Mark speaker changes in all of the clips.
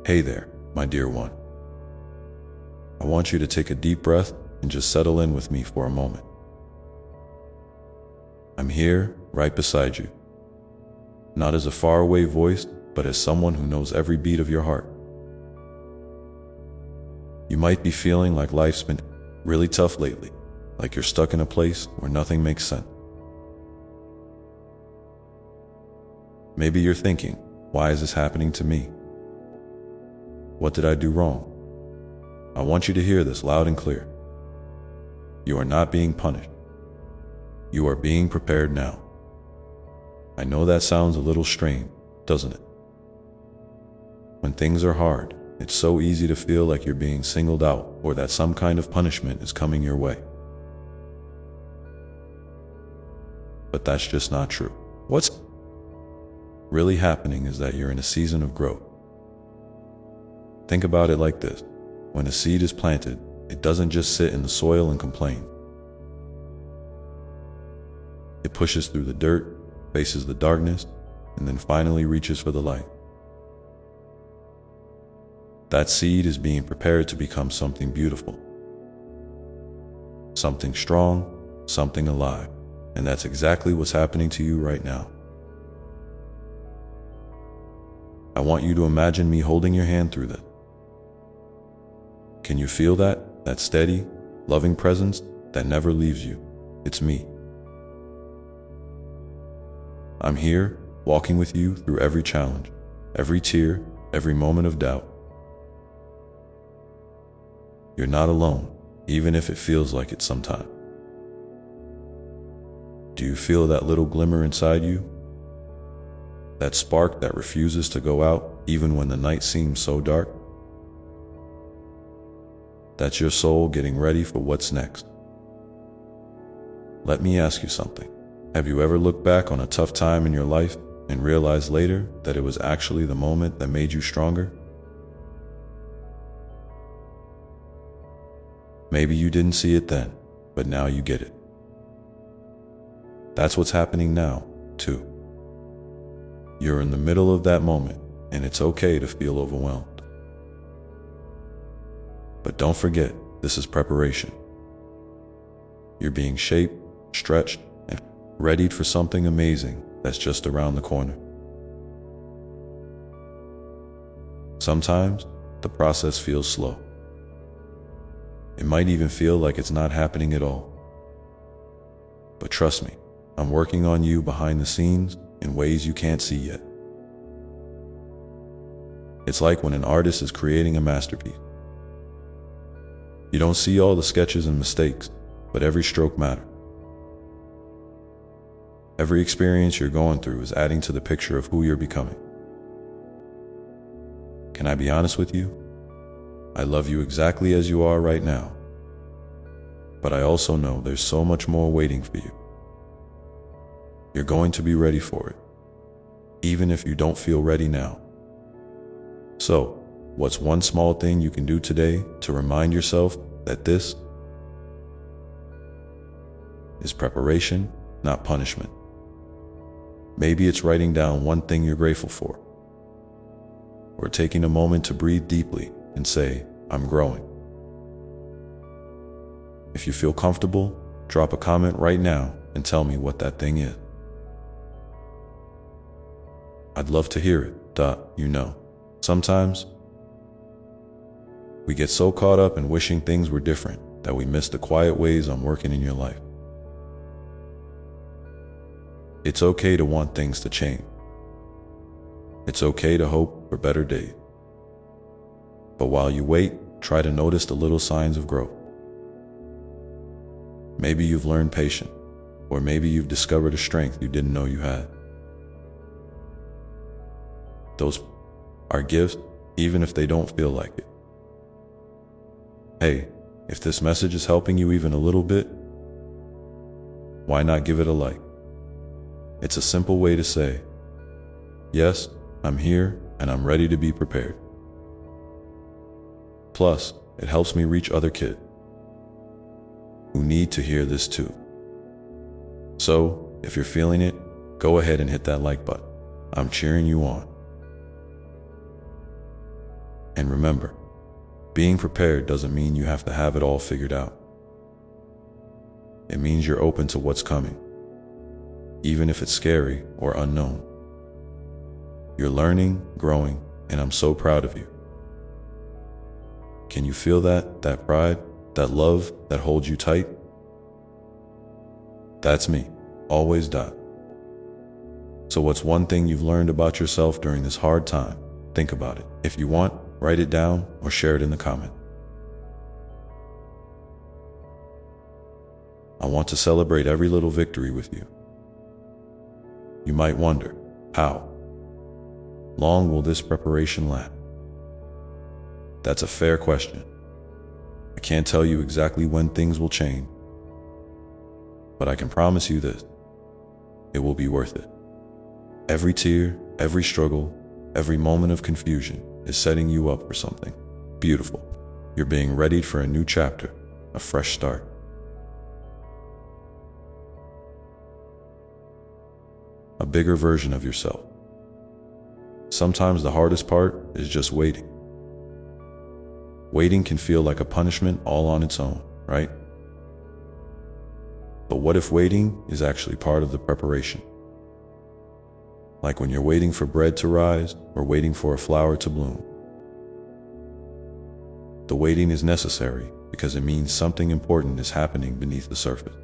Speaker 1: Hey there, my dear one. I want you to take a deep breath and just settle in with me for a moment. I'm here, right beside you. Not as a faraway voice, but as someone who knows every beat of your heart. You might be feeling like life's been really tough lately, like you're stuck in a place where nothing makes sense. Maybe you're thinking, why is this happening to me? What did I do wrong? I want you to hear this loud and clear. You are not being punished. You are being prepared now. I know that sounds a little strange, doesn't it? When things are hard, it's so easy to feel like you're being singled out or that some kind of punishment is coming your way. But that's just not true. What's really happening is that you're in a season of growth. Think about it like this. When a seed is planted, it doesn't just sit in the soil and complain. It pushes through the dirt, faces the darkness, and then finally reaches for the light. That seed is being prepared to become something beautiful, something strong, something alive, and that's exactly what's happening to you right now. I want you to imagine me holding your hand through this. Can you feel that steady, loving presence that never leaves you? It's me. I'm here, walking with you through every challenge, every tear, every moment of doubt. You're not alone, even if it feels like it sometimes. Do you feel that little glimmer inside you? That spark that refuses to go out even when the night seems so dark? That's your soul getting ready for what's next. Let me ask you something. Have you ever looked back on a tough time in your life and realized later that it was actually the moment that made you stronger? Maybe you didn't see it then, but now you get it. That's what's happening now, too. You're in the middle of that moment, and it's okay to feel overwhelmed. But don't forget, this is preparation. You're being shaped, stretched, and readied for something amazing that's just around the corner. Sometimes, the process feels slow. It might even feel like it's not happening at all. But trust me, I'm working on you behind the scenes in ways you can't see yet. It's like when an artist is creating a masterpiece. You don't see all the sketches and mistakes, but every stroke matters. Every experience you're going through is adding to the picture of who you're becoming. Can I be honest with you? I love you exactly as you are right now. But I also know there's so much more waiting for you. You're going to be ready for it, even if you don't feel ready now. So, what's one small thing you can do today to remind yourself that this is preparation, not punishment? Maybe it's writing down one thing you're grateful for, or taking a moment to breathe deeply and say, I'm growing. If you feel comfortable, drop a comment right now and tell me what that thing is. I'd love to hear it. Sometimes we get so caught up in wishing things were different that we miss the quiet ways I'm working in your life. It's okay to want things to change. It's okay to hope for better days. But while you wait, try to notice the little signs of growth. Maybe you've learned patience, or maybe you've discovered a strength you didn't know you had. Those are gifts, even if they don't feel like it. Hey, if this message is helping you even a little bit, why not give it a like? It's a simple way to say, yes, I'm here and I'm ready to be prepared. Plus, it helps me reach other kids who need to hear this too. So, if you're feeling it, go ahead and hit that like button. I'm cheering you on. And remember, being prepared doesn't mean you have to have it all figured out. It means you're open to what's coming, even if it's scary or unknown. You're learning, growing, and I'm so proud of you. Can you feel that pride, that love that holds you tight? That's me, always Dot. So what's one thing you've learned about yourself during this hard time? Think about it. If you want, write it down or share it in the comment. I want to celebrate every little victory with you. You might wonder, how long will this preparation last? That's a fair question. I can't tell you exactly when things will change, but I can promise you this: it will be worth it. Every tear, every struggle, every moment of confusion is setting you up for something beautiful. You're being readied for a new chapter, a fresh start. A bigger version of yourself. Sometimes the hardest part is just waiting. Waiting can feel like a punishment all on its own, right? But what if waiting is actually part of the preparation? Like when you're waiting for bread to rise or waiting for a flower to bloom. The waiting is necessary because it means something important is happening beneath the surface.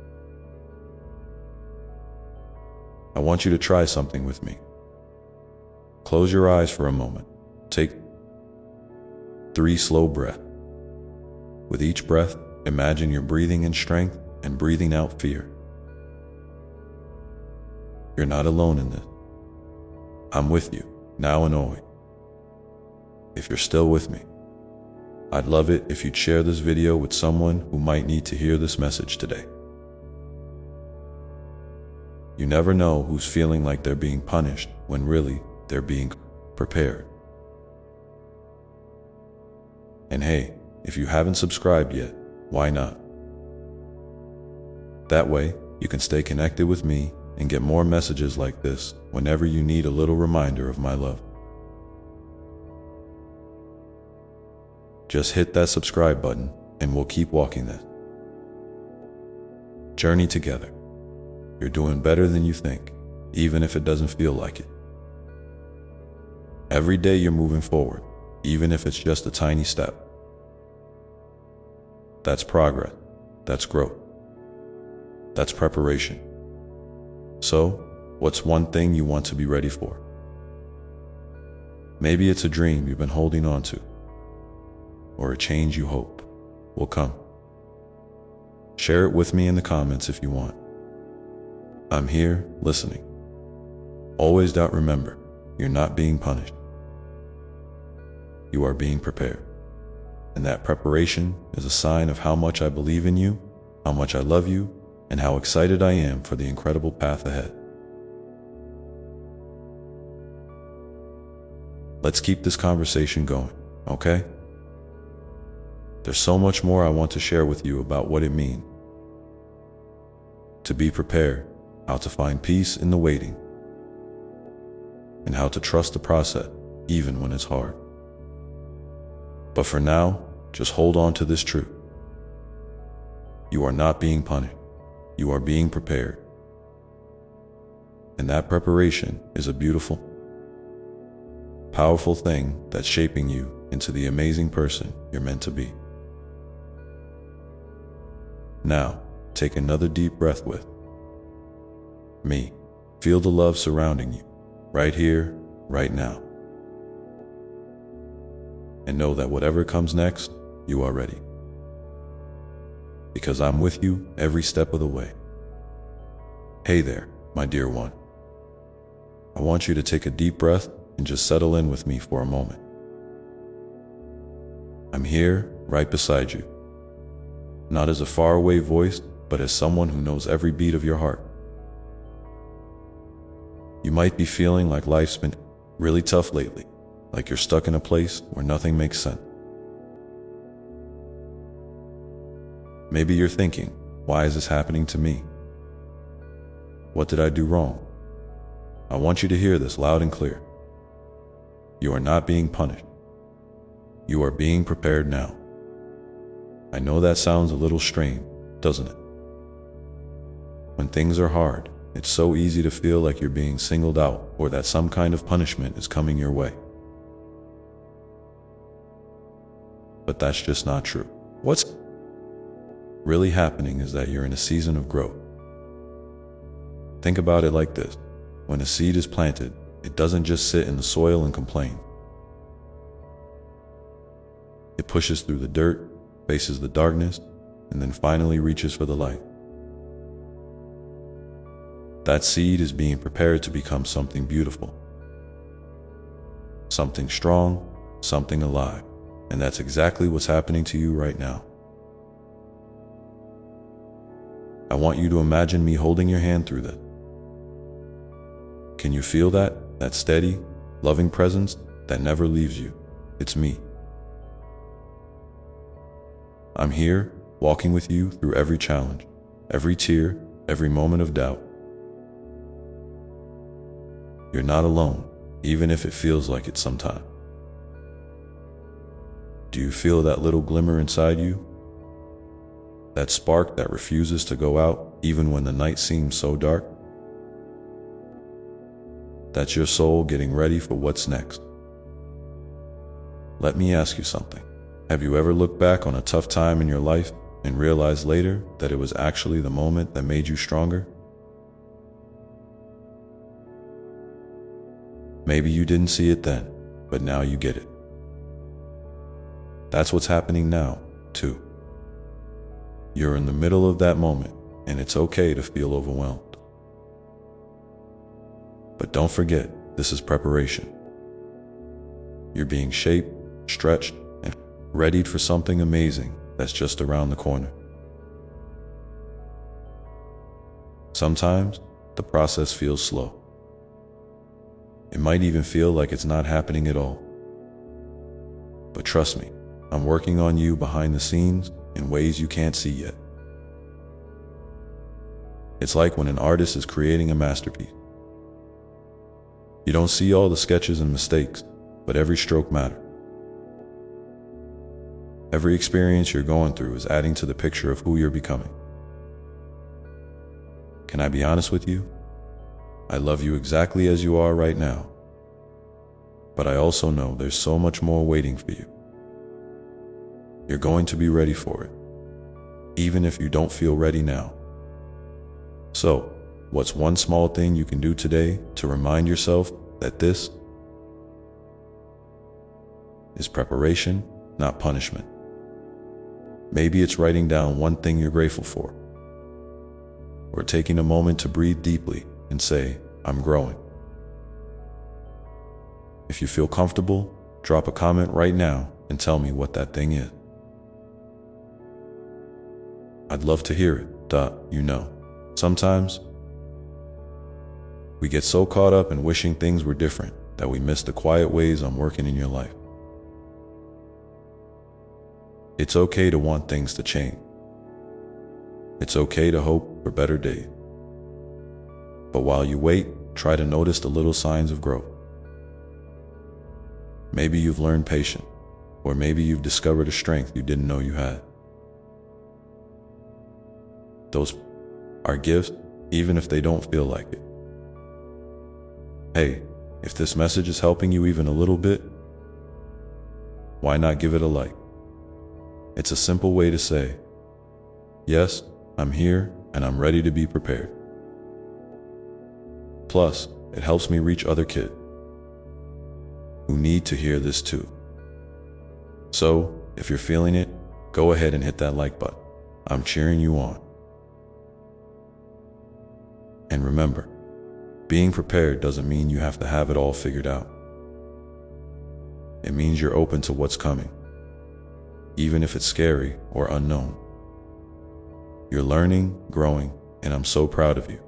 Speaker 1: I want you to try something with me. Close your eyes for a moment. Take 3 slow breaths. With each breath, imagine you're breathing in strength and breathing out fear. You're not alone in this. I'm with you, now and always. If you're still with me, I'd love it if you'd share this video with someone who might need to hear this message today. You never know who's feeling like they're being punished when really they're being prepared. And hey, if you haven't subscribed yet, why not? That way, you can stay connected with me and get more messages like this whenever you need a little reminder of my love. Just hit that subscribe button and we'll keep walking this journey together. You're doing better than you think, even if it doesn't feel like it. Every day you're moving forward, even if it's just a tiny step. That's progress. That's growth. That's preparation. So, what's one thing you want to be ready for? Maybe it's a dream you've been holding on to, or a change you hope will come. Share it with me in the comments if you want. I'm here, listening. Always remember, you're not being punished. You are being prepared. And that preparation is a sign of how much I believe in you, how much I love you, and how excited I am for the incredible path ahead. Let's keep this conversation going, okay? There's so much more I want to share with you about what it means to be prepared, how to find peace in the waiting, and how to trust the process even when it's hard. But for now, just hold on to this truth. You are not being punished. You are being prepared. And that preparation is a beautiful, powerful thing that's shaping you into the amazing person you're meant to be. Now, take another deep breath with me. Feel the love surrounding you, right here, right now. And know that whatever comes next, you are ready. Because I'm with you every step of the way. Hey there, my dear one. I want you to take a deep breath and just settle in with me for a moment. I'm here, right beside you. Not as a faraway voice, but as someone who knows every beat of your heart. You might be feeling like life's been really tough lately, like you're stuck in a place where nothing makes sense. Maybe you're thinking, why is this happening to me? What did I do wrong? I want you to hear this loud and clear. You are not being punished. You are being prepared now. I know that sounds a little strange, doesn't it? When things are hard, it's so easy to feel like you're being singled out or that some kind of punishment is coming your way. But that's just not true. What's really happening is that you're in a season of growth. Think about it like this. When a seed is planted, it doesn't just sit in the soil and complain. It pushes through the dirt, faces the darkness, and then finally reaches for the light. That seed is being prepared to become something beautiful, something strong, something alive. And that's exactly what's happening to you right now. I want you to imagine me holding your hand through this. Can you feel that? That steady, loving presence that never leaves you? It's me. I'm here, walking with you through every challenge, every tear, every moment of doubt. You're not alone, even if it feels like it sometimes. Do you feel that little glimmer inside you? That spark that refuses to go out even when the night seems so dark? That's your soul getting ready for what's next. Let me ask you something. Have you ever looked back on a tough time in your life and realized later that it was actually the moment that made you stronger? Maybe you didn't see it then, but now you get it. That's what's happening now, too. You're in the middle of that moment, and it's okay to feel overwhelmed. But don't forget, this is preparation. You're being shaped, stretched, and readied for something amazing that's just around the corner. Sometimes, the process feels slow. It might even feel like it's not happening at all. But trust me, I'm working on you behind the scenes in ways you can't see yet. It's like when an artist is creating a masterpiece. You don't see all the sketches and mistakes, but every stroke matters. Every experience you're going through is adding to the picture of who you're becoming. Can I be honest with you? I love you exactly as you are right now. But I also know there's so much more waiting for you. You're going to be ready for it, even if you don't feel ready now. So, what's one small thing you can do today to remind yourself that this is preparation, not punishment? Maybe it's writing down one thing you're grateful for, or taking a moment to breathe deeply and say, I'm growing. If you feel comfortable, drop a comment right now and tell me what that thing is. I'd love to hear it. Sometimes we get so caught up in wishing things were different that we miss the quiet ways I'm working in your life. It's okay to want things to change. It's okay to hope for better days. But while you wait, try to notice the little signs of growth. Maybe you've learned patience, or maybe you've discovered a strength you didn't know you had. Those are gifts, even if they don't feel like it. Hey, if this message is helping you even a little bit, why not give it a like? It's a simple way to say, yes, I'm here and I'm ready to be prepared. Plus, it helps me reach other kids who need to hear this too. So, if you're feeling it, go ahead and hit that like button. I'm cheering you on. And remember, being prepared doesn't mean you have to have it all figured out. It means you're open to what's coming, even if it's scary or unknown. You're learning, growing, and I'm so proud of you.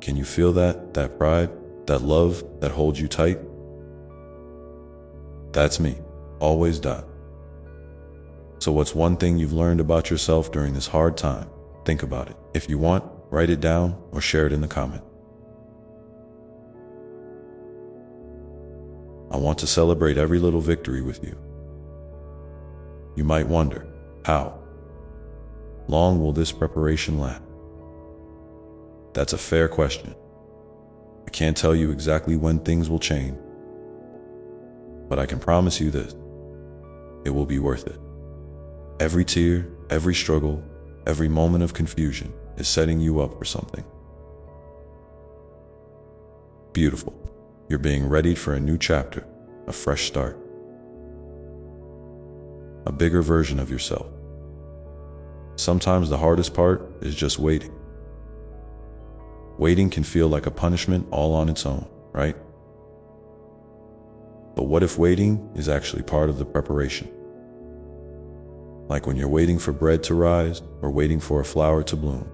Speaker 1: Can you feel that pride, that love that holds you tight? That's me, always. So what's one thing you've learned about yourself during this hard time? Think about it. If you want, write it down or share it in the comment. I want to celebrate every little victory with you. You might wonder, how long will this preparation last? That's a fair question. I can't tell you exactly when things will change, but I can promise you this: it will be worth it. Every tear, every struggle, every moment of confusion is setting you up for something beautiful. You're being readied for a new chapter, a fresh start, a bigger version of yourself. Sometimes the hardest part is just waiting. Waiting can feel like a punishment all on its own, right? But what if waiting is actually part of the preparation? Like when you're waiting for bread to rise or waiting for a flower to bloom.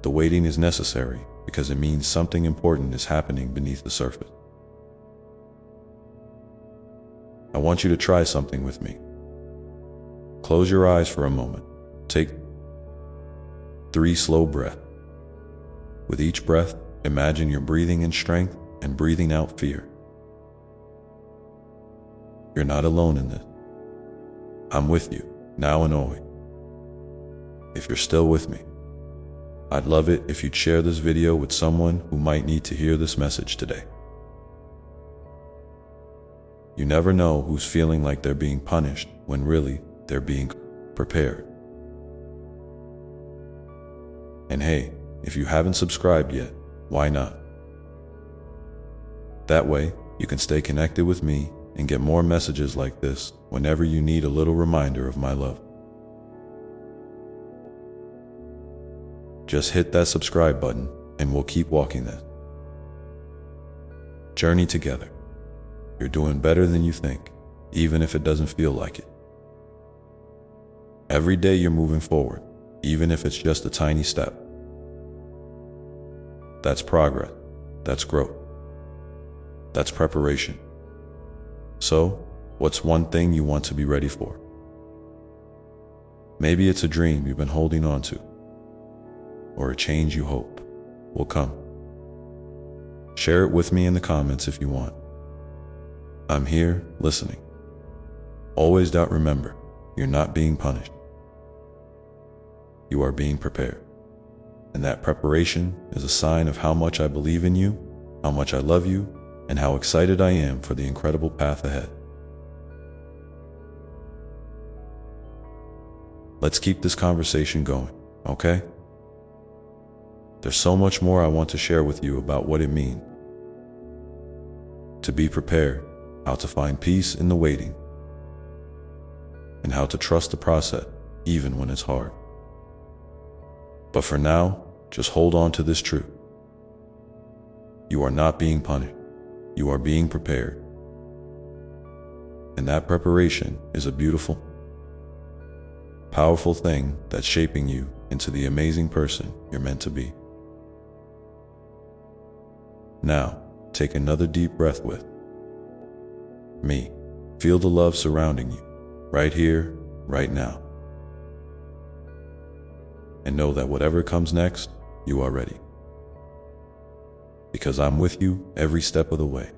Speaker 1: The waiting is necessary because it means something important is happening beneath the surface. I want you to try something with me. Close your eyes for a moment. Take 3 slow breaths. With each breath, imagine you're breathing in strength and breathing out fear. You're not alone in this. I'm with you, now and always. If you're still with me, I'd love it if you'd share this video with someone who might need to hear this message today. You never know who's feeling like they're being punished when really they're being prepared. And hey, if you haven't subscribed yet, why not? That way, you can stay connected with me and get more messages like this whenever you need a little reminder of my love. Just hit that subscribe button and we'll keep walking this journey together. You're doing better than you think, even if it doesn't feel like it. Every day you're moving forward, even if it's just a tiny step. That's progress. That's growth. That's preparation. So, what's one thing you want to be ready for? Maybe it's a dream you've been holding on to, or a change you hope will come. Share it with me in the comments if you want. I'm here, listening. Always remember, you're not being punished. You are being prepared. And that preparation is a sign of how much I believe in you, how much I love you, and how excited I am for the incredible path ahead. Let's keep this conversation going, okay? There's so much more I want to share with you about what it means to be prepared, how to find peace in the waiting, and how to trust the process even when it's hard. But for now, just hold on to this truth. You are not being punished. You are being prepared. And that preparation is a beautiful, powerful thing that's shaping you into the amazing person you're meant to be. Now, take another deep breath with me. Feel the love surrounding you, right here, right now. And know that whatever comes next, you are ready. Because I'm with you every step of the way.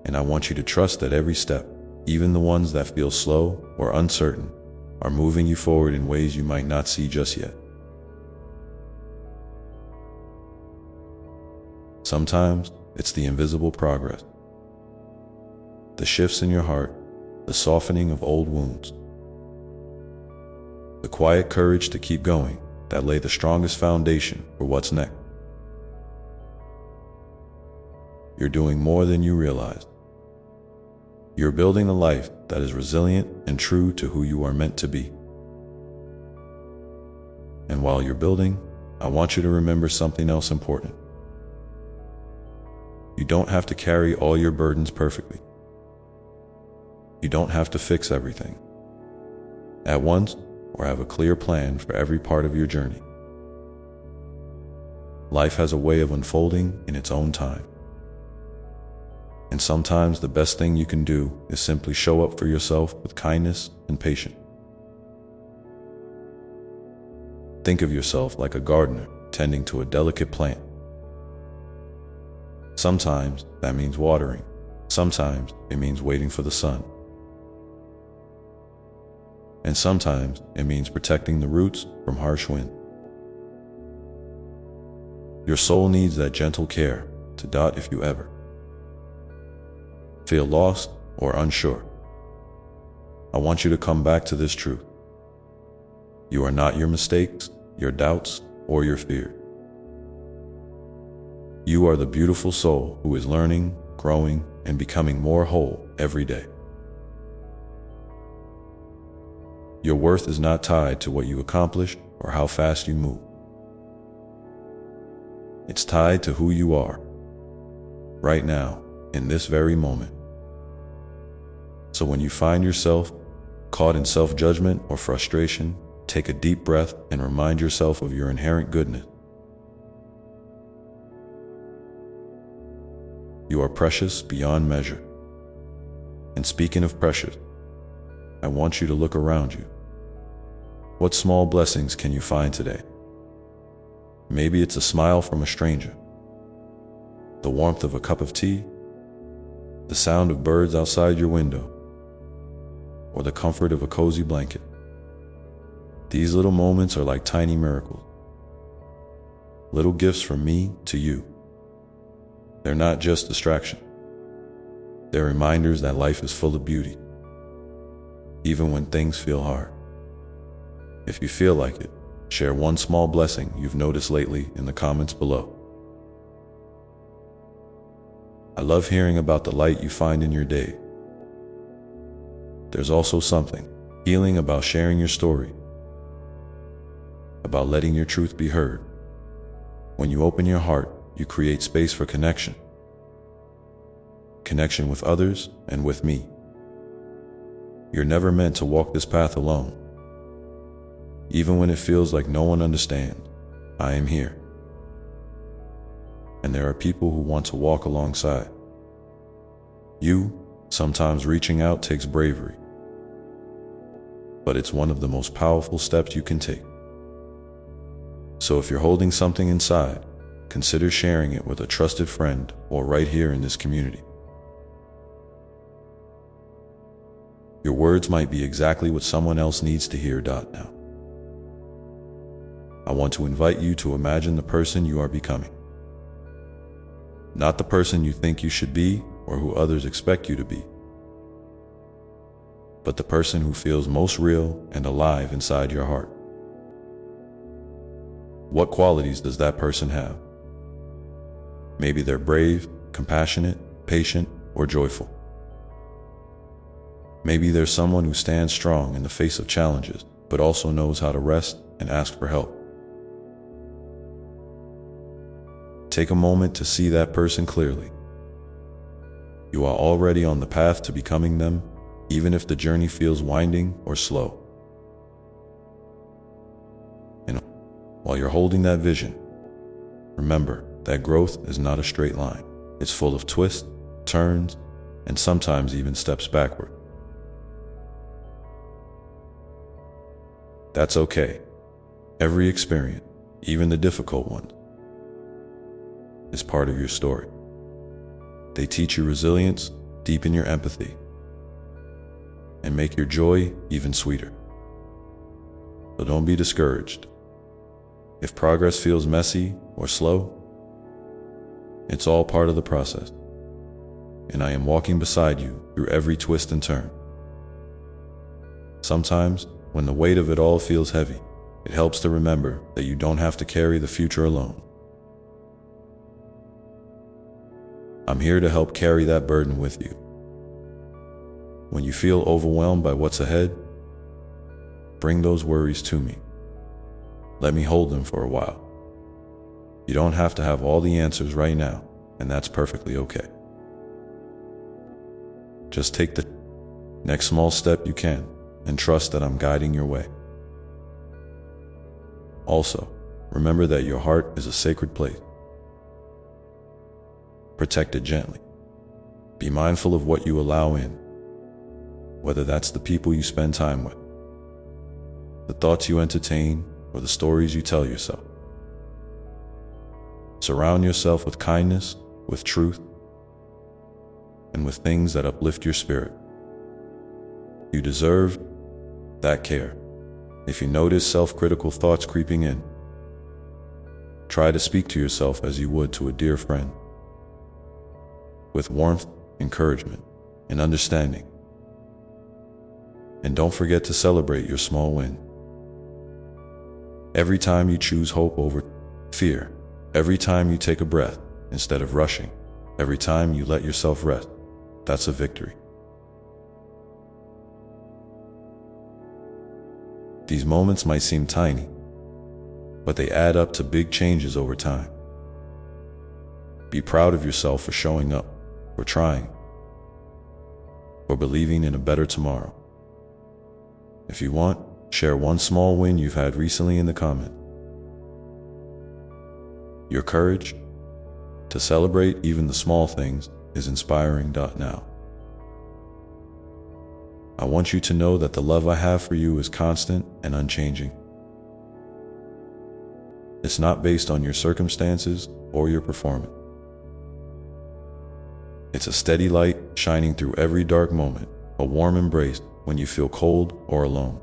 Speaker 1: And I want you to trust that every step, even the ones that feel slow or uncertain, are moving you forward in ways you might not see just yet. Sometimes it's the invisible progress, the shifts in your heart, the softening of old wounds, the quiet courage to keep going that lay the strongest foundation for what's next. You're doing more than you realize. You're building a life that is resilient and true to who you are meant to be. And while you're building, I want you to remember something else important. You don't have to carry all your burdens perfectly. You don't have to fix everything at once or have a clear plan for every part of your journey. Life has a way of unfolding in its own time. And sometimes the best thing you can do is simply show up for yourself with kindness and patience. Think of yourself like a gardener tending to a delicate plant. Sometimes that means watering. Sometimes it means waiting for the sun. And sometimes it means protecting the roots from harsh wind. Your soul needs that gentle care to dot if you ever feel lost or unsure. I want you to come back to this truth. You are not your mistakes, your doubts, or your fear. You are the beautiful soul who is learning, growing, and becoming more whole every day. Your worth is not tied to what you accomplish or how fast you move. It's tied to who you are, right now, in this very moment. So when you find yourself caught in self-judgment or frustration, take a deep breath and remind yourself of your inherent goodness. You are precious beyond measure. And speaking of precious, I want you to look around you. What small blessings can you find today? Maybe it's a smile from a stranger, the warmth of a cup of tea, the sound of birds outside your window, or the comfort of a cozy blanket. These little moments are like tiny miracles, little gifts from me to you. They're not just distraction. They're reminders that life is full of beauty, even when things feel hard. If you feel like it, share one small blessing you've noticed lately in the comments below. I love hearing about the light you find in your day. There's also something healing about sharing your story, about letting your truth be heard. When you open your heart, you create space for connection. Connection with others and with me. You're never meant to walk this path alone. Even when it feels like no one understands, I am here. And there are people who want to walk alongside you. Sometimes reaching out takes bravery, but it's one of the most powerful steps you can take. So if you're holding something inside, consider sharing it with a trusted friend or right here in this community. Your words might be exactly what someone else needs to hear. Now, I want to invite you to imagine the person you are becoming. Not the person you think you should be or who others expect you to be, but the person who feels most real and alive inside your heart. What qualities does that person have? Maybe they're brave, compassionate, patient, or joyful. Maybe there's someone who stands strong in the face of challenges, but also knows how to rest and ask for help. Take a moment to see that person clearly. You are already on the path to becoming them, even if the journey feels winding or slow. And while you're holding that vision, remember that growth is not a straight line. It's full of twists, turns, and sometimes even steps backward. That's okay. Every experience, even the difficult ones, is part of your story. They teach you resilience, deepen your empathy, and make your joy even sweeter. So don't be discouraged. If progress feels messy or slow, it's all part of the process. And I am walking beside you through every twist and turn. Sometimes, when the weight of it all feels heavy, it helps to remember that you don't have to carry the future alone. I'm here to help carry that burden with you. When you feel overwhelmed by what's ahead, bring those worries to me. Let me hold them for a while. You don't have to have all the answers right now, and that's perfectly okay. Just take the next small step you can and trust that I'm guiding your way. Also, remember that your heart is a sacred place. Protect it gently. Be mindful of what you allow in, whether that's the people you spend time with, the thoughts you entertain, or the stories you tell yourself. Surround yourself with kindness, with truth, and with things that uplift your spirit. You deserve that care. If you notice self-critical thoughts creeping in, try to speak to yourself as you would to a dear friend, with warmth, encouragement, and understanding. And don't forget to celebrate your small win. Every time you choose hope over fear, every time you take a breath instead of rushing, every time you let yourself rest, that's a victory. These moments might seem tiny, but they add up to big changes over time. Be proud of yourself for showing up, for trying, for believing in a better tomorrow. If you want, share one small win you've had recently in the comments. Your courage to celebrate even the small things is inspiring. Now, I want you to know that the love I have for you is constant and unchanging. It's not based on your circumstances or your performance. It's a steady light shining through every dark moment, a warm embrace when you feel cold or alone.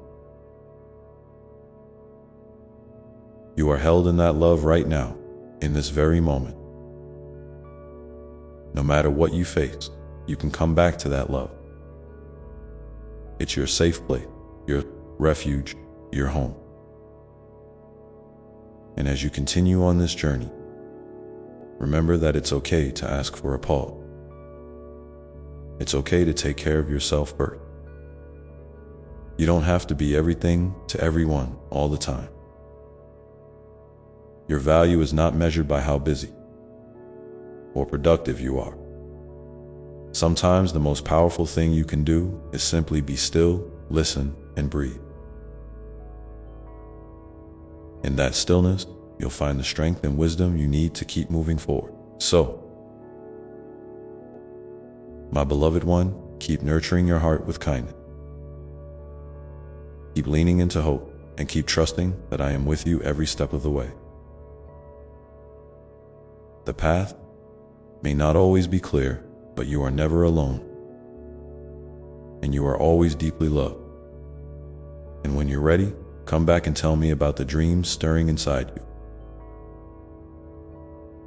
Speaker 1: You are held in that love right now, in this very moment. No matter what you face, you can come back to that love. It's your safe place, your refuge, your home. And as you continue on this journey, remember that it's okay to ask for a pause. It's okay to take care of yourself first. You don't have to be everything to everyone all the time. Your value is not measured by how busy or productive you are. Sometimes the most powerful thing you can do is simply be still, listen, and breathe. In that stillness, you'll find the strength and wisdom you need to keep moving forward. So, my beloved one, keep nurturing your heart with kindness. Keep leaning into hope and keep trusting that I am with you every step of the way. The path may not always be clear, but you are never alone. And you are always deeply loved. And when you're ready, come back and tell me about the dreams stirring inside you,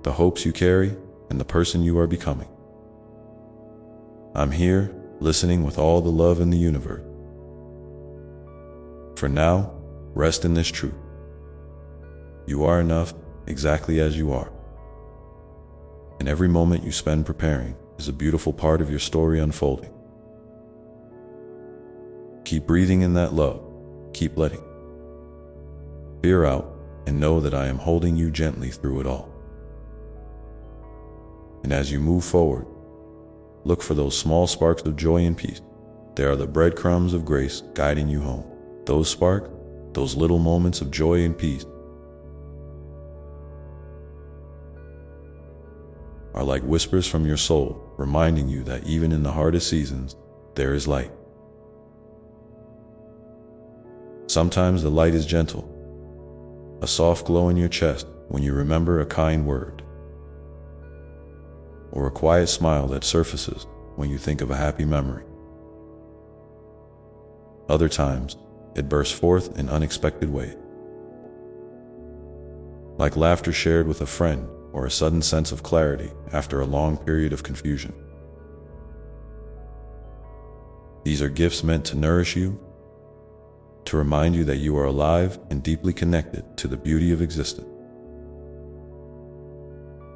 Speaker 1: the hopes you carry, and the person you are becoming. I'm here, listening with all the love in the universe. For now, rest in this truth. You are enough exactly as you are. And every moment you spend preparing is a beautiful part of your story unfolding. Keep breathing in that love. Keep letting fear out, and know that I am holding you gently through it all. And as you move forward, look for those small sparks of joy and peace. They are the breadcrumbs of grace guiding you home. Those sparks, those little moments of joy and peace, are like whispers from your soul, reminding you that even in the hardest seasons, there is light. Sometimes the light is gentle, a soft glow in your chest when you remember a kind word, or a quiet smile that surfaces when you think of a happy memory. Other times, it bursts forth in unexpected ways, like laughter shared with a friend or a sudden sense of clarity after a long period of confusion. These are gifts meant to nourish you, to remind you that you are alive and deeply connected to the beauty of existence.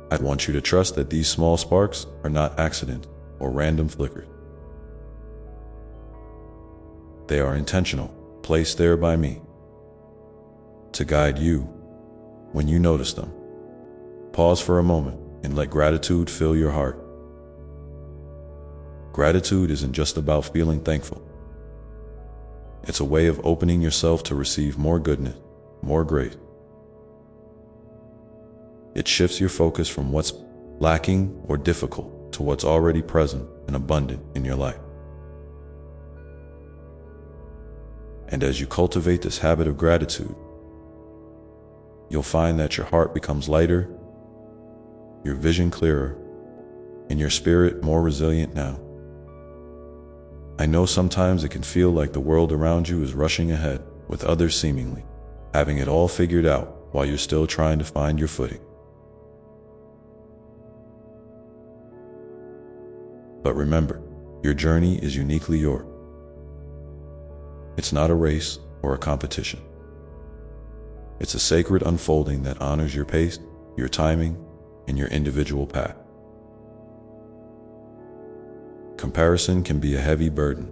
Speaker 1: I want you to trust that these small sparks are not accidents or random flickers. They are intentional, placed there by me, to guide you when you notice them. Pause for a moment and let gratitude fill your heart. Gratitude isn't just about feeling thankful. It's a way of opening yourself to receive more goodness, more grace. It shifts your focus from what's lacking or difficult to what's already present and abundant in your life. And as you cultivate this habit of gratitude, you'll find that your heart becomes lighter, your vision clearer, and your spirit more resilient now. I know sometimes it can feel like the world around you is rushing ahead, with others seemingly having it all figured out while you're still trying to find your footing. But remember, your journey is uniquely yours. It's not a race or a competition. It's a sacred unfolding that honors your pace, your timing, and your individual path. Comparison can be a heavy burden,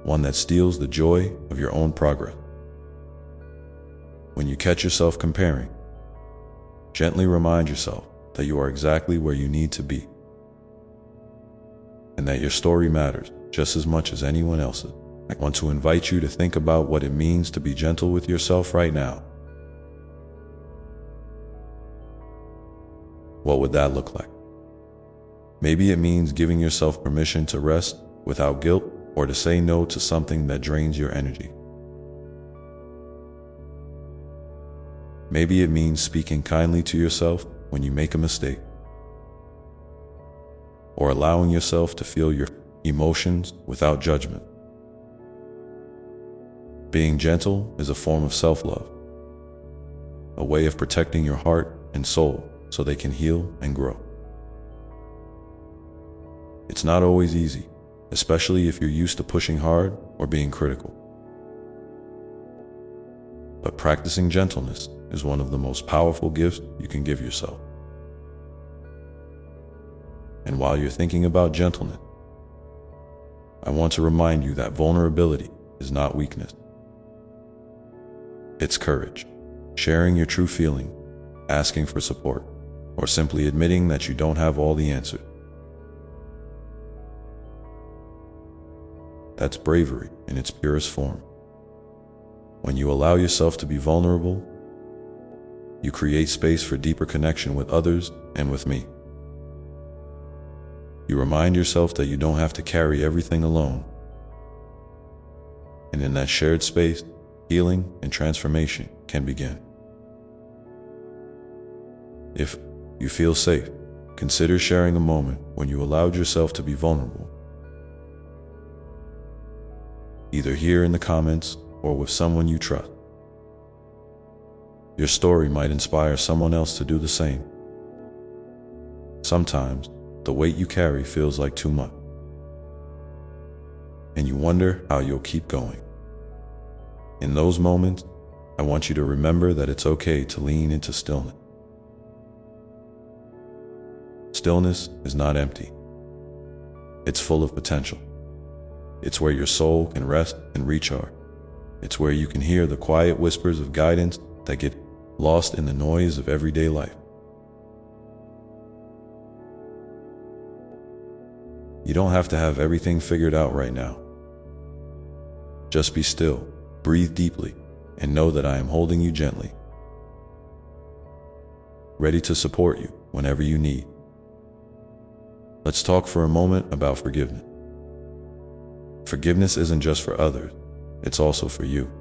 Speaker 1: one that steals the joy of your own progress. When you catch yourself comparing, gently remind yourself that you are exactly where you need to be, and that your story matters just as much as anyone else's. I want to invite you to think about what it means to be gentle with yourself right now. What would that look like? Maybe it means giving yourself permission to rest without guilt, or to say no to something that drains your energy. Maybe it means speaking kindly to yourself when you make a mistake, or allowing yourself to feel your emotions without judgment. Being gentle is a form of self-love, a way of protecting your heart and soul so they can heal and grow. It's not always easy, especially if you're used to pushing hard or being critical. But practicing gentleness is one of the most powerful gifts you can give yourself. And while you're thinking about gentleness, I want to remind you that vulnerability is not weakness. It's courage, sharing your true feeling, asking for support, or simply admitting that you don't have all the answers. That's bravery in its purest form. When you allow yourself to be vulnerable, you create space for deeper connection with others and with me. You remind yourself that you don't have to carry everything alone. And in that shared space, healing and transformation can begin. If you feel safe, consider sharing a moment when you allowed yourself to be vulnerable. Either here in the comments or with someone you trust. Your story might inspire someone else to do the same. Sometimes, the weight you carry feels like too much, and you wonder how you'll keep going. In those moments, I want you to remember that it's okay to lean into stillness. Stillness is not empty. It's full of potential. It's where your soul can rest and recharge. It's where you can hear the quiet whispers of guidance that get lost in the noise of everyday life. You don't have to have everything figured out right now. Just be still, breathe deeply, and know that I am holding you gently, ready to support you whenever you need. Let's talk for a moment about forgiveness. Forgiveness isn't just for others, it's also for you.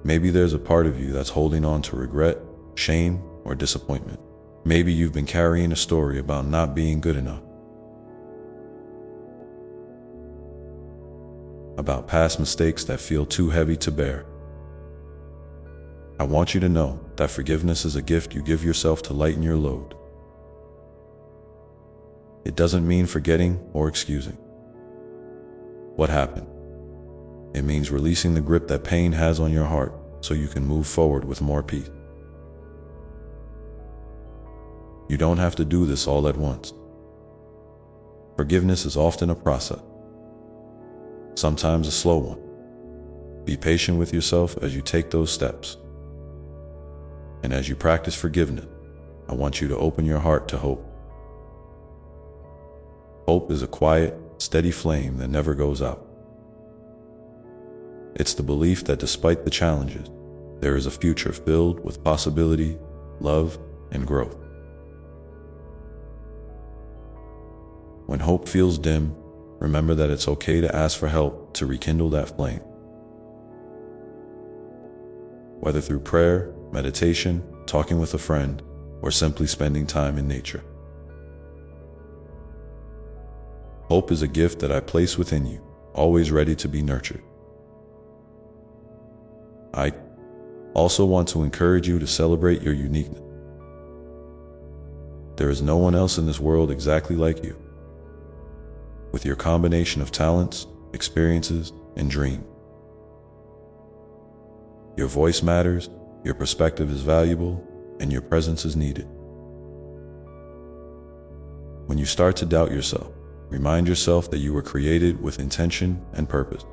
Speaker 1: Maybe there's a part of you that's holding on to regret, shame, or disappointment. Maybe you've been carrying a story about not being good enough, about past mistakes that feel too heavy to bear. I want you to know that forgiveness is a gift you give yourself to lighten your load. It doesn't mean forgetting or excusing what happened. It means releasing the grip that pain has on your heart so you can move forward with more peace. You don't have to do this all at once. Forgiveness is often a process, sometimes a slow one. Be patient with yourself as you take those steps. And as you practice forgiveness, I want you to open your heart to hope. Hope is a quiet, steady flame that never goes out. It's the belief that despite the challenges, there is a future filled with possibility, love, and growth. When hope feels dim, remember that it's okay to ask for help to rekindle that flame. Whether through prayer, meditation, talking with a friend, or simply spending time in nature. Hope is a gift that I place within you, always ready to be nurtured. I also want to encourage you to celebrate your uniqueness. There is no one else in this world exactly like you. With your combination of talents, experiences, and dreams. Your voice matters, your perspective is valuable, and your presence is needed. When you start to doubt yourself, remind yourself that you were created with intention and purpose.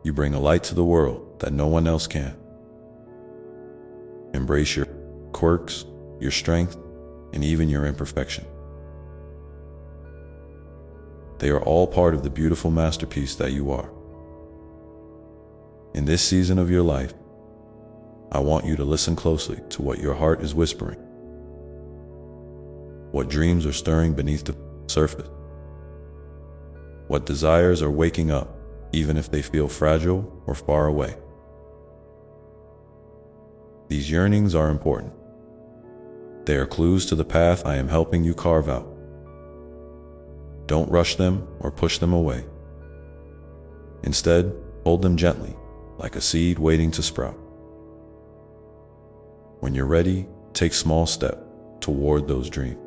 Speaker 1: You bring a light to the world that no one else can. Embrace your quirks, your strength, and even your imperfection. They are all part of the beautiful masterpiece that you are. In this season of your life, I want you to listen closely to what your heart is whispering. What dreams are stirring beneath the surface? What desires are waking up, even if they feel fragile or far away? These yearnings are important. They are clues to the path I am helping you carve out. Don't rush them or push them away. Instead, hold them gently, like a seed waiting to sprout. When you're ready, take small steps toward those dreams.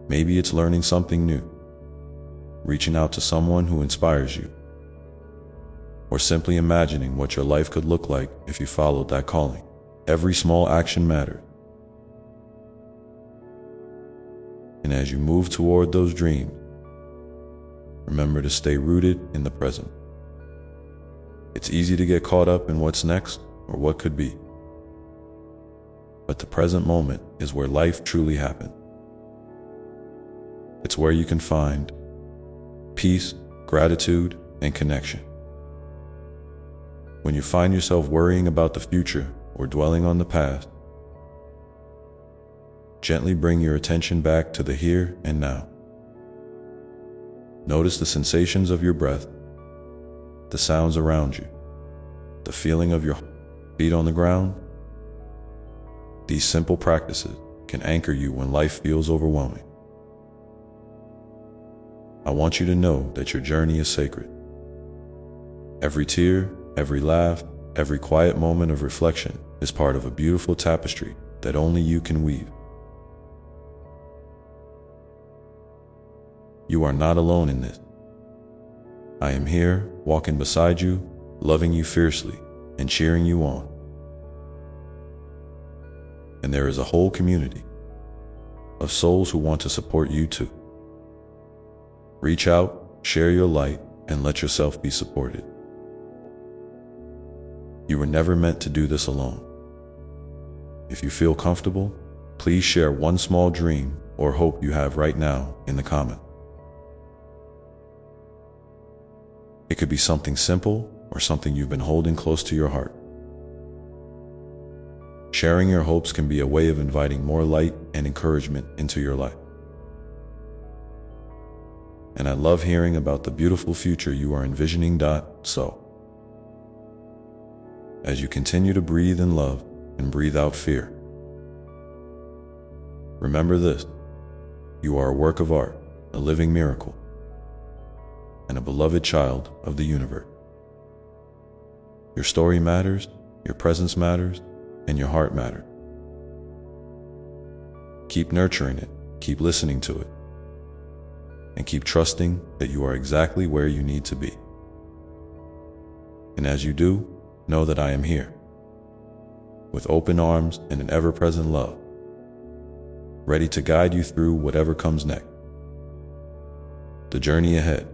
Speaker 1: Maybe it's learning something new, reaching out to someone who inspires you, or simply imagining what your life could look like if you followed that calling. Every small action matters. And as you move toward those dreams, remember to stay rooted in the present. It's easy to get caught up in what's next or what could be. But the present moment is where life truly happens. It's where you can find peace, gratitude, and connection. When you find yourself worrying about the future or dwelling on the past, gently bring your attention back to the here and now. Notice the sensations of your breath, the sounds around you, the feeling of your feet on the ground. These simple practices can anchor you when life feels overwhelming. I want you to know that your journey is sacred. Every tear, every laugh, every quiet moment of reflection is part of a beautiful tapestry that only you can weave. You are not alone in this. I am here, walking beside you, loving you fiercely, and cheering you on. And there is a whole community of souls who want to support you too. Reach out, share your light, and let yourself be supported. You were never meant to do this alone. If you feel comfortable, please share one small dream or hope you have right now in the comments. It could be something simple or something you've been holding close to your heart. Sharing your hopes can be a way of inviting more light and encouragement into your life. And I love hearing about the beautiful future you are envisioning. So, as you continue to breathe in love and breathe out fear, remember this: you are a work of art, a living miracle, and a beloved child of the universe. Your story matters, your presence matters, and your heart matters. Keep nurturing it, keep listening to it, and keep trusting that you are exactly where you need to be. And as you do, know that I am here, with open arms and an ever-present love, ready to guide you through whatever comes next. The journey ahead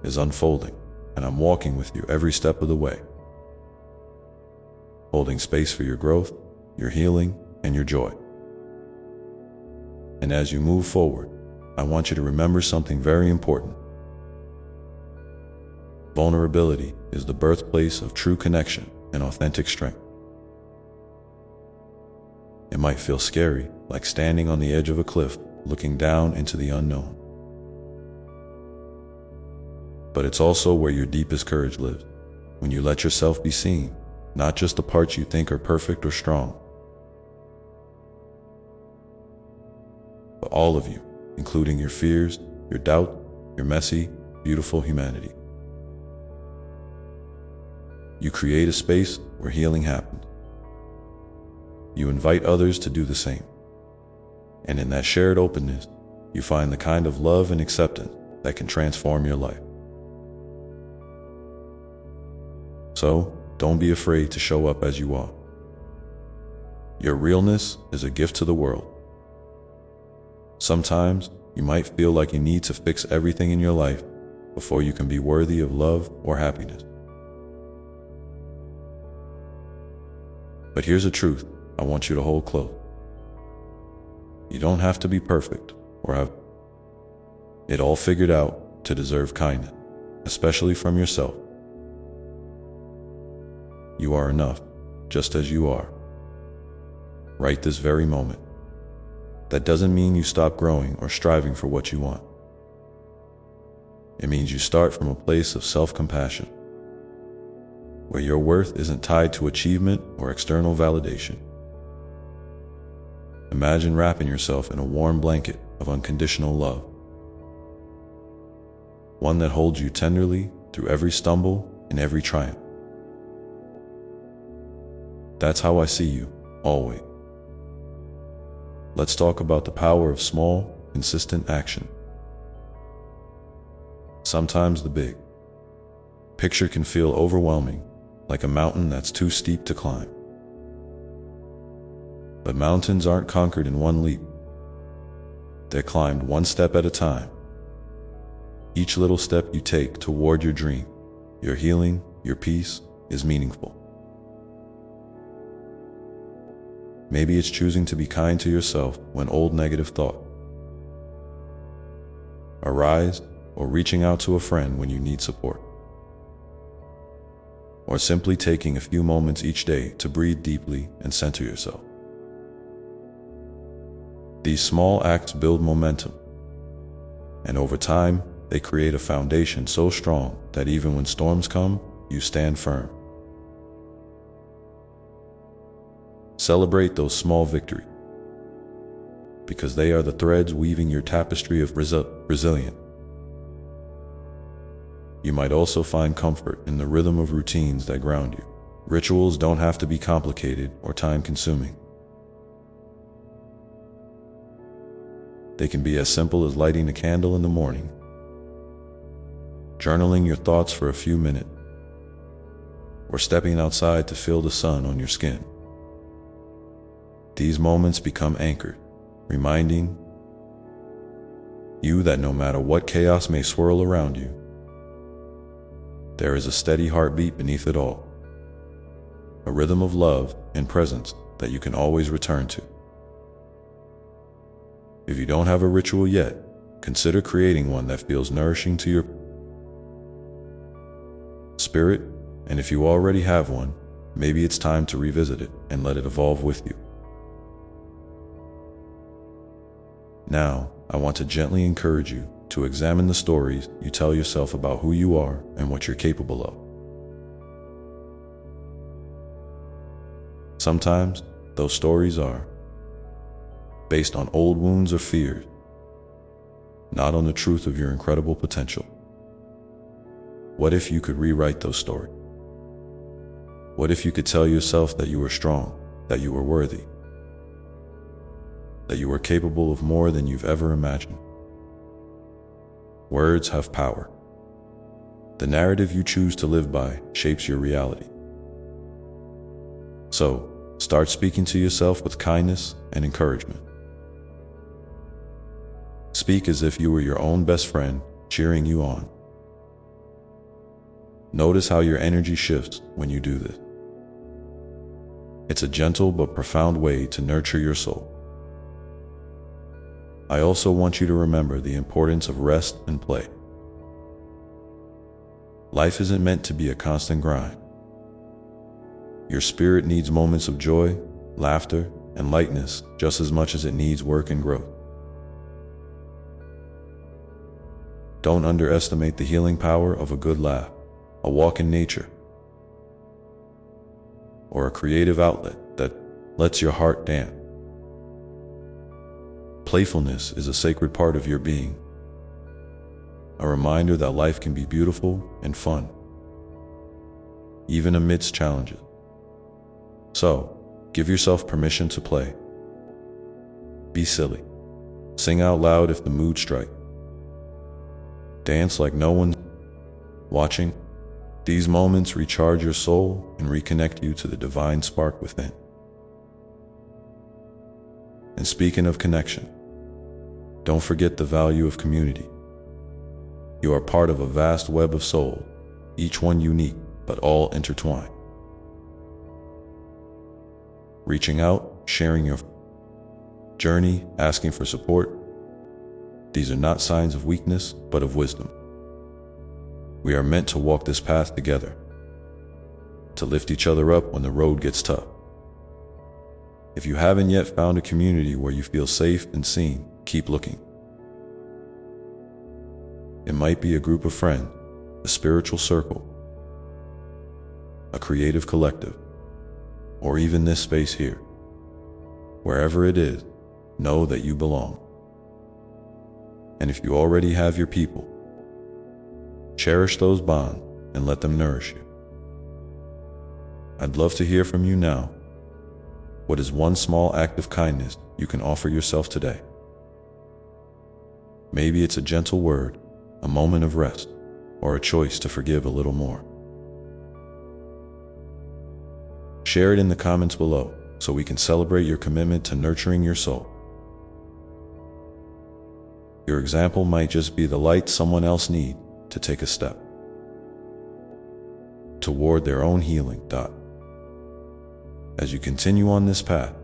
Speaker 1: is unfolding, and I'm walking with you every step of the way, holding space for your growth, your healing, and your joy. And as you move forward, I want you to remember something very important. Vulnerability is the birthplace of true connection and authentic strength. It might feel scary, like standing on the edge of a cliff, looking down into the unknown. But it's also where your deepest courage lives, when you let yourself be seen, not just the parts you think are perfect or strong. all of you, including your fears, your doubt, your messy, beautiful humanity. You create a space where healing happens. You invite others to do the same. And in that shared openness, you find the kind of love and acceptance that can transform your life. So, don't be afraid to show up as you are. Your realness is a gift to the world. Sometimes, you might feel like you need to fix everything in your life before you can be worthy of love or happiness. But here's the truth I want you to hold close. You don't have to be perfect or have it all figured out to deserve kindness, especially from yourself. You are enough, just as you are, right this very moment. That doesn't mean you stop growing or striving for what you want. It means you start from a place of self-compassion, where your worth isn't tied to achievement or external validation. Imagine wrapping yourself in a warm blanket of unconditional love, one that holds you tenderly through every stumble and every triumph. That's how I see you, always. Let's talk about the power of small, consistent action. Sometimes the big picture can feel overwhelming, like a mountain that's too steep to climb. But mountains aren't conquered in one leap. They're climbed one step at a time. Each little step you take toward your dream, your healing, your peace, is meaningful. Maybe it's choosing to be kind to yourself when old negative thoughts arise, or reaching out to a friend when you need support, or simply taking a few moments each day to breathe deeply and center yourself. These small acts build momentum, and over time, they create a foundation so strong that even when storms come, you stand firm. Celebrate those small victories, because they are the threads weaving your tapestry of resilience. You might also find comfort in the rhythm of routines that ground you. Rituals don't have to be complicated or time-consuming. They can be as simple as lighting a candle in the morning, journaling your thoughts for a few minutes, or stepping outside to feel the sun on your skin. These moments become anchored, reminding you that no matter what chaos may swirl around you, there is a steady heartbeat beneath it all, a rhythm of love and presence that you can always return to. If you don't have a ritual yet, consider creating one that feels nourishing to your spirit, and if you already have one, maybe it's time to revisit it and let it evolve with you. Now, I want to gently encourage you to examine the stories you tell yourself about who you are and what you're capable of. Sometimes, those stories are based on old wounds or fears, not on the truth of your incredible potential. What if you could rewrite those stories? What if you could tell yourself that you were strong, that you were worthy, that you were capable of more than you've ever imagined? Words have power. The narrative you choose to live by shapes your reality. So, start speaking to yourself with kindness and encouragement. Speak as if you were your own best friend, cheering you on. Notice how your energy shifts when you do this. It's a gentle but profound way to nurture your soul. I also want you to remember the importance of rest and play. Life isn't meant to be a constant grind. Your spirit needs moments of joy, laughter, and lightness just as much as it needs work and growth. Don't underestimate the healing power of a good laugh, a walk in nature, or a creative outlet that lets your heart dance. playfulness is a sacred part of your being, a reminder that life can be beautiful and fun, even amidst challenges. So, give yourself permission to play. Be silly. Sing out loud if the mood strikes. Dance like no one's watching. These moments recharge your soul and reconnect you to the divine spark within. And speaking of connection, don't forget the value of community. You are part of a vast web of souls, each one unique, but all intertwined. Reaching out, sharing your journey, asking for support, these are not signs of weakness, but of wisdom. We are meant to walk this path together, to lift each other up when the road gets tough. If you haven't yet found a community where you feel safe and seen, keep looking. It might be a group of friends, a spiritual circle, a creative collective, or even this space here. Wherever it is, know that you belong. And if you already have your people, cherish those bonds and let them nourish you. I'd love to hear from you now. What is one small act of kindness you can offer yourself today? Maybe it's a gentle word, a moment of rest, or a choice to forgive a little more. Share it in the comments below so we can celebrate your commitment to nurturing your soul. Your example might just be the light someone else needs to take a step toward their own healing. As you continue on this path,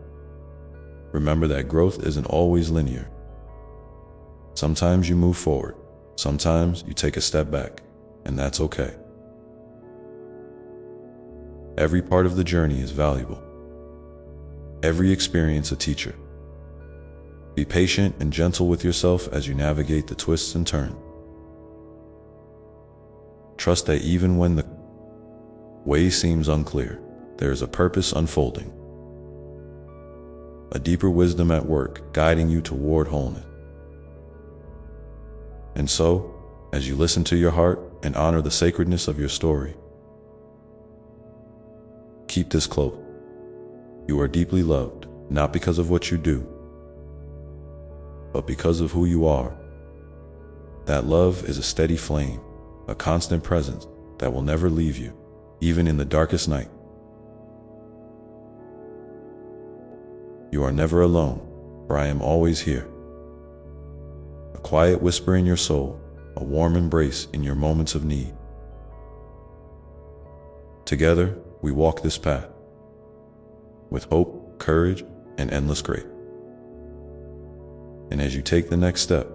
Speaker 1: remember that growth isn't always linear. Sometimes you move forward, sometimes you take a step back, and that's okay. Every part of the journey is valuable. Every experience a teacher. Be patient and gentle with yourself as you navigate the twists and turns. Trust that even when the way seems unclear, there is a purpose unfolding, a deeper wisdom at work guiding you toward wholeness. And so, as you listen to your heart and honor the sacredness of your story, keep this close. You are deeply loved, not because of what you do, but because of who you are. That love is a steady flame, a constant presence that will never leave you, even in the darkest night. You are never alone, for I am always here. A quiet whisper in your soul, a warm embrace in your moments of need. Together, we walk this path with hope, courage, and endless grace. And as you take the next step,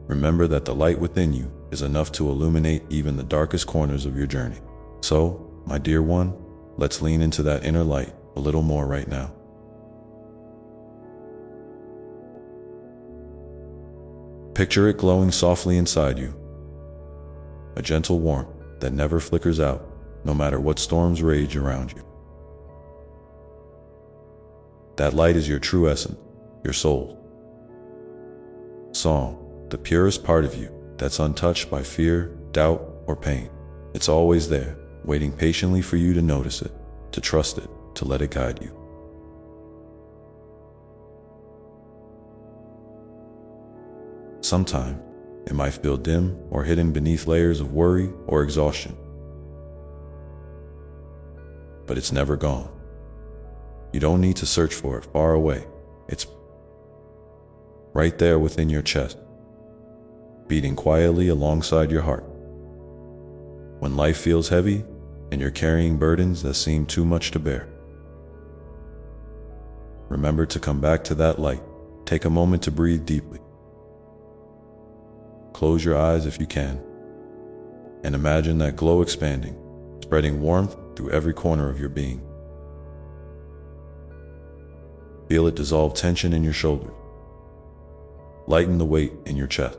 Speaker 1: remember that the light within you is enough to illuminate even the darkest corners of your journey. So, my dear one, let's lean into that inner light a little more right now. Picture it glowing softly inside you, a gentle warmth that never flickers out, no matter what storms rage around you. That light is your true essence, your soul. Song, the purest part of you that's untouched by fear, doubt, or pain. It's always there, waiting patiently for you to notice it, to trust it, to let it guide you. Sometimes, it might feel dim or hidden beneath layers of worry or exhaustion. But it's never gone. You don't need to search for it far away. It's right there within your chest, beating quietly alongside your heart. When life feels heavy and you're carrying burdens that seem too much to bear, remember to come back to that light. Take a moment to breathe deeply. Close your eyes if you can, and imagine that glow expanding, spreading warmth through every corner of your being. Feel it dissolve tension in your shoulders, lighten the weight in your chest,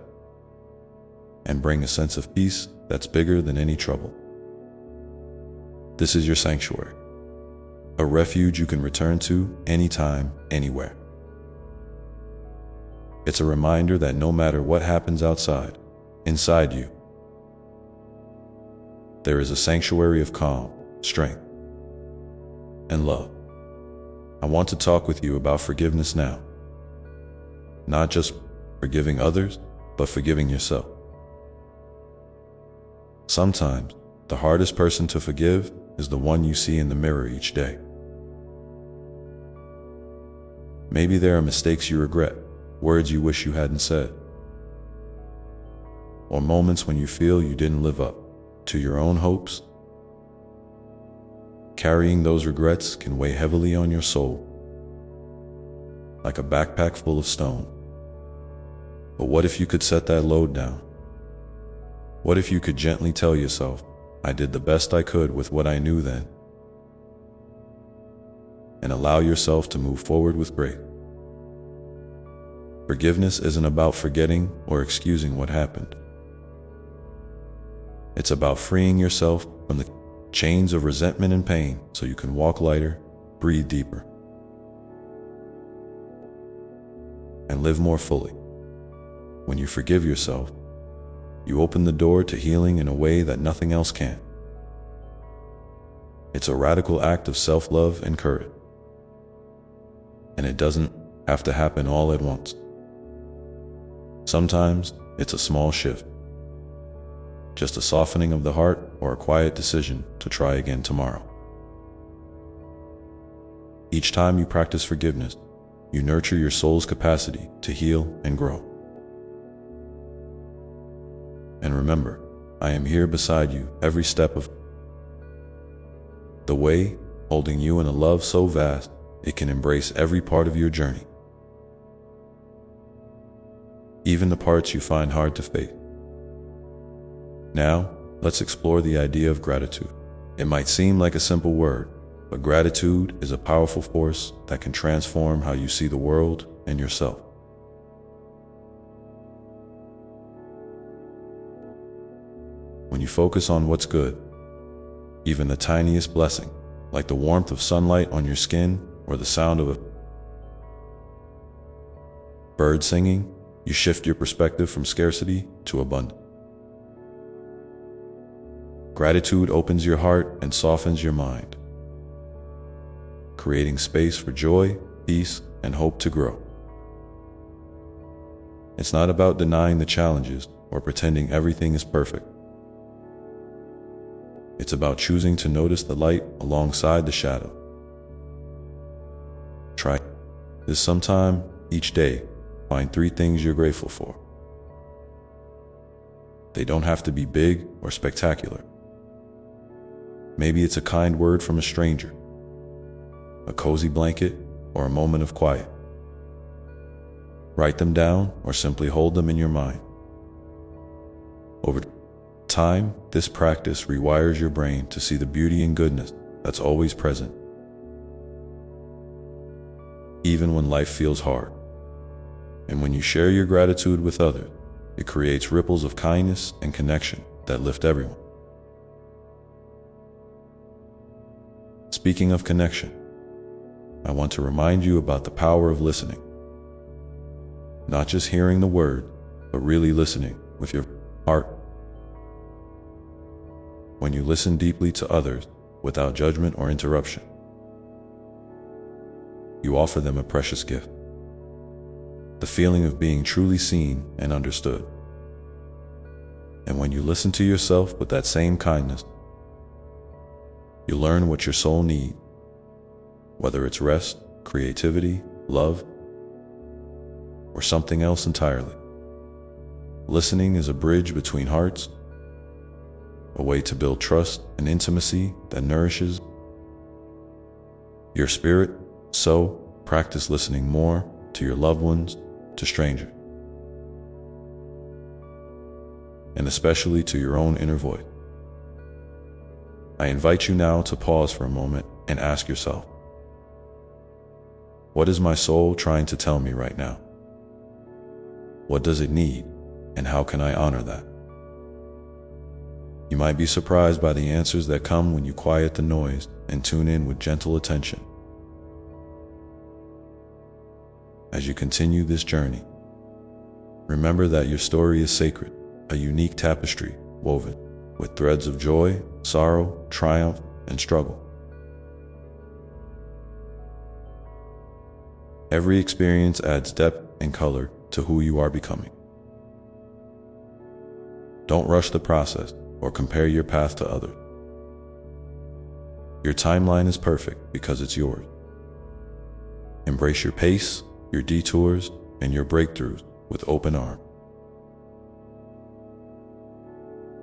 Speaker 1: and bring a sense of peace that's bigger than any trouble. This is your sanctuary, a refuge you can return to anytime, anywhere. It's a reminder that no matter what happens outside, inside you, there is a sanctuary of calm, strength, and love. I want to talk with you about forgiveness now. Not just forgiving others, but forgiving yourself. Sometimes, the hardest person to forgive is the one you see in the mirror each day. Maybe there are mistakes you regret, words you wish you hadn't said, or moments when you feel you didn't live up to your own hopes. Carrying those regrets can weigh heavily on your soul, like a backpack full of stone. But what if you could set that load down? What if you could gently tell yourself, I did the best I could with what I knew then, and allow yourself to move forward with grace? Forgiveness isn't about forgetting or excusing what happened. It's about freeing yourself from the chains of resentment and pain so you can walk lighter, breathe deeper, and live more fully. When you forgive yourself, you open the door to healing in a way that nothing else can. It's a radical act of self-love and courage. And it doesn't have to happen all at once. Sometimes it's a small shift, just a softening of the heart or a quiet decision to try again tomorrow. Each time you practice forgiveness, you nurture your soul's capacity to heal and grow. And remember, I am here beside you every step of the way, holding you in a love so vast it can embrace every part of your journey, even the parts you find hard to face. Now, let's explore the idea of gratitude. It might seem like a simple word, but gratitude is a powerful force that can transform how you see the world and yourself. When you focus on what's good, even the tiniest blessing, like the warmth of sunlight on your skin or the sound of a bird singing, you shift your perspective from scarcity to abundance. Gratitude opens your heart and softens your mind, creating space for joy, peace, and hope to grow. It's not about denying the challenges or pretending everything is perfect. It's about choosing to notice the light alongside the shadow. Try this sometime each day. Find 3 things you're grateful for. They don't have to be big or spectacular. Maybe it's a kind word from a stranger, a cozy blanket, or a moment of quiet. Write them down or simply hold them in your mind. Over time, this practice rewires your brain to see the beauty and goodness that's always present, even when life feels hard. And when you share your gratitude with others, it creates ripples of kindness and connection that lift everyone. Speaking of connection, I want to remind you about the power of listening. Not just hearing the word, but really listening with your heart. When you listen deeply to others without judgment or interruption, you offer them a precious gift. The feeling of being truly seen and understood. And when you listen to yourself with that same kindness, you learn what your soul needs, whether it's rest, creativity, love, or something else entirely. Listening is a bridge between hearts, a way to build trust and intimacy that nourishes your spirit. So, practice listening more to your loved ones, to strangers, and especially to your own inner voice. I invite you now to pause for a moment and ask yourself, what is my soul trying to tell me right now? What does it need, and how can I honor that? You might be surprised by the answers that come when you quiet the noise and tune in with gentle attention. As you continue this journey, Remember that your story is sacred, a unique tapestry woven with threads of joy, sorrow, triumph, and struggle. Every experience adds depth and color to who you are becoming. Don't rush the process or compare your path to others. Your timeline is perfect because it's yours. Embrace your pace, your detours, and your breakthroughs with open arms.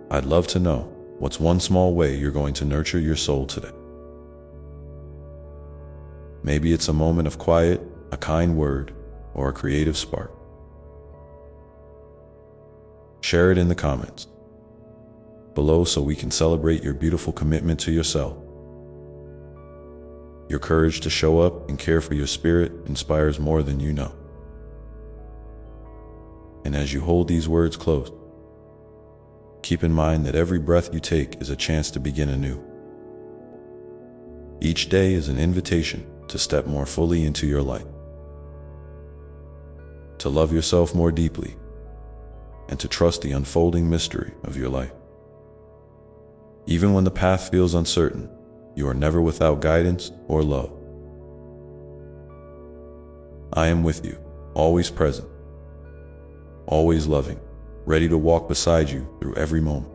Speaker 1: I'd love to know what's one small way you're going to nurture your soul today. Maybe it's a moment of quiet, a kind word, or a creative spark. Share it in the comments below so we can celebrate your beautiful commitment to yourself. Your courage to show up and care for your spirit inspires more than you know. And as you hold these words close, keep in mind that every breath you take is a chance to begin anew. Each day is an invitation to step more fully into your light, to love yourself more deeply, and to trust the unfolding mystery of your life. Even when the path feels uncertain, you are never without guidance or love. I am with you, always present, always loving, ready to walk beside you through every moment.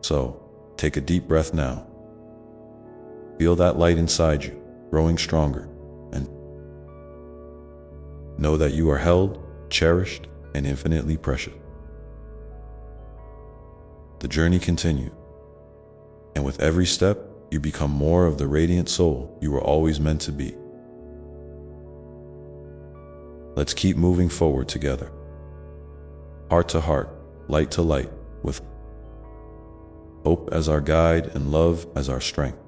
Speaker 1: So, take a deep breath now. Feel that light inside you, growing stronger, and know that you are held, cherished, and infinitely precious. The journey continues, and with every step, you become more of the radiant soul you were always meant to be. Let's keep moving forward together, heart to heart, light to light, with hope as our guide and love as our strength.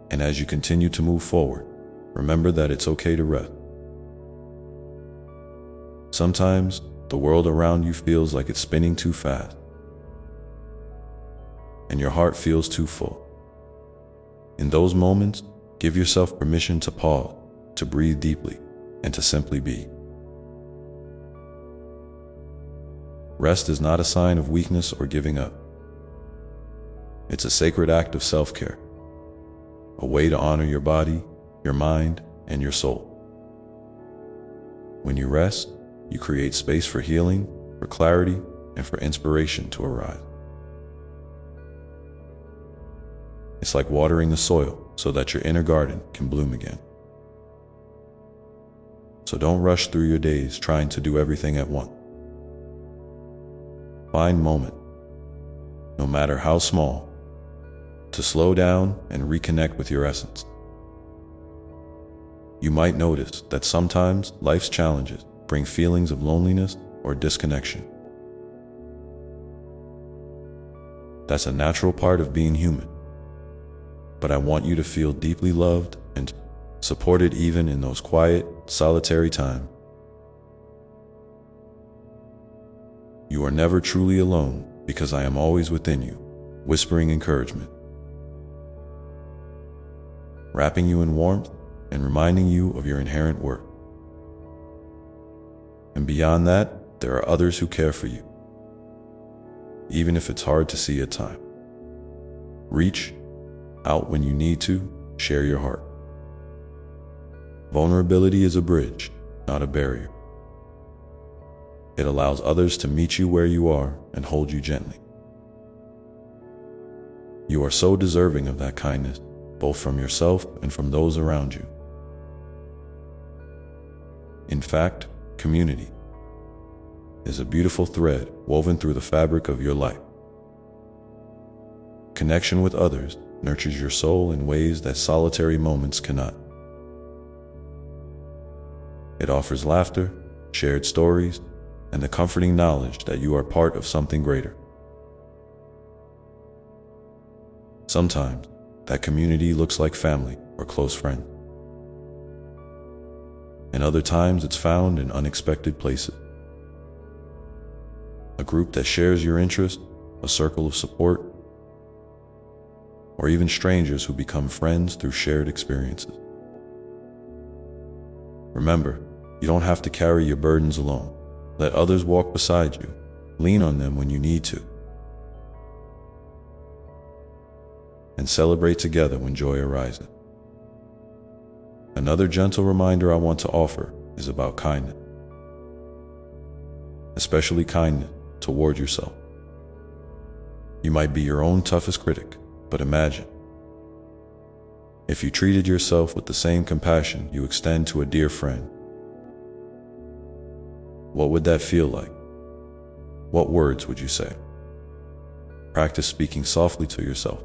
Speaker 1: And as you continue to move forward, remember that it's okay to rest. Sometimes, the world around you feels like it's spinning too fast, and your heart feels too full. In those moments, give yourself permission to pause, to breathe deeply, and to simply be. Rest is not a sign of weakness or giving up. It's a sacred act of self-care, a way to honor your body, your mind, and your soul. When you rest, you create space for healing, for clarity, and for inspiration to arise. It's like watering the soil so that your inner garden can bloom again. So don't rush through your days trying to do everything at once. Find moment, no matter how small, to slow down and reconnect with your essence. You might notice that sometimes life's challenges bring feelings of loneliness or disconnection. That's a natural part of being human. But I want you to feel deeply loved and supported even in those quiet, solitary times. You are never truly alone because I am always within you, whispering encouragement, wrapping you in warmth and reminding you of your inherent worth. And beyond that, there are others who care for you, even if it's hard to see at times. Reach out when you need to, share your heart. Vulnerability is a bridge, not a barrier. It allows others to meet you where you are and hold you gently. You are so deserving of that kindness, both from yourself and from those around you. In fact, community is a beautiful thread woven through the fabric of your life. Connection with others nurtures your soul in ways that solitary moments cannot. It offers laughter, shared stories, and the comforting knowledge that you are part of something greater. Sometimes, that community looks like family or close friends. And other times it's found in unexpected places. A group that shares your interests, a circle of support, or even strangers who become friends through shared experiences. Remember, You don't have to carry your burdens alone. Let others walk beside you. Lean on them when you need to. And celebrate together when joy arises. Another gentle reminder I want to offer is about kindness, especially kindness toward yourself. You might be your own toughest critic, but imagine if you treated yourself with the same compassion you extend to a dear friend. What would that feel like? What words would you say? Practice speaking softly to yourself,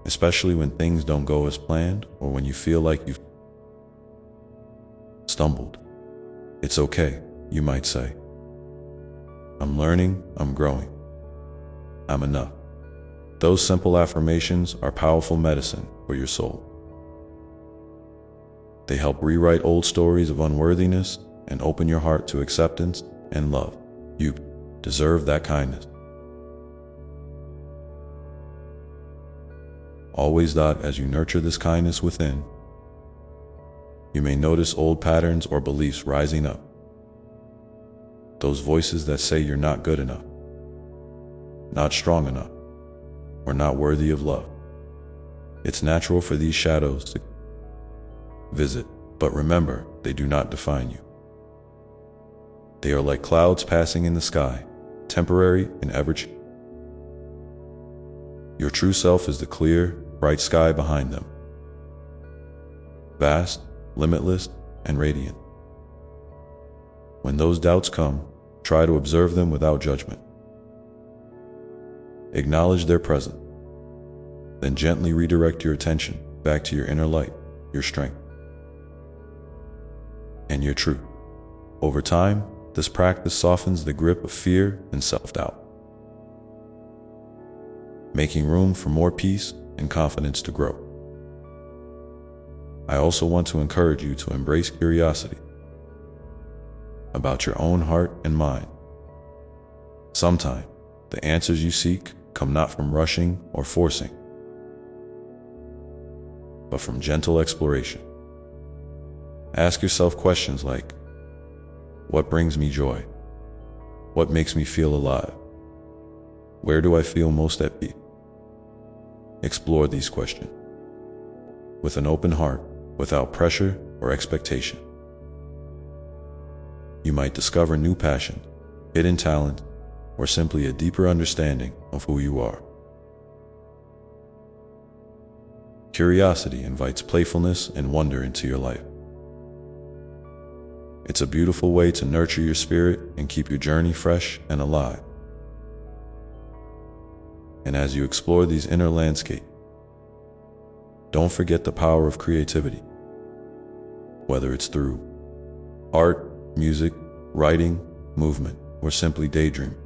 Speaker 1: especially when things don't go as planned or when you feel like you've stumbled. It's okay, you might say. I'm learning, I'm growing, I'm enough. Those simple affirmations are powerful medicine for your soul. They help rewrite old stories of unworthiness and open your heart to acceptance and love. You deserve that kindness. Always as you nurture this kindness within, you may notice old patterns or beliefs rising up. Those voices that say you're not good enough, not strong enough, or not worthy of love. It's natural for these shadows to visit, but remember, they do not define you. They are like clouds passing in the sky, temporary and ever-changing. Your true self is the clear, bright sky behind them. Vast, limitless, and radiant. When those doubts come, try to observe them without judgment. Acknowledge their presence, then gently redirect your attention back to your inner light, your strength, and your truth. Over time, this practice softens the grip of fear and self-doubt, making room for more peace and confidence to grow. I also want to encourage you to embrace curiosity about your own heart and mind. Sometimes, the answers you seek come not from rushing or forcing, but from gentle exploration. Ask yourself questions like, what brings me joy? What makes me feel alive? Where do I feel most at peace? Explore these questions with an open heart, without pressure or expectation. You might discover new passion, hidden talent, or simply a deeper understanding of who you are. Curiosity invites playfulness and wonder into your life. It's a beautiful way to nurture your spirit and keep your journey fresh and alive. And as you explore these inner landscapes, don't forget the power of creativity. Whether it's through art, music, writing, movement, or simply daydreaming.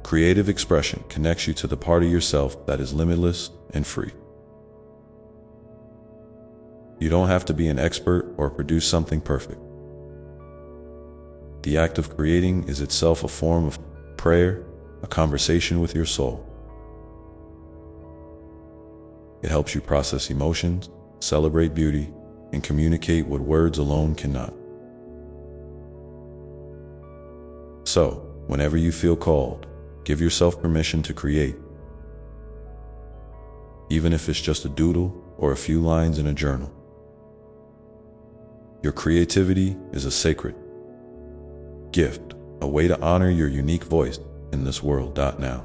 Speaker 1: Creative expression connects you to the part of yourself that is limitless and free. You don't have to be an expert or produce something perfect. The act of creating is itself a form of prayer, a conversation with your soul. It helps you process emotions, celebrate beauty, and communicate what words alone cannot. So, whenever you feel called, give yourself permission to create. Even if it's just a doodle or a few lines in a journal. Your creativity is a sacred gift, a way to honor your unique voice in this world. Now,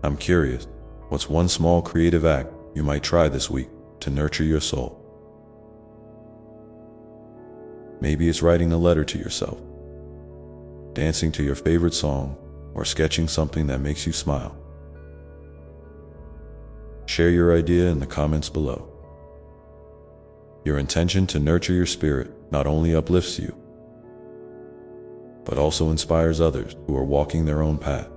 Speaker 1: I'm curious, what's one small creative act you might try this week to nurture your soul? Maybe it's writing a letter to yourself, dancing to your favorite song, or sketching something that makes you smile. Share your idea in the comments below. Your intention to nurture your spirit not only uplifts you, but also inspires others who are walking their own path.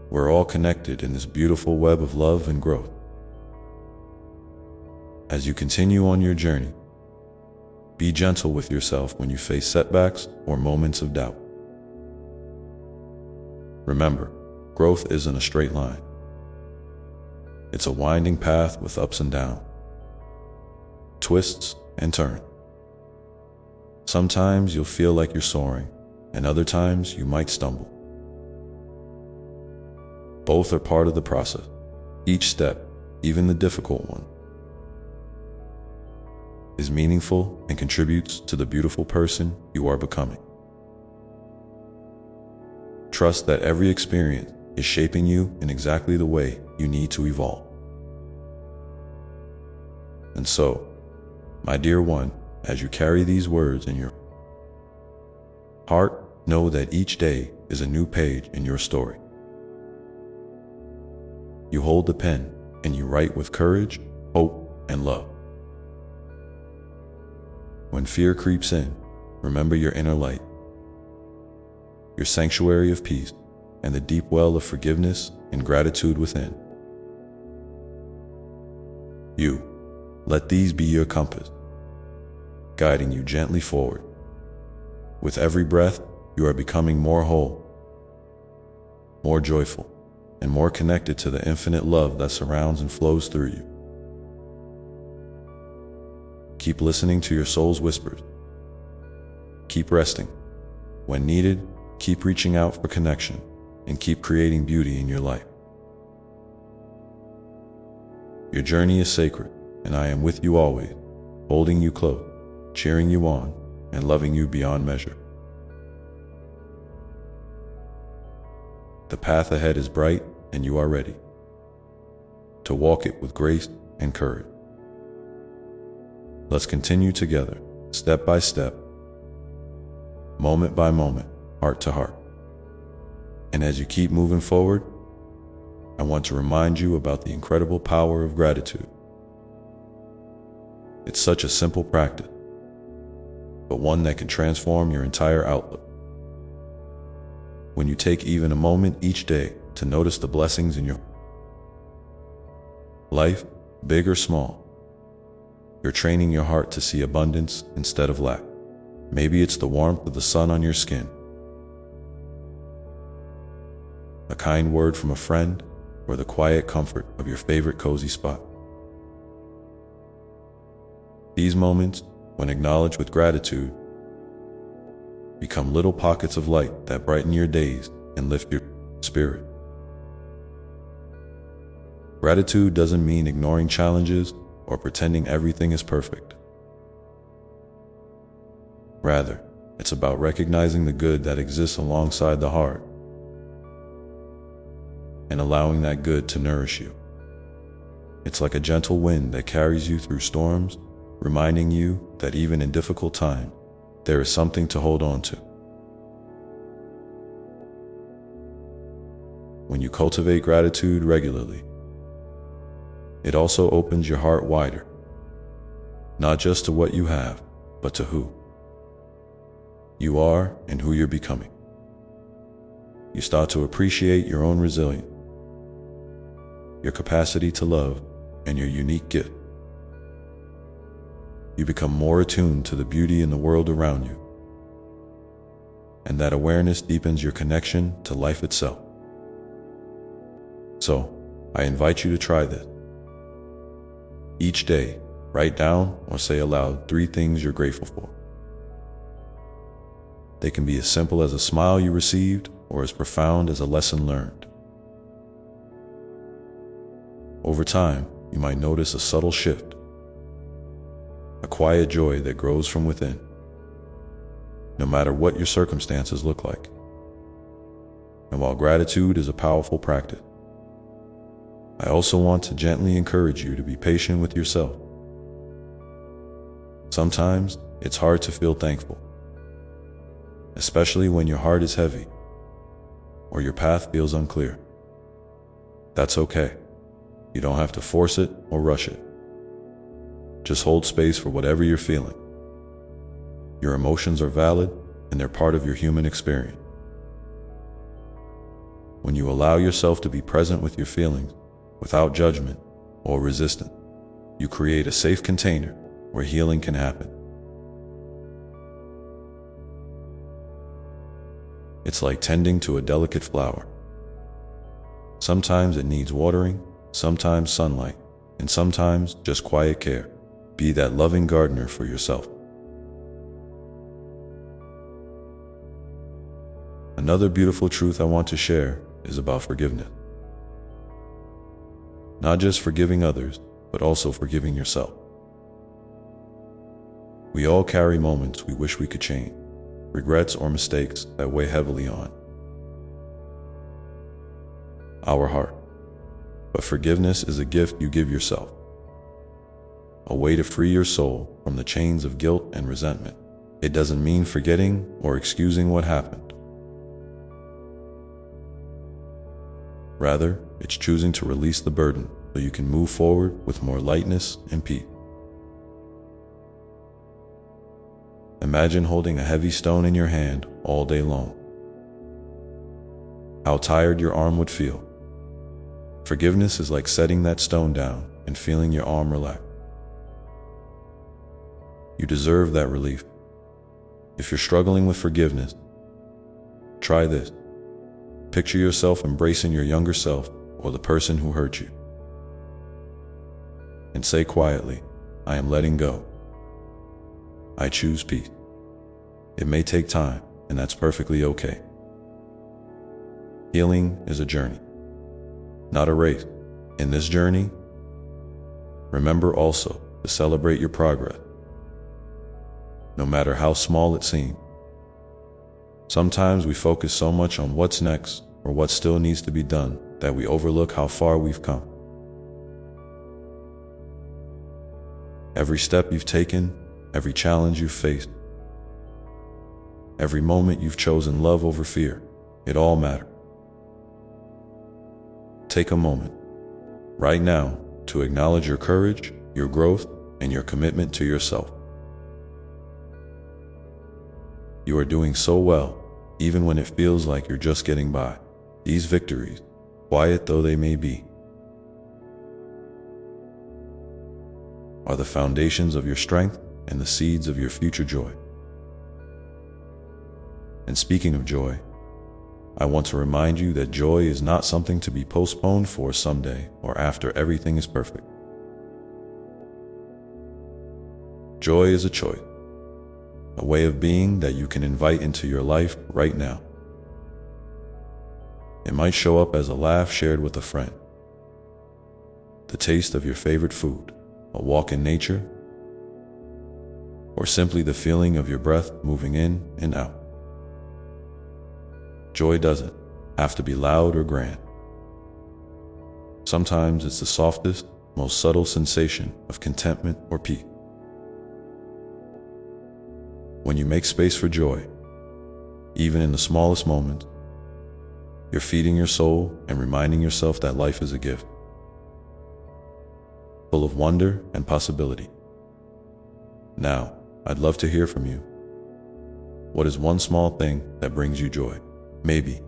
Speaker 1: We're all connected in this beautiful web of love and growth. As you continue on your journey, be gentle with yourself when you face setbacks or moments of doubt. Remember, growth isn't a straight line. It's a winding path with ups and downs, twists and turns. Sometimes you'll feel like you're soaring, and other times you might stumble. Both are part of the process. Each step, even the difficult one, is meaningful and contributes to the beautiful person you are becoming. Trust that every experience is shaping you in exactly the way you need to evolve. And so, my dear one, as you carry these words in your heart, know that each day is a new page in your story. You hold the pen and you write with courage, hope, and love. When fear creeps in, remember your inner light, your sanctuary of peace, and the deep well of forgiveness and gratitude within. Let these be your compass, guiding you gently forward. With every breath, you are becoming more whole, more joyful, and more connected to the infinite love that surrounds and flows through you. Keep listening to your soul's whispers. Keep resting. When needed, keep reaching out for connection, and keep creating beauty in your life. Your journey is sacred, and I am with you always, holding you close, cheering you on, and loving you beyond measure. The path ahead is bright, and you are ready to walk it with grace and courage. Let's continue together, step by step, moment by moment, heart to heart. And as you keep moving forward, I want to remind you about the incredible power of gratitude. It's such a simple practice, but one that can transform your entire outlook. When you take even a moment each day to notice the blessings in your life, big or small, you're training your heart to see abundance instead of lack. Maybe it's the warmth of the sun on your skin, a kind word from a friend, or the quiet comfort of your favorite cozy spot. These moments, when acknowledged with gratitude, become little pockets of light that brighten your days and lift your spirit. Gratitude doesn't mean ignoring challenges or pretending everything is perfect. Rather, it's about recognizing the good that exists alongside the hard, and allowing that good to nourish you. It's like a gentle wind that carries you through storms, reminding you that even in difficult times, there is something to hold on to. When you cultivate gratitude regularly, it also opens your heart wider, not just to what you have, but to who you are and who you're becoming. You start to appreciate your own resilience, your capacity to love, and your unique gift. You become more attuned to the beauty in the world around you, and that awareness deepens your connection to life itself. So, I invite you to try this. Each day, write down or say aloud 3 things you're grateful for. They can be as simple as a smile you received or as profound as a lesson learned. Over time, you might notice a subtle shift, a quiet joy that grows from within, no matter what your circumstances look like. And while gratitude is a powerful practice, I also want to gently encourage you to be patient with yourself. Sometimes it's hard to feel thankful, especially when your heart is heavy or your path feels unclear. That's okay. You don't have to force it or rush it. Just hold space for whatever you're feeling. Your emotions are valid and they're part of your human experience. When you allow yourself to be present with your feelings without judgment or resistance, you create a safe container where healing can happen. It's like tending to a delicate flower. Sometimes it needs watering, sometimes sunlight, and sometimes just quiet care. Be that loving gardener for yourself. Another beautiful truth I want to share is about forgiveness. Not just forgiving others, but also forgiving yourself. We all carry moments we wish we could change, regrets or mistakes that weigh heavily on our heart. But forgiveness is a gift you give yourself, a way to free your soul from the chains of guilt and resentment. It doesn't mean forgetting or excusing what happened. Rather, it's choosing to release the burden so you can move forward with more lightness and peace. Imagine holding a heavy stone in your hand all day long. How tired your arm would feel. Forgiveness is like setting that stone down and feeling your arm relax. You deserve that relief. If you're struggling with forgiveness, try this. Picture yourself embracing your younger self or the person who hurt you. And say quietly, I am letting go. I choose peace. It may take time, and that's perfectly okay. Healing is a journey, not a race. In this journey, remember also to celebrate your progress, no matter how small it seems. Sometimes we focus so much on what's next or what still needs to be done that we overlook how far we've come. Every step you've taken, every challenge you've faced, every moment you've chosen love over fear, it all matters. Take a moment right now to acknowledge your courage, your growth, and your commitment to yourself. You are doing so well, even when it feels like you're just getting by. These victories, quiet though they may be, are the foundations of your strength and the seeds of your future joy. And speaking of joy, I want to remind you that joy is not something to be postponed for someday or after everything is perfect. Joy is a choice, a way of being that you can invite into your life right now. It might show up as a laugh shared with a friend, the taste of your favorite food, a walk in nature, or simply the feeling of your breath moving in and out. Joy doesn't have to be loud or grand. Sometimes it's the softest, most subtle sensation of contentment or peace. When you make space for joy, even in the smallest moments, you're feeding your soul and reminding yourself that life is a gift, full of wonder and possibility. Now, I'd love to hear from you. What is one small thing that brings you joy? Maybe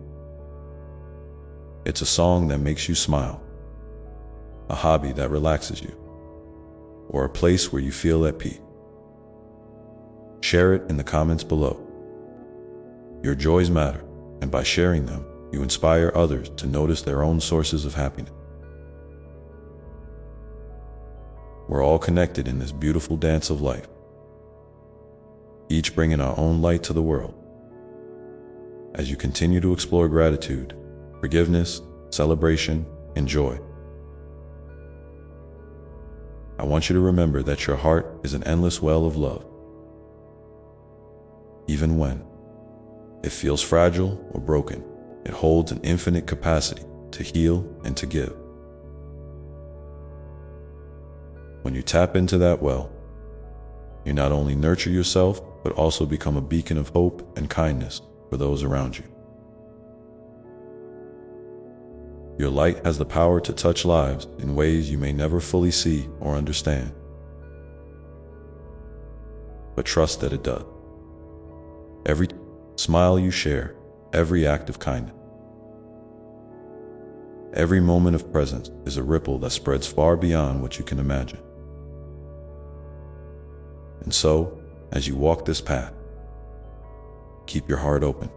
Speaker 1: it's a song that makes you smile, a hobby that relaxes you, or a place where you feel at peace. Share it in the comments below. Your joys matter, and by sharing them, you inspire others to notice their own sources of happiness. We're all connected in this beautiful dance of life, each bringing our own light to the world. As you continue to explore gratitude, forgiveness, celebration, and joy, I want you to remember that your heart is an endless well of love. Even when it feels fragile or broken, it holds an infinite capacity to heal and to give. When you tap into that well, you not only nurture yourself, but also become a beacon of hope and kindness for those around you. Your light has the power to touch lives in ways you may never fully see or understand. But trust that it does. Every smile you share, every act of kindness, every moment of presence is a ripple that spreads far beyond what you can imagine. And so, as you walk this path, keep your heart open.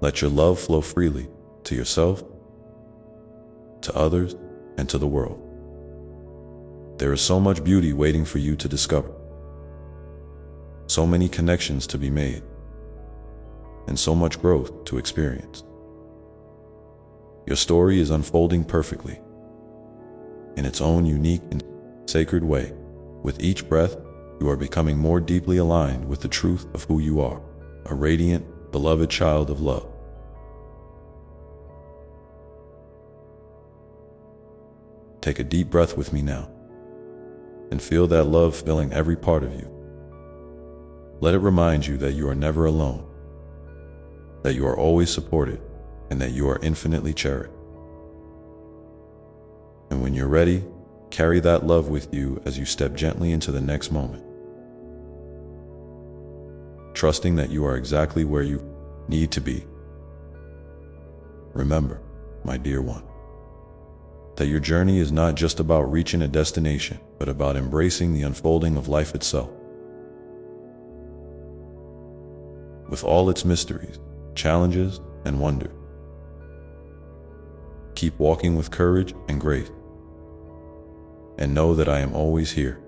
Speaker 1: Let your love flow freely to yourself, to others, and to the world. There is so much beauty waiting for you to discover, so many connections to be made, and so much growth to experience. Your story is unfolding perfectly, in its own unique and sacred way. With each breath, you are becoming more deeply aligned with the truth of who you are, a radiant, beloved child of love. Take a deep breath with me now, and feel that love filling every part of you. Let it remind you that you are never alone, that you are always supported, and that you are infinitely cherished. And when you're ready, carry that love with you as you step gently into the next moment, trusting that you are exactly where you need to be. Remember, my dear one, that your journey is not just about reaching a destination, but about embracing the unfolding of life itself. With all its mysteries, challenges, and wonder. Keep walking with courage and grace. And know that I am always here,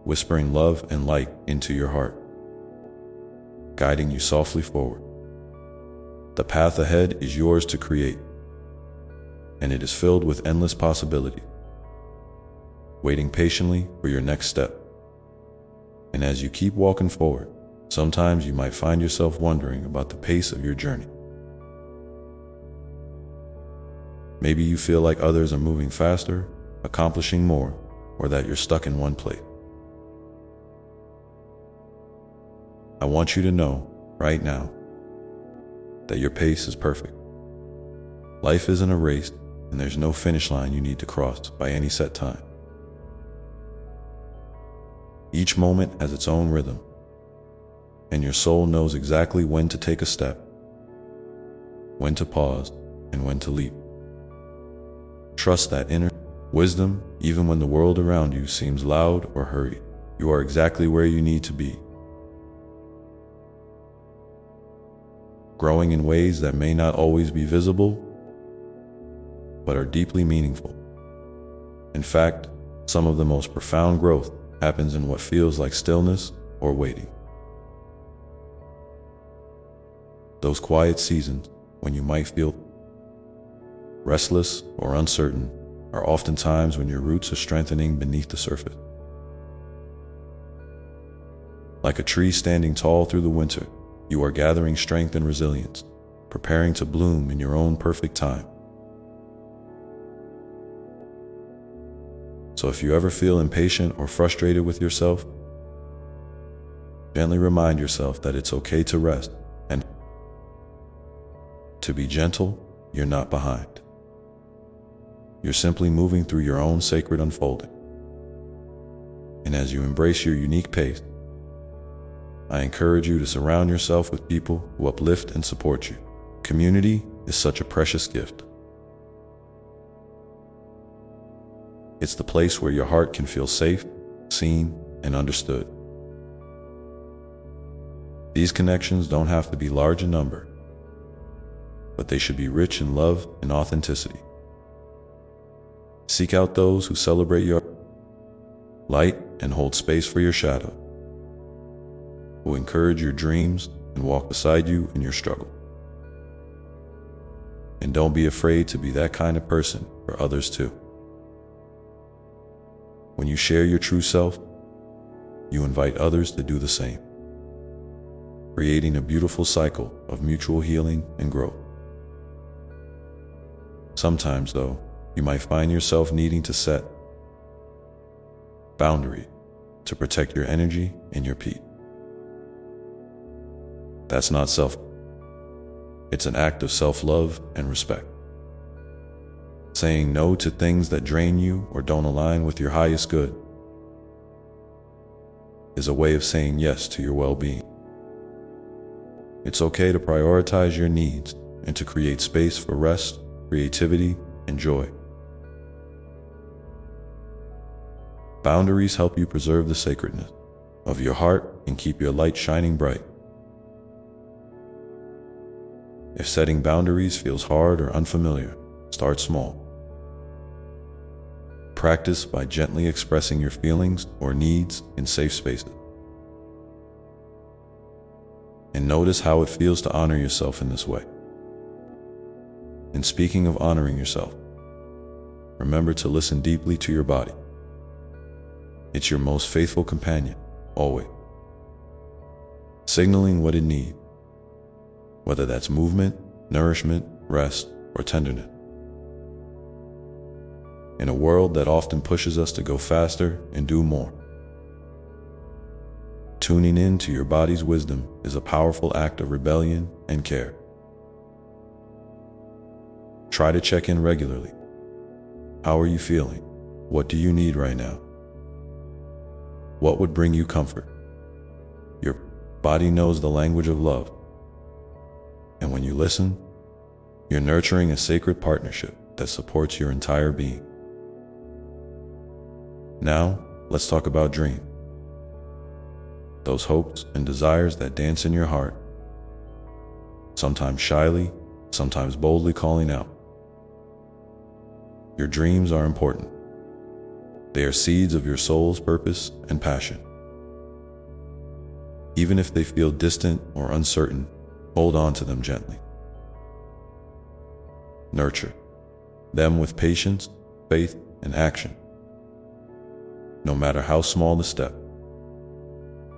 Speaker 1: whispering love and light into your heart, guiding you softly forward. The path ahead is yours to create, and it is filled with endless possibilities, waiting patiently for your next step. And as you keep walking forward, sometimes you might find yourself wondering about the pace of your journey. Maybe you feel like others are moving faster, accomplishing more, or that you're stuck in one place. I want you to know, right now, that your pace is perfect. Life isn't a race, and there's no finish line you need to cross by any set time. Each moment has its own rhythm, and your soul knows exactly when to take a step, when to pause, and when to leap. Trust that inner wisdom, even when the world around you seems loud or hurried. You are exactly where you need to be, growing in ways that may not always be visible, but are deeply meaningful. In fact, some of the most profound growth happens in what feels like stillness or waiting. Those quiet seasons when you might feel restless or uncertain are often times when your roots are strengthening beneath the surface. Like a tree standing tall through the winter, you are gathering strength and resilience, preparing to bloom in your own perfect time. So if you ever feel impatient or frustrated with yourself, gently remind yourself that it's okay to rest and to be gentle. You're not behind. You're simply moving through your own sacred unfolding. And as you embrace your unique pace, I encourage you to surround yourself with people who uplift and support you. Community is such a precious gift. It's the place where your heart can feel safe, seen, and understood. These connections don't have to be large in number, but they should be rich in love and authenticity. Seek out those who celebrate your light and hold space for your shadow, who encourage your dreams and walk beside you in your struggle. And don't be afraid to be that kind of person for others too. When you share your true self, you invite others to do the same, creating a beautiful cycle of mutual healing and growth. Sometimes, though, you might find yourself needing to set boundaries to protect your energy and your peace. That's not selfish. It's an act of self-love and respect. Saying no to things that drain you or don't align with your highest good is a way of saying yes to your well-being. It's okay to prioritize your needs and to create space for rest, creativity, and joy. Boundaries help you preserve the sacredness of your heart and keep your light shining bright. If setting boundaries feels hard or unfamiliar, start small. practice by gently expressing your feelings or needs in safe spaces. And notice how it feels to honor yourself in this way. And speaking of honoring yourself, remember to listen deeply to your body. It's your most faithful companion, always, signaling what it needs, whether that's movement, nourishment, rest, or tenderness. In a world that often pushes us to go faster and do more, tuning in to your body's wisdom is a powerful act of rebellion and care. Try to check in regularly. How are you feeling? What do you need right now? What would bring you comfort? Your body knows the language of love. And when you listen, you're nurturing a sacred partnership that supports your entire being. Now, let's talk about dreams. Those hopes and desires that dance in your heart, sometimes shyly, sometimes boldly calling out. Your dreams are important. They are seeds of your soul's purpose and passion. Even if they feel distant or uncertain, hold on to them gently. Nurture them with patience, faith, and action. No matter how small the step.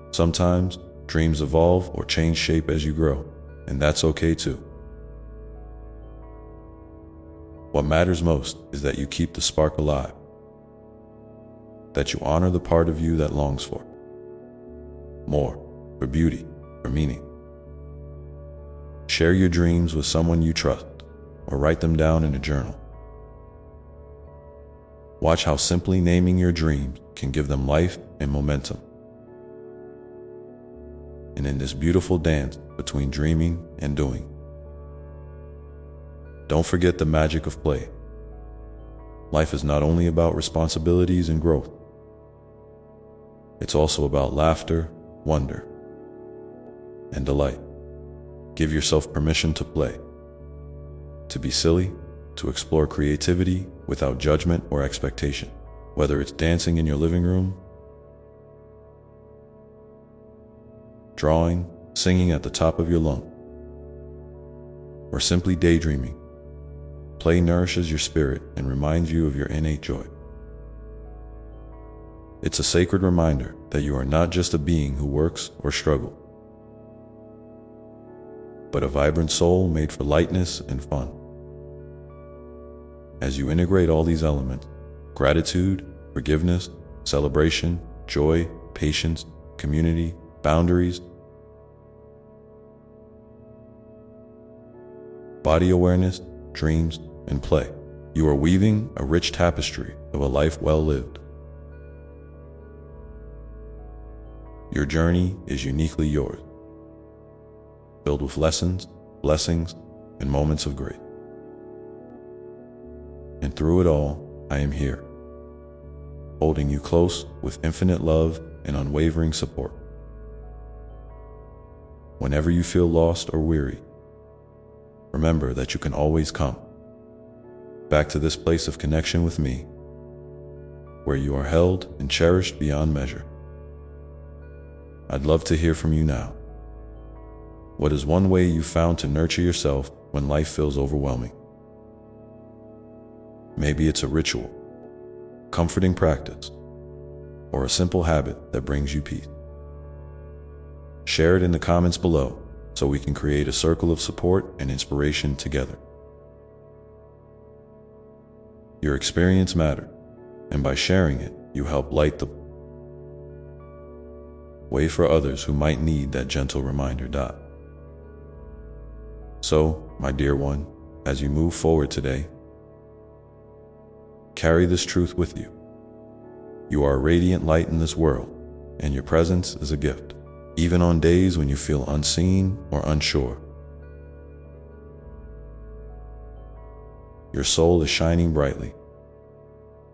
Speaker 1: Sometimes dreams evolve or change shape as you grow, and that's okay too. What matters most is that you keep the spark alive, that you honor the part of you that longs for more, for beauty, for meaning. Share your dreams with someone you trust, or write them down in a journal. Watch how simply naming your dreams can give them life and momentum. And in this beautiful dance between dreaming and doing, don't forget the magic of play. Life is not only about responsibilities and growth. It's also about laughter, wonder, and delight. Give yourself permission to play, to be silly, to explore creativity without judgment or expectation. Whether it's dancing in your living room, drawing, singing at the top of your lungs, or simply daydreaming, play nourishes your spirit and reminds you of your innate joy. It's a sacred reminder that you are not just a being who works or struggles, but a vibrant soul made for lightness and fun. As you integrate all these elements, gratitude, forgiveness, celebration, joy, patience, community, boundaries, body awareness, dreams, and play, you are weaving a rich tapestry of a life well lived. Your journey is uniquely yours, filled with lessons, blessings, and moments of grace. And through it all, I am here, holding you close with infinite love and unwavering support. Whenever you feel lost or weary, remember that you can always come back to this place of connection with me, where you are held and cherished beyond measure. I'd love to hear from you now. What is one way you found to nurture yourself when life feels overwhelming? Maybe it's a ritual, comforting practice, or a simple habit that brings you peace. Share it in the comments below so we can create a circle of support and inspiration together. Your experience matters, and by sharing it, you help light the way for others who might need that gentle reminder. So, my dear one, as you move forward today, carry this truth with you. You are a radiant light in this world, and your presence is a gift, even on days when you feel unseen or unsure. Your soul is shining brightly,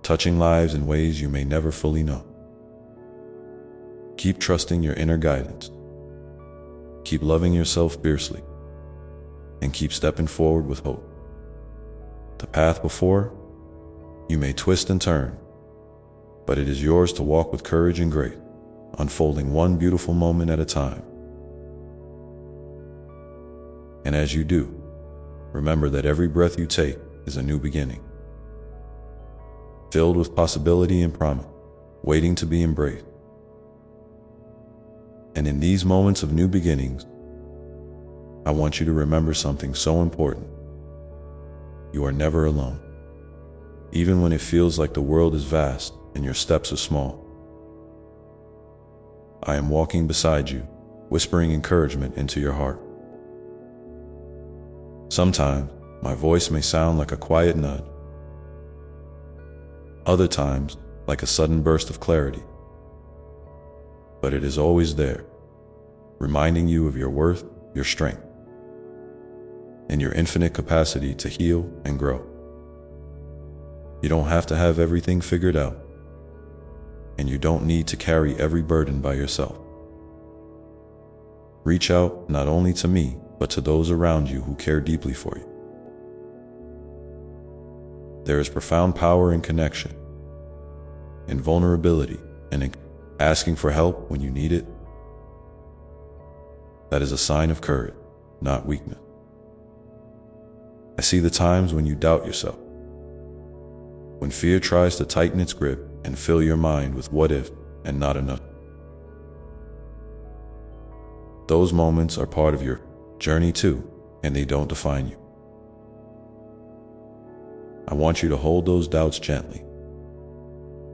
Speaker 1: touching lives in ways you may never fully know. Keep trusting your inner guidance. Keep loving yourself fiercely, and keep stepping forward with hope. The path before you may twist and turn, but it is yours to walk with courage and grace, unfolding one beautiful moment at a time. And as you do, remember that every breath you take is a new beginning, filled with possibility and promise, waiting to be embraced. And in these moments of new beginnings, I want you to remember something so important. You are never alone. Even when it feels like the world is vast and your steps are small, I am walking beside you, whispering encouragement into your heart. Sometimes, my voice may sound like a quiet nudge. Other times, like a sudden burst of clarity. But it is always there, reminding you of your worth, your strength, and your infinite capacity to heal and grow. You don't have to have everything figured out, and you don't need to carry every burden by yourself. Reach out not only to me, but to those around you who care deeply for you. There is profound power in connection, in vulnerability, and in asking for help when you need it. That is a sign of courage, not weakness. I see the times when you doubt yourself, when fear tries to tighten its grip and fill your mind with what if and not enough. Those moments are part of your journey too, and they don't define you. I want you to hold those doubts gently,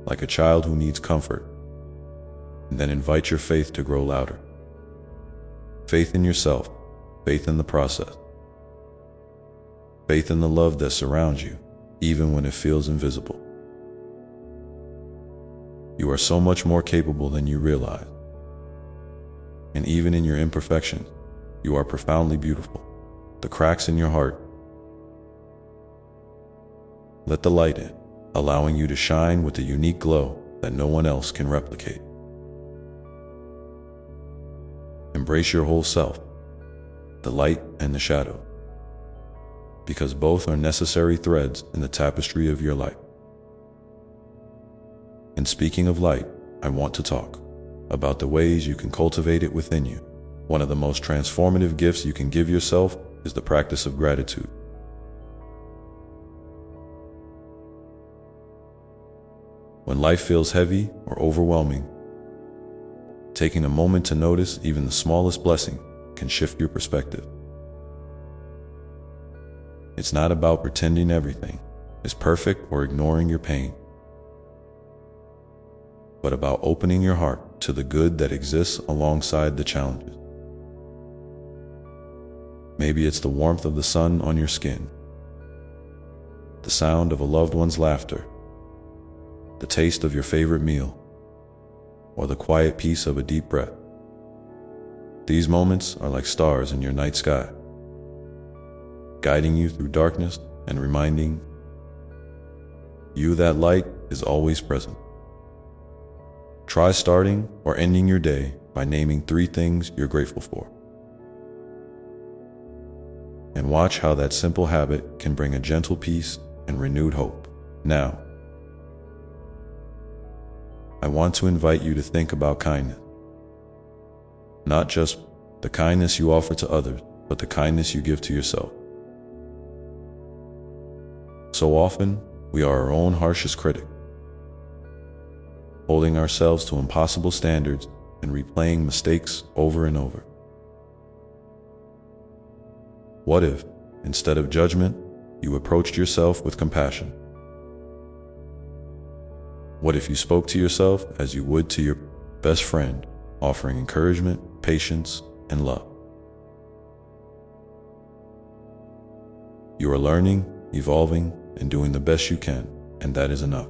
Speaker 1: like a child who needs comfort, and then invite your faith to grow louder. Faith in yourself, faith in the process, faith in the love that surrounds you, even when it feels invisible. You are so much more capable than you realize. And even in your imperfections, you are profoundly beautiful. The cracks in your heart, let the light in, allowing you to shine with a unique glow that no one else can replicate. Embrace your whole self, the light and the shadow, because both are necessary threads in the tapestry of your life. And speaking of light, I want to talk about the ways you can cultivate it within you. One of the most transformative gifts you can give yourself is the practice of gratitude. When life feels heavy or overwhelming, taking a moment to notice even the smallest blessing can shift your perspective. It's not about pretending everything is perfect or ignoring your pain, but about opening your heart to the good that exists alongside the challenges. Maybe it's the warmth of the sun on your skin, the sound of a loved one's laughter, the taste of your favorite meal, or the quiet peace of a deep breath. These moments are like stars in your night sky, guiding you through darkness and reminding you that light is always present. Try starting or ending your day by naming 3 things you're grateful for. And watch how that simple habit can bring a gentle peace and renewed hope. Now, I want to invite you to think about kindness. Not just the kindness you offer to others, but the kindness you give to yourself. So often, we are our own harshest critic, holding ourselves to impossible standards and replaying mistakes over and over. What if, instead of judgment, you approached yourself with compassion? What if you spoke to yourself as you would to your best friend, offering encouragement, patience, and love? You are learning, evolving, and doing the best you can, and that is enough.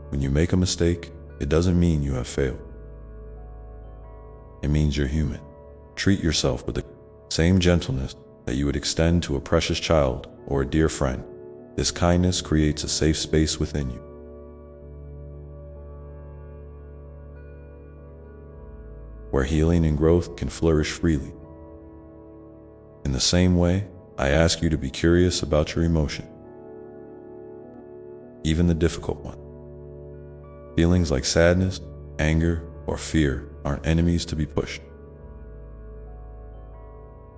Speaker 1: When you make a mistake, it doesn't mean you have failed. It means you're human. Treat yourself with the same gentleness that you would extend to a precious child or a dear friend. This kindness creates a safe space within you, where healing and growth can flourish freely. In the same way, I ask you to be curious about your emotion. even the difficult ones. Feelings like sadness, anger, or fear aren't enemies to be pushed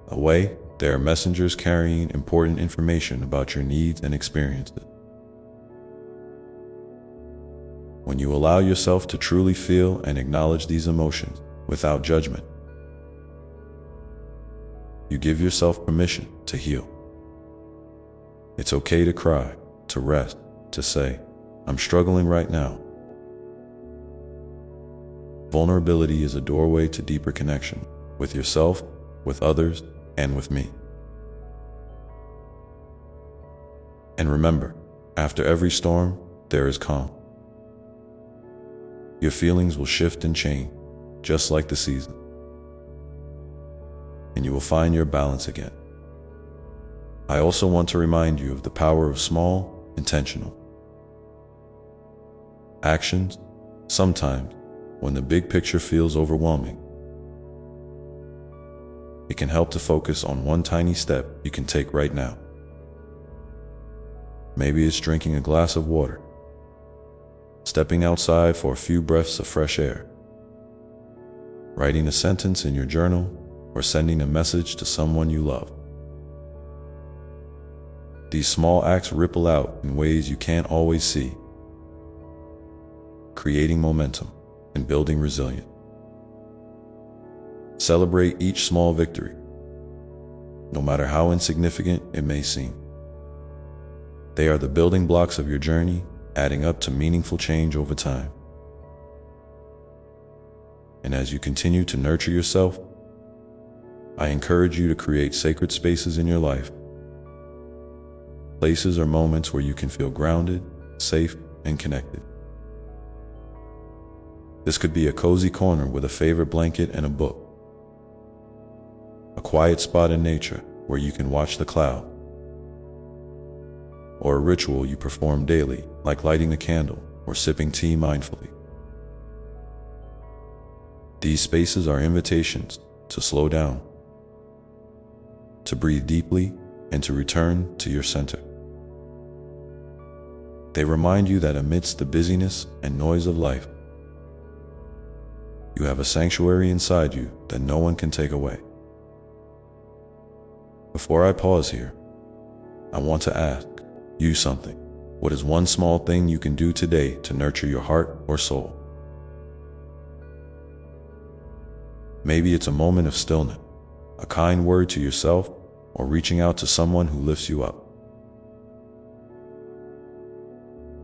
Speaker 1: away. They are messengers carrying important information about your needs and experiences. When you allow yourself to truly feel and acknowledge these emotions without judgment, you give yourself permission to heal. It's okay to cry, to rest, to say, "I'm struggling right now." Vulnerability is a doorway to deeper connection with yourself, with others, and with me. And remember, after every storm, there is calm. Your feelings will shift and change, just like the season. And you will find your balance again. I also want to remind you of the power of small, intentional actions. Sometimes, when the big picture feels overwhelming, it can help to focus on one tiny step you can take right now. Maybe it's drinking a glass of water, stepping outside for a few breaths of fresh air, writing a sentence in your journal, or sending a message to someone you love. These small acts ripple out in ways you can't always see, creating momentum and building resilience. Celebrate each small victory, no matter how insignificant it may seem. They are the building blocks of your journey, adding up to meaningful change over time. And as you continue to nurture yourself, I encourage you to create sacred spaces in your life. Places or moments where you can feel grounded, safe, and connected. This could be a cozy corner with a favorite blanket and a book. A quiet spot in nature where you can watch the cloud. Or a ritual you perform daily, like lighting a candle or sipping tea mindfully. These spaces are invitations to slow down, to breathe deeply, and to return to your center. They remind you that amidst the busyness and noise of life, you have a sanctuary inside you that no one can take away. Before I pause here, I want to ask you something. What is one small thing you can do today to nurture your heart or soul? Maybe it's a moment of stillness, a kind word to yourself, or reaching out to someone who lifts you up.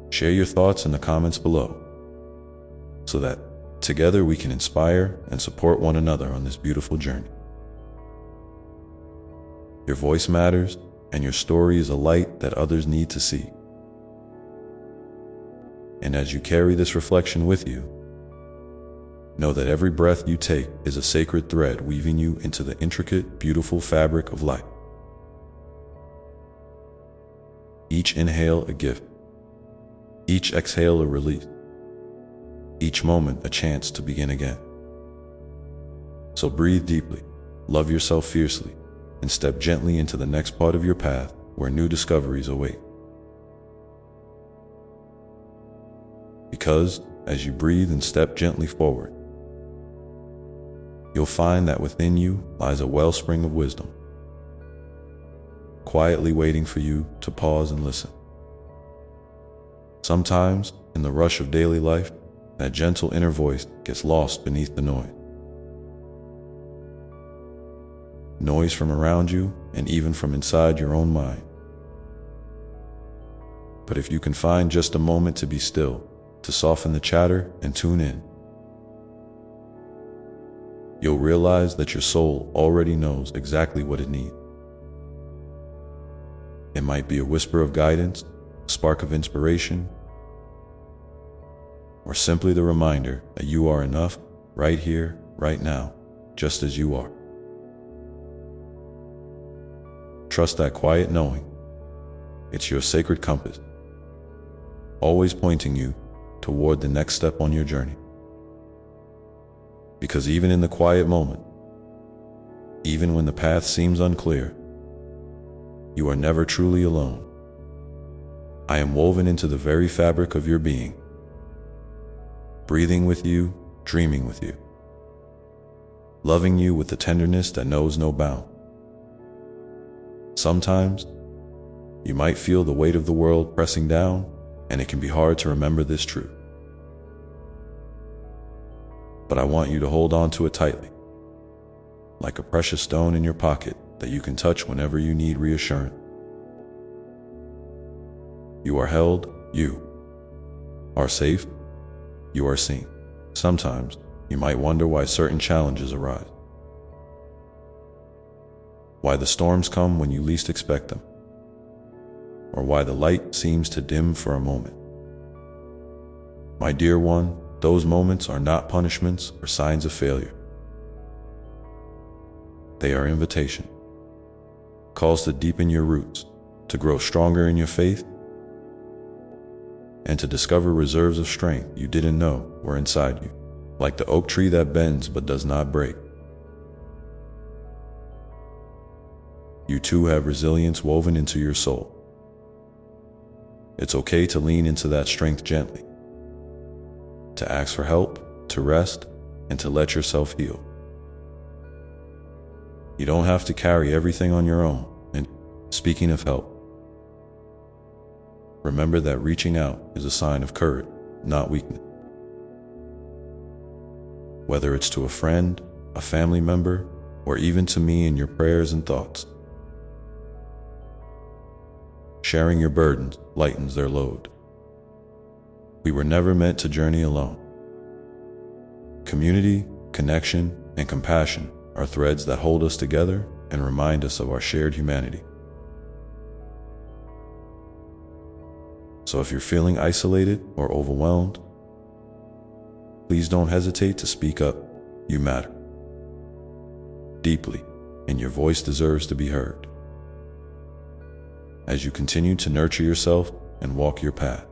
Speaker 1: Share your thoughts in the comments below, so that together we can inspire and support one another on this beautiful journey. Your voice matters, and your story is a light that others need to see. And as you carry this reflection with you, know that every breath you take is a sacred thread weaving you into the intricate, beautiful fabric of life. Each inhale a gift, each exhale a release, each moment a chance to begin again. So breathe deeply, love yourself fiercely, and step gently into the next part of your path where new discoveries await. Because as you breathe and step gently forward, you'll find that within you lies a wellspring of wisdom, quietly waiting for you to pause and listen. Sometimes, in the rush of daily life, that gentle inner voice gets lost beneath the noise. Noise from around you and even from inside your own mind. But if you can find just a moment to be still, to soften the chatter and tune in, you'll realize that your soul already knows exactly what it needs. It might be a whisper of guidance, a spark of inspiration, or simply the reminder that you are enough right here, right now, just as you are. Trust that quiet knowing. It's your sacred compass, always pointing you toward the next step on your journey. Because even in the quiet moment, even when the path seems unclear, you are never truly alone. I am woven into the very fabric of your being, breathing with you, dreaming with you, loving you with the tenderness that knows no bound. Sometimes, you might feel the weight of the world pressing down, and it can be hard to remember this truth. But I want you to hold on to it tightly, like a precious stone in your pocket that you can touch whenever you need reassurance. You are held, you are safe, you are seen. Sometimes, you might wonder why certain challenges arise, why the storms come when you least expect them, or why the light seems to dim for a moment. My dear one, those moments are not punishments or signs of failure. They are invitation, calls to deepen your roots, to grow stronger in your faith, and to discover reserves of strength you didn't know were inside you, like the oak tree that bends but does not break. You too have resilience woven into your soul. It's okay to lean into that strength gently, to ask for help, to rest, and to let yourself heal. You don't have to carry everything on your own. And speaking of help, remember that reaching out is a sign of courage, not weakness. Whether it's to a friend, a family member, or even to me in your prayers and thoughts, sharing your burdens lightens their load. We were never meant to journey alone. Community, connection, and compassion are threads that hold us together and remind us of our shared humanity. So if you're feeling isolated or overwhelmed, please don't hesitate to speak up. You matter deeply, and your voice deserves to be heard. As you continue to nurture yourself and walk your path,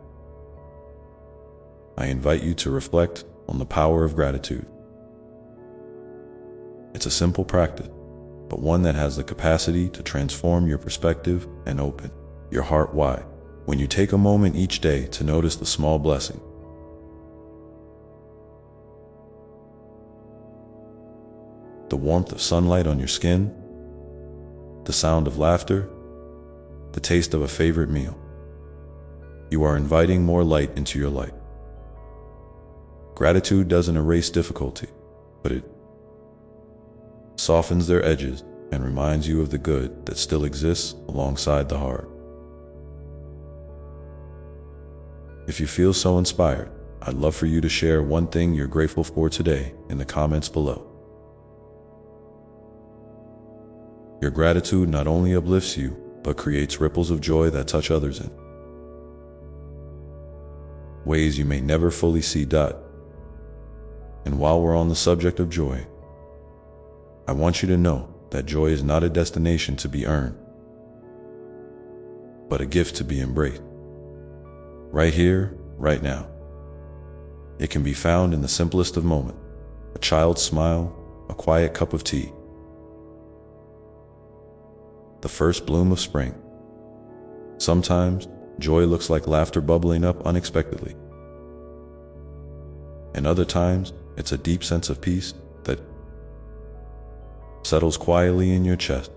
Speaker 1: I invite you to reflect on the power of gratitude. It's a simple practice, but one that has the capacity to transform your perspective and open your heart wide. When you take a moment each day to notice the small blessing, the warmth of sunlight on your skin, the sound of laughter, the taste of a favorite meal, you are inviting more light into your life. Gratitude doesn't erase difficulty, but it softens their edges and reminds you of the good that still exists alongside the hard. If you feel so inspired, I'd love for you to share one thing you're grateful for today in the comments below. Your gratitude not only uplifts you, but creates ripples of joy that touch others in ways you may never fully see. And while we're on the subject of joy, I want you to know that joy is not a destination to be earned, but a gift to be embraced. Right here, right now. It can be found in the simplest of moments: a child's smile, a quiet cup of tea, the first bloom of spring. Sometimes, joy looks like laughter bubbling up unexpectedly. And other times, it's a deep sense of peace that settles quietly in your chest.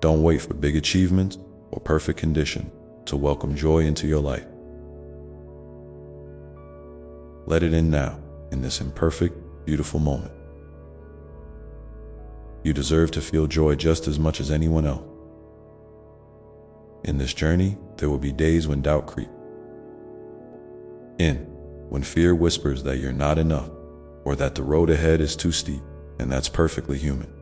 Speaker 1: Don't wait for big achievements or perfect conditions to welcome joy into your life. Let it in now, in this imperfect, beautiful moment. You deserve to feel joy just as much as anyone else. In this journey, there will be days when doubt creeps in, when fear whispers that you're not enough, or that the road ahead is too steep, and that's perfectly human.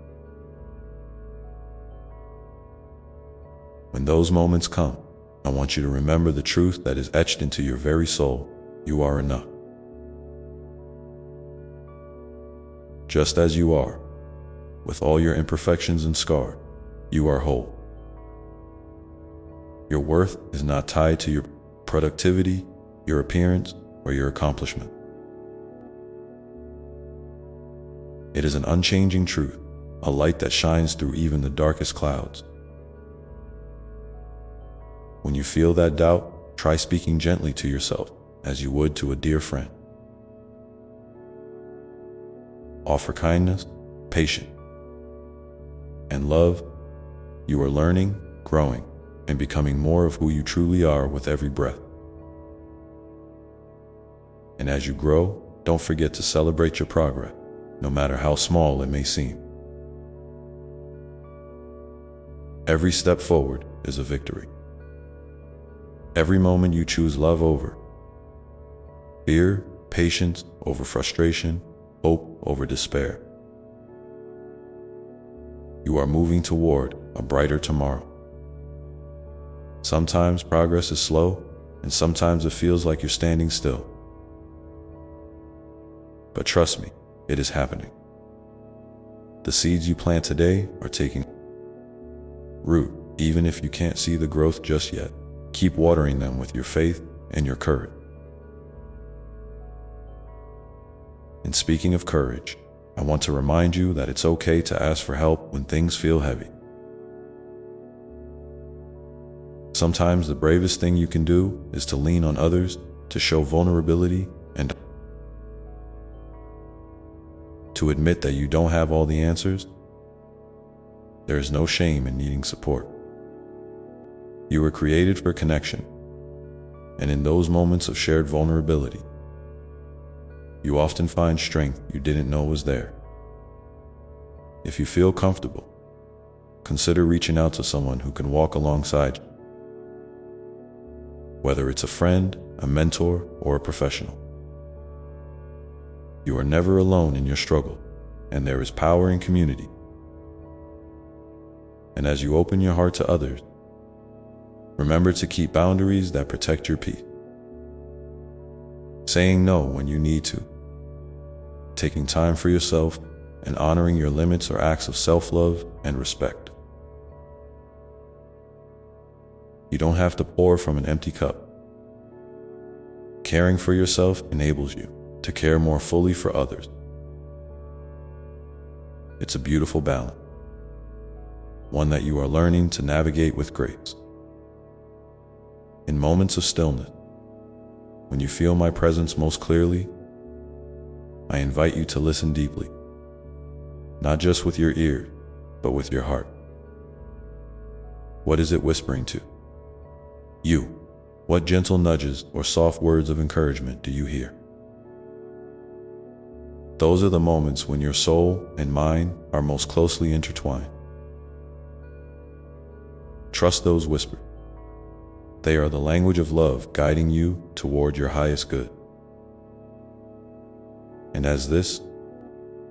Speaker 1: When those moments come, I want you to remember the truth that is etched into your very soul: you are enough. Just as you are, with all your imperfections and scars, you are whole. Your worth is not tied to your productivity, your appearance, or your accomplishment. It is an unchanging truth, a light that shines through even the darkest clouds. When you feel that doubt, try speaking gently to yourself as you would to a dear friend. Offer kindness, patience, and love. You are learning, growing, and becoming more of who you truly are with every breath. And as you grow, don't forget to celebrate your progress, no matter how small it may seem. Every step forward is a victory. Every moment you choose love over fear, patience over frustration, hope over despair, you are moving toward a brighter tomorrow. Sometimes progress is slow, and sometimes it feels like you're standing still. But trust me, it is happening. The seeds you plant today are taking root, even if you can't see the growth just yet. Keep watering them with your faith and your courage. And speaking of courage, I want to remind you that it's okay to ask for help when things feel heavy. Sometimes the bravest thing you can do is to lean on others, to show vulnerability, and to admit that you don't have all the answers. There is no shame in needing support. You were created for connection, and in those moments of shared vulnerability, you often find strength you didn't know was there. If you feel comfortable, consider reaching out to someone who can walk alongside you. Whether it's a friend, a mentor, or a professional. You are never alone in your struggle, and there is power in community. And as you open your heart to others, remember to keep boundaries that protect your peace. Saying no when you need to, taking time for yourself, and honoring your limits are acts of self-love and respect. You don't have to pour from an empty cup. Caring for yourself enables you to care more fully for others. It's a beautiful balance, one that you are learning to navigate with grace. In moments of stillness, when you feel my presence most clearly, I invite you to listen deeply, not just with your ears, but with your heart. What is it whispering to you? What gentle nudges or soft words of encouragement do you hear? Those are the moments when your soul and mind are most closely intertwined. Trust those whispers. They are the language of love guiding you toward your highest good. And as this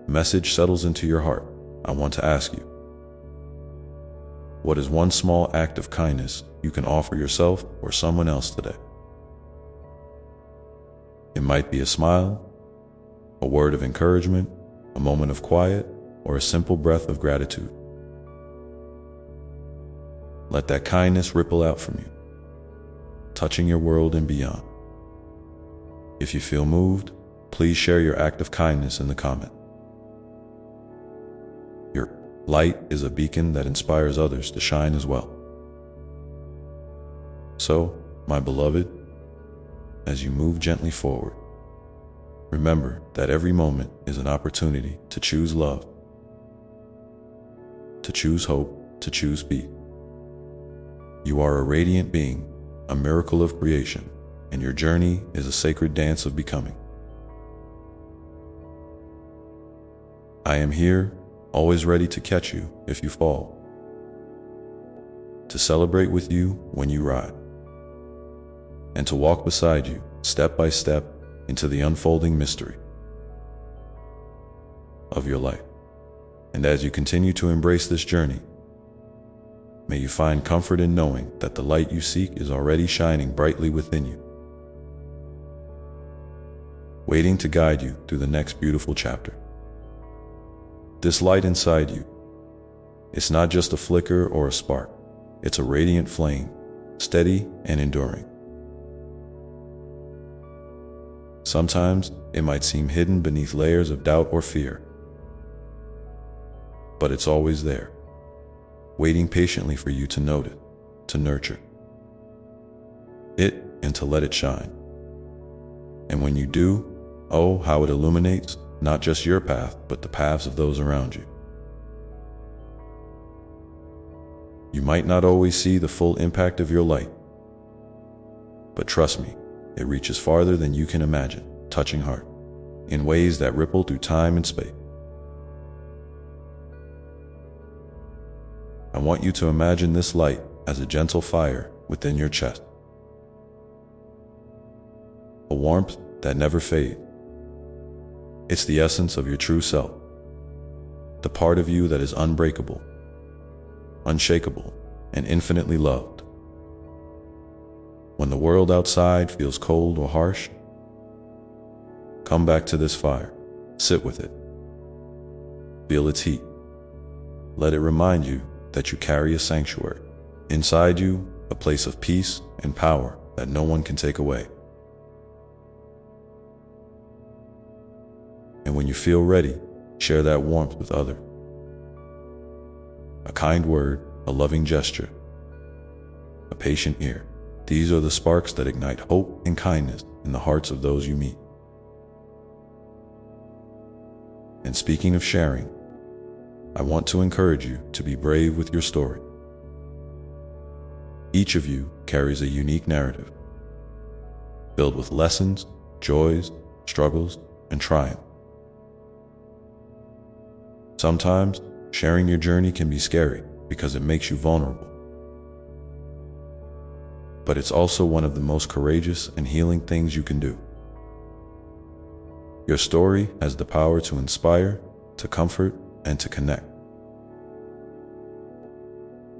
Speaker 1: message settles into your heart, I want to ask you, what is one small act of kindness you can offer yourself or someone else today? It might be a smile, a word of encouragement, a moment of quiet, or a simple breath of gratitude. Let that kindness ripple out from you, touching your world and beyond. If you feel moved, please share your act of kindness in the comments. Your light is a beacon that inspires others to shine as well. So, my beloved, as you move gently forward, remember that every moment is an opportunity to choose love, to choose hope, to choose peace. You are a radiant being, a miracle of creation, and your journey is a sacred dance of becoming. I am here, always ready to catch you if you fall, to celebrate with you when you rise, and to walk beside you, step by step, into the unfolding mystery of your life. And as you continue to embrace this journey, may you find comfort in knowing that the light you seek is already shining brightly within you, waiting to guide you through the next beautiful chapter. This light inside you, it's not just a flicker or a spark, it's a radiant flame, steady and enduring. Sometimes it might seem hidden beneath layers of doubt or fear, but it's always there, waiting patiently for you to notice, to nurture, and to let it shine. And when you do, oh, how it illuminates not just your path, but the paths of those around you. You might not always see the full impact of your light, but trust me, it reaches farther than you can imagine, touching heart, in ways that ripple through time and space. I want you to imagine this light as a gentle fire within your chest. A warmth that never fades. It's the essence of your true self, the part of you that is unbreakable, unshakable, and infinitely loved. When the world outside feels cold or harsh, come back to this fire, sit with it, feel its heat. Let it remind you that you carry a sanctuary. Inside you, a place of peace and power that no one can take away. And when you feel ready, share that warmth with others. A kind word, a loving gesture, a patient ear. These are the sparks that ignite hope and kindness in the hearts of those you meet. And speaking of sharing, I want to encourage you to be brave with your story. Each of you carries a unique narrative, filled with lessons, joys, struggles, and triumph. Sometimes, sharing your journey can be scary because it makes you vulnerable. But it's also one of the most courageous and healing things you can do. Your story has the power to inspire, to comfort, and to connect.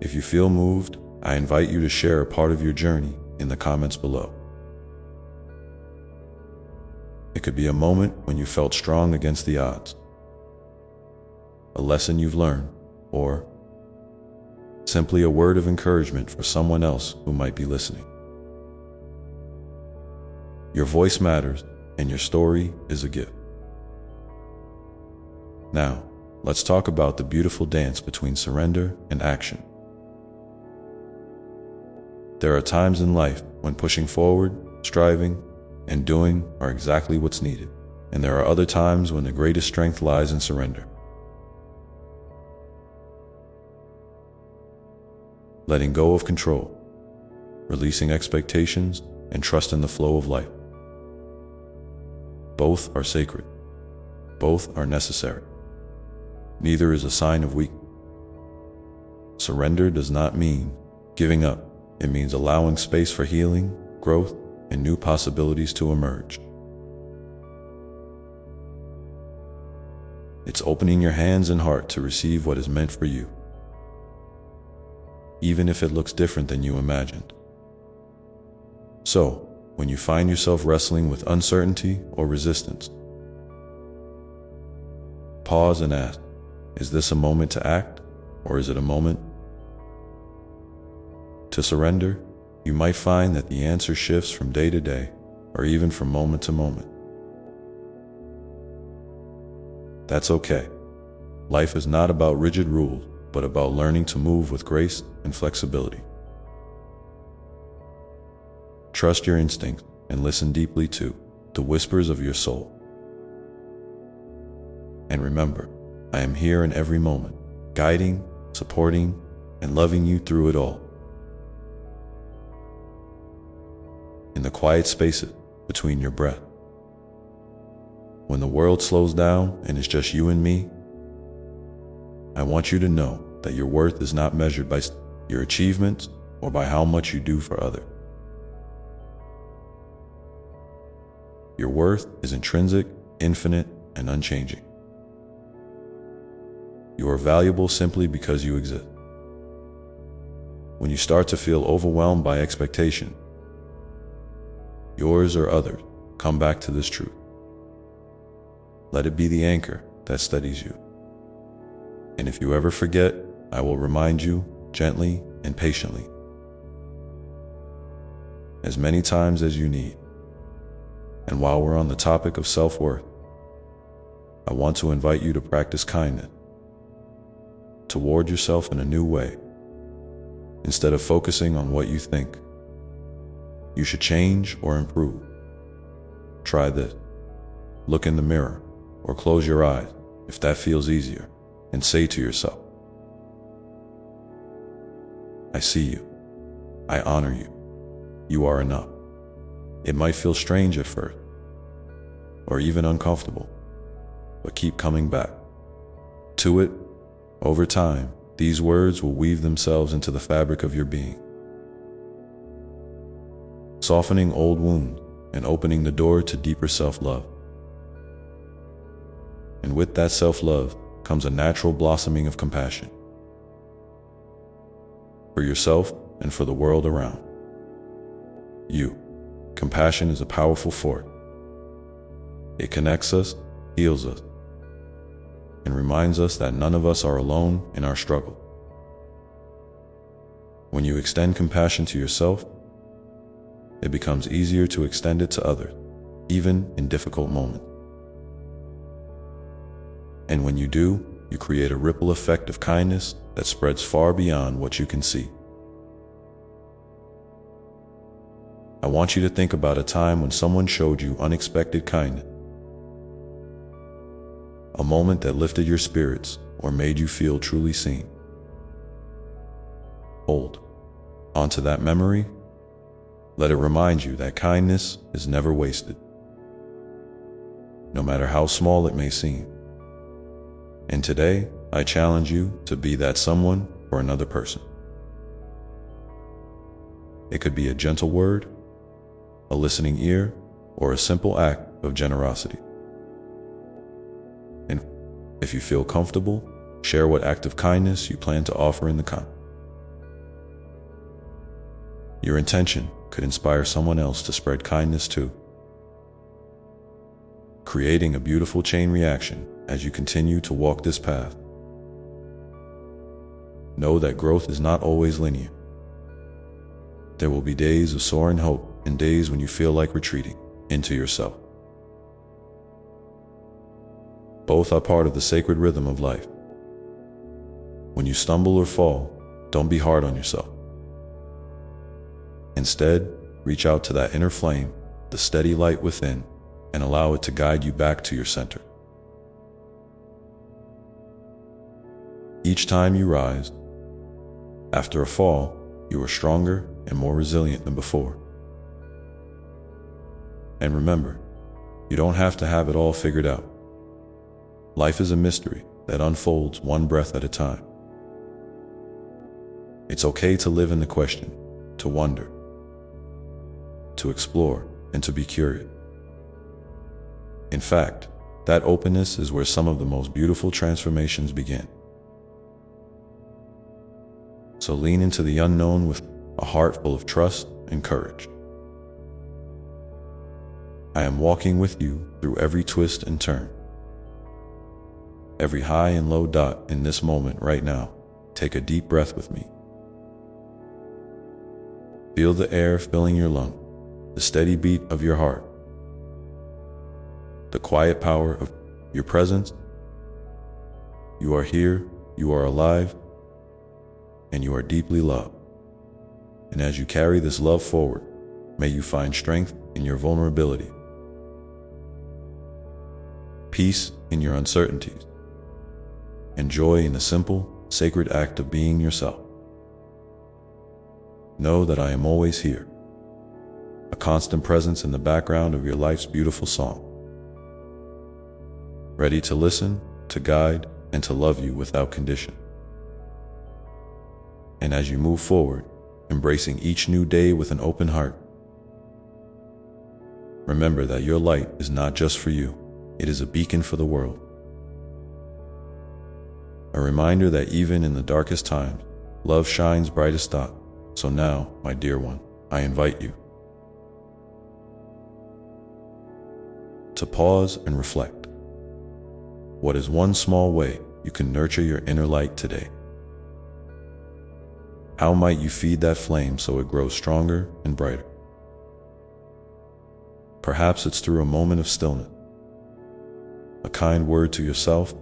Speaker 1: If you feel moved, I invite you to share a part of your journey in the comments below. It could be a moment when you felt strong against the odds, a lesson you've learned, or simply a word of encouragement for someone else who might be listening. Your voice matters, and your story is a gift. Now, let's talk about the beautiful dance between surrender and action. There are times in life when pushing forward, striving, and doing are exactly what's needed. And there are other times when the greatest strength lies in surrender. Letting go of control, releasing expectations, and trust in the flow of life. Both are sacred. Both are necessary. Neither is a sign of weakness. Surrender does not mean giving up. It means allowing space for healing, growth, and new possibilities to emerge. It's opening your hands and heart to receive what is meant for you, even if it looks different than you imagined. So, when you find yourself wrestling with uncertainty or resistance, pause and ask, is this a moment to act, or is it a moment to surrender? You might find that the answer shifts from day to day, or even from moment to moment. That's okay. Life is not about rigid rules, but about learning to move with grace and flexibility. Trust your instincts and listen deeply to the whispers of your soul. And remember, I am here in every moment, guiding, supporting, and loving you through it all. In the quiet spaces between your breath. When the world slows down and it's just you and me, I want you to know that your worth is not measured by your achievements or by how much you do for others. Your worth is intrinsic, infinite, and unchanging. You are valuable simply because you exist. When you start to feel overwhelmed by expectation, yours or others, come back to this truth. Let it be the anchor that steadies you. And if you ever forget, I will remind you gently and patiently, as many times as you need. And while we're on the topic of self-worth, I want to invite you to practice kindness toward yourself in a new way. Instead of focusing on what you think, you should change or improve. Try this. Look in the mirror or close your eyes if that feels easier, and say to yourself, I see you. I honor you. You are enough. It might feel strange at first, or even uncomfortable, but keep coming back to it. Over time, these words will weave themselves into the fabric of your being, softening old wounds and opening the door to deeper self-love. And with that self-love comes a natural blossoming of compassion for yourself and for the world around you. Compassion is a powerful force. It connects us, heals us, and reminds us that none of us are alone in our struggle. When you extend compassion to yourself, it becomes easier to extend it to others, even in difficult moments. And when you do, you create a ripple effect of kindness that spreads far beyond what you can see. I want you to think about a time when someone showed you unexpected kindness, a moment that lifted your spirits or made you feel truly seen. Hold onto that memory. Let it remind you that kindness is never wasted, no matter how small it may seem. And today, I challenge you to be that someone for another person. It could be a gentle word, a listening ear, or a simple act of generosity. And if you feel comfortable, share what act of kindness you plan to offer in the comments. Your intention could inspire someone else to spread kindness too, creating a beautiful chain reaction as you continue to walk this path. Know that growth is not always linear. There will be days of soaring hope and days when you feel like retreating into yourself. Both are part of the sacred rhythm of life. When you stumble or fall, don't be hard on yourself. Instead, reach out to that inner flame, the steady light within, and allow it to guide you back to your center. Each time you rise, after a fall, you are stronger and more resilient than before. And remember, you don't have to have it all figured out. Life is a mystery that unfolds one breath at a time. It's okay to live in the question, to wonder, to explore, and to be curious. In fact, that openness is where some of the most beautiful transformations begin. So lean into the unknown with a heart full of trust and courage. I am walking with you through every twist and turn, every high and low dot in this moment right now. Take a deep breath with me. Feel the air filling your lungs, the steady beat of your heart, the quiet power of your presence. You are here, you are alive, and you are deeply loved. And as you carry this love forward, may you find strength in your vulnerability, peace in your uncertainties, and joy in the simple, sacred act of being yourself. Know that I am always here, a constant presence in the background of your life's beautiful song, ready to listen, to guide, and to love you without condition. And as you move forward, embracing each new day with an open heart, remember that your light is not just for you, it is a beacon for the world. A reminder that even in the darkest times, love shines brightest thought. So now, my dear one, I invite you to pause and reflect. What is one small way you can nurture your inner light today? How might you feed that flame so it grows stronger and brighter? Perhaps it's through a moment of stillness, a kind word to yourself,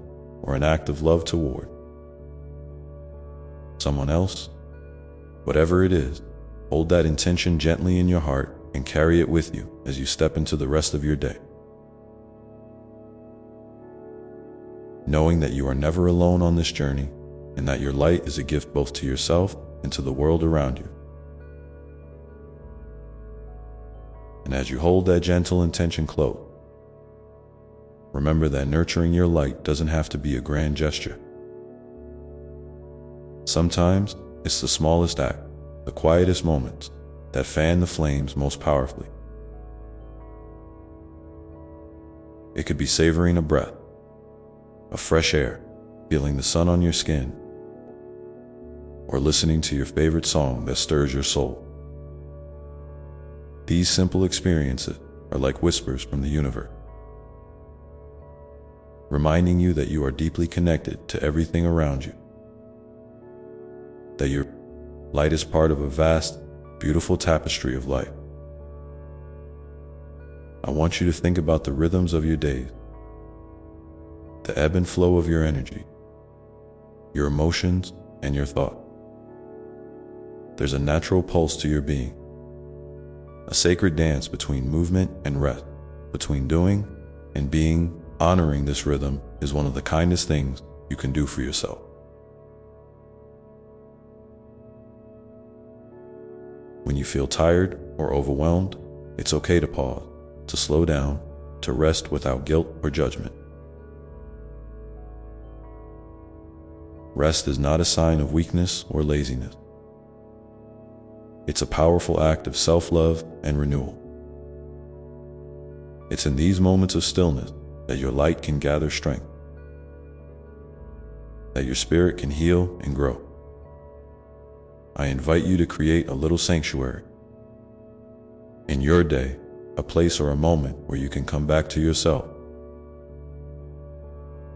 Speaker 1: or an act of love toward someone else. Whatever it is, hold that intention gently in your heart and carry it with you as you step into the rest of your day. Knowing that you are never alone on this journey and that your light is a gift both to yourself and to the world around you. And as you hold that gentle intention close, remember that nurturing your light doesn't have to be a grand gesture. Sometimes it's the smallest act, the quietest moments, that fan the flames most powerfully. It could be savoring a breath, of fresh air, feeling the sun on your skin, or listening to your favorite song that stirs your soul. These simple experiences are like whispers from the universe, reminding you that you are deeply connected to everything around you, that your light is part of a vast, beautiful tapestry of life. I want you to think about the rhythms of your days, the ebb and flow of your energy, your emotions, and your thought. There's a natural pulse to your being, a sacred dance between movement and rest, between doing and being. Honoring this rhythm is one of the kindest things you can do for yourself. When you feel tired or overwhelmed, it's okay to pause, to slow down, to rest without guilt or judgment. Rest is not a sign of weakness or laziness. It's a powerful act of self-love and renewal. It's in these moments of stillness that your light can gather strength, that your spirit can heal and grow. I invite you to create a little sanctuary in your day, a place or a moment where you can come back to yourself,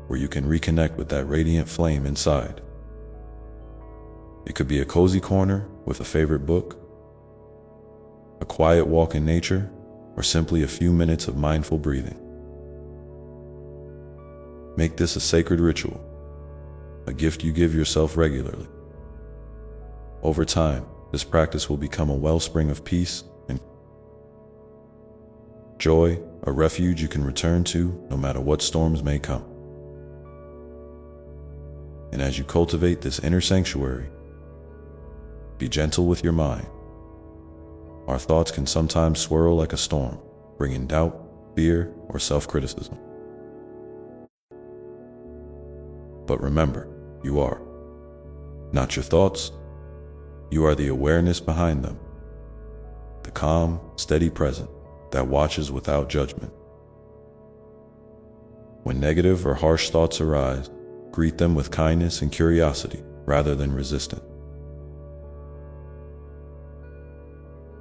Speaker 1: where you can reconnect with that radiant flame inside. It could be a cozy corner with a favorite book, a quiet walk in nature, or simply a few minutes of mindful breathing. Make this a sacred ritual, a gift you give yourself regularly. Over time, this practice will become a wellspring of peace and joy, a refuge you can return to no matter what storms may come. And as you cultivate this inner sanctuary, be gentle with your mind. Our thoughts can sometimes swirl like a storm, bringing doubt, fear, or self-criticism. But remember, you are not your thoughts. You are the awareness behind them, the calm, steady presence that watches without judgment. When negative or harsh thoughts arise, greet them with kindness and curiosity rather than resistance.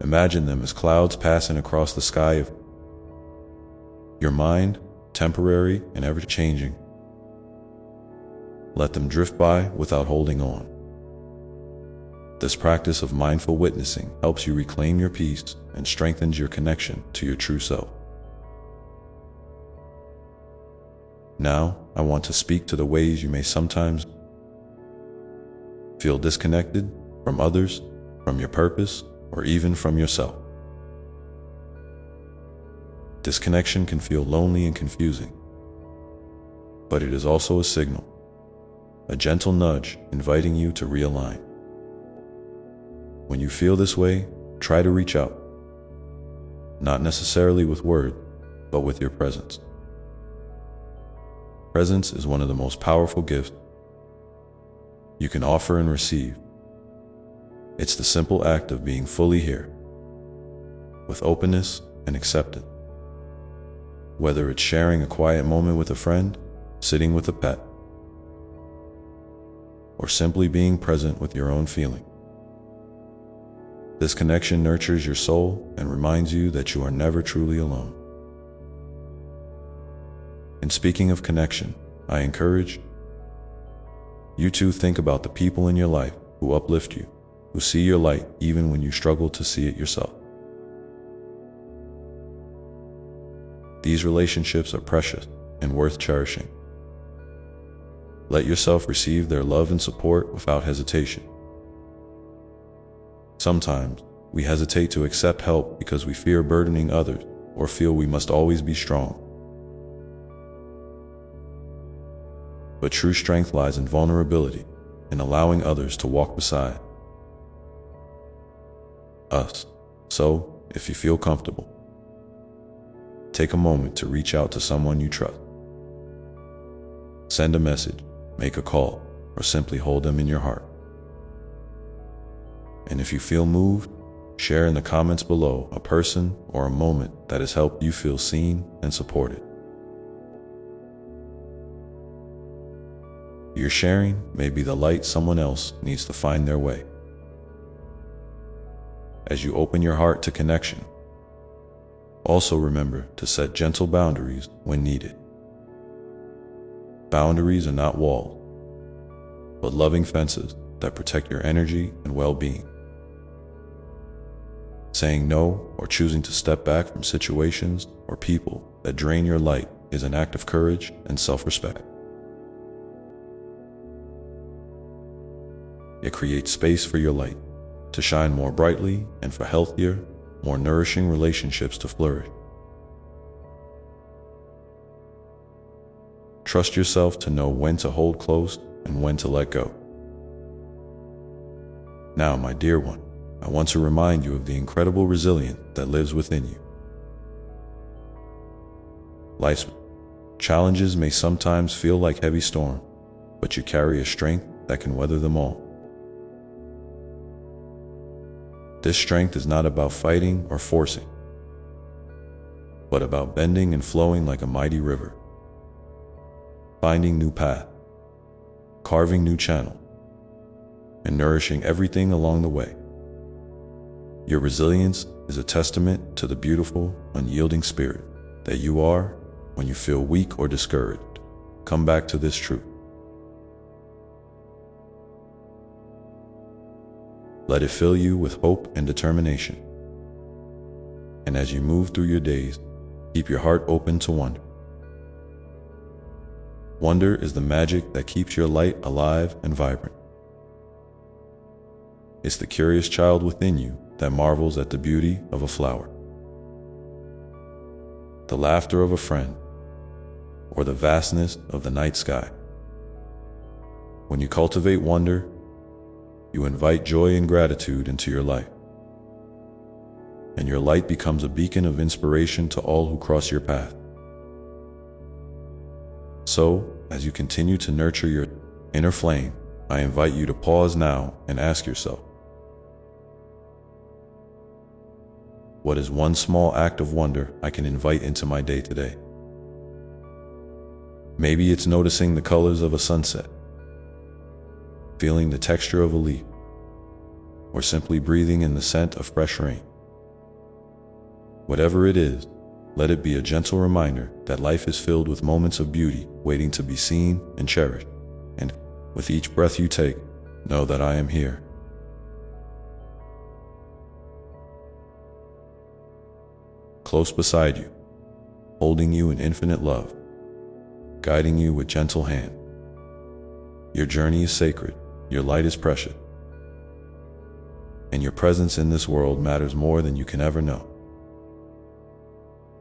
Speaker 1: Imagine them as clouds passing across the sky of your mind, temporary and ever-changing. Let them drift by without holding on. This practice of mindful witnessing helps you reclaim your peace and strengthens your connection to your true self. Now, I want to speak to the ways you may sometimes feel disconnected from others, from your purpose, or even from yourself. Disconnection can feel lonely and confusing, but it is also a signal, a gentle nudge inviting you to realign. When you feel this way, try to reach out, not necessarily with words, but with your presence. Presence is one of the most powerful gifts you can offer and receive. It's the simple act of being fully here, with openness and acceptance. Whether it's sharing a quiet moment with a friend, sitting with a pet, or simply being present with your own feeling. This connection nurtures your soul and reminds you that you are never truly alone. And speaking of connection, I encourage you to think about the people in your life who uplift you, who see your light even when you struggle to see it yourself. These relationships are precious and worth cherishing. Let yourself receive their love and support without hesitation. Sometimes, We hesitate to accept help because we fear burdening others or feel we must always be strong. But true strength lies in vulnerability, in allowing others to walk beside us. So, if you feel comfortable, take a moment to reach out to someone you trust. Send a message, make a call, or simply hold them in your heart. And if you feel moved, share in the comments below a person or a moment that has helped you feel seen and supported. Your sharing may be the light someone else needs to find their way. As you open your heart to connection, also remember to set gentle boundaries when needed. Boundaries are not walls, but loving fences that protect your energy and well-being. Saying no or choosing to step back from situations or people that drain your light is an act of courage and self-respect. It creates space for your light to shine more brightly and for healthier, more nourishing relationships to flourish. Trust yourself to know when to hold close and when to let go. Now, my dear one, I want to remind you of the incredible resilience that lives within you. Life's challenges may sometimes feel like heavy storms, but you carry a strength that can weather them all. This strength is not about fighting or forcing, but about bending and flowing like a mighty river, finding new paths, carving new channels, and nourishing everything along the way. Your resilience is a testament to the beautiful, unyielding spirit that you are when you feel weak or discouraged. Come back to this truth. Let it fill you with hope and determination. And as you move through your days, keep your heart open to wonder. Wonder is the magic that keeps your light alive and vibrant. It's the curious child within you that marvels at the beauty of a flower, the laughter of a friend, or the vastness of the night sky. When you cultivate wonder, you invite joy and gratitude into your life, and your light becomes a beacon of inspiration to all who cross your path. So, as you continue to nurture your inner flame, I invite you to pause now and ask yourself, what is one small act of wonder I can invite into my day today? Maybe it's noticing the colors of a sunset, feeling the texture of a leaf, or simply breathing in the scent of fresh rain. Whatever it is, let it be a gentle reminder that life is filled with moments of beauty waiting to be seen and cherished. And with each breath you take, know that I am here. Close beside you, holding you in infinite love, guiding you with gentle hand. Your journey is sacred, your light is precious, and your presence in this world matters more than you can ever know.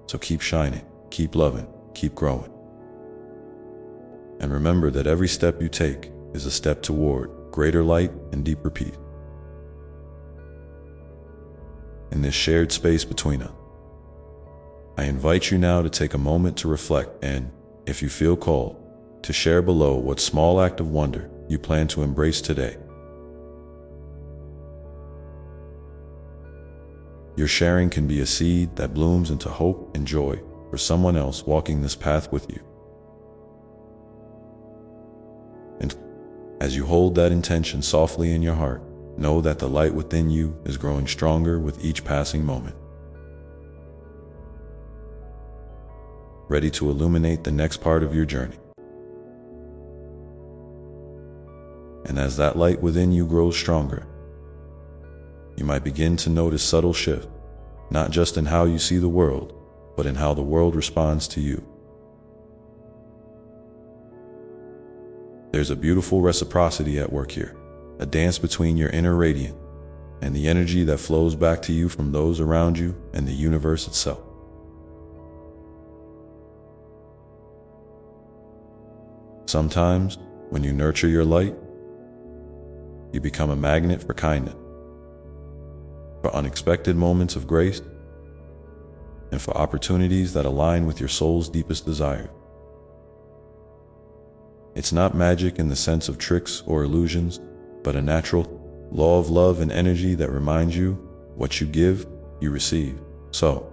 Speaker 1: So keep shining, keep loving, keep growing. And remember that every step you take is a step toward greater light and deeper peace. In this shared space between us, I invite you now to take a moment to reflect and, if you feel called, to share below what small act of wonder you plan to embrace today. Your sharing can be a seed that blooms into hope and joy for someone else walking this path with you. And as you hold that intention softly in your heart, know that the light within you is growing stronger with each passing moment, ready to illuminate the next part of your journey. And as that light within you grows stronger, you might begin to notice subtle shifts, not just in how you see the world, but in how the world responds to you. There's a beautiful reciprocity at work here, a dance between your inner radiance and the energy that flows back to you from those around you and the universe itself. Sometimes, when you nurture your light, you become a magnet for kindness, for unexpected moments of grace, and for opportunities that align with your soul's deepest desires. It's not magic in the sense of tricks or illusions, but a natural law of love and energy that reminds you what you give, you receive. So,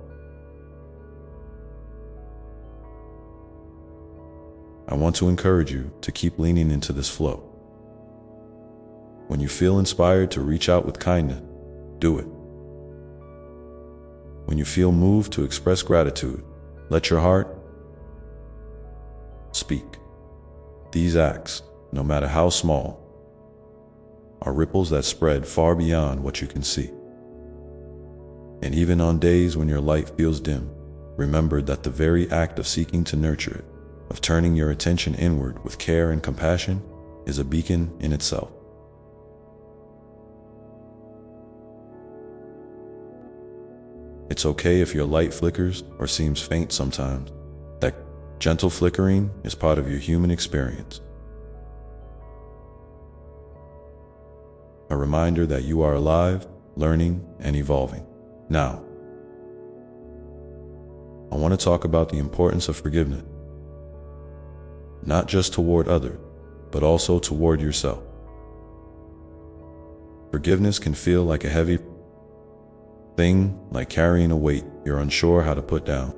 Speaker 1: I want to encourage you to keep leaning into this flow. When you feel inspired to reach out with kindness, do it. When you feel moved to express gratitude, let your heart speak. These acts, no matter how small, are ripples that spread far beyond what you can see. And even on days when your light feels dim, remember that the very act of seeking to nurture it, of turning your attention inward with care and compassion, is a beacon in itself. It's okay if your light flickers or seems faint sometimes. That gentle flickering is part of your human experience. A reminder that you are alive, learning, and evolving. Now, I want to talk about the importance of forgiveness. Not just toward others, but also toward yourself. Forgiveness can feel like a heavy thing, like carrying a weight you're unsure how to put down.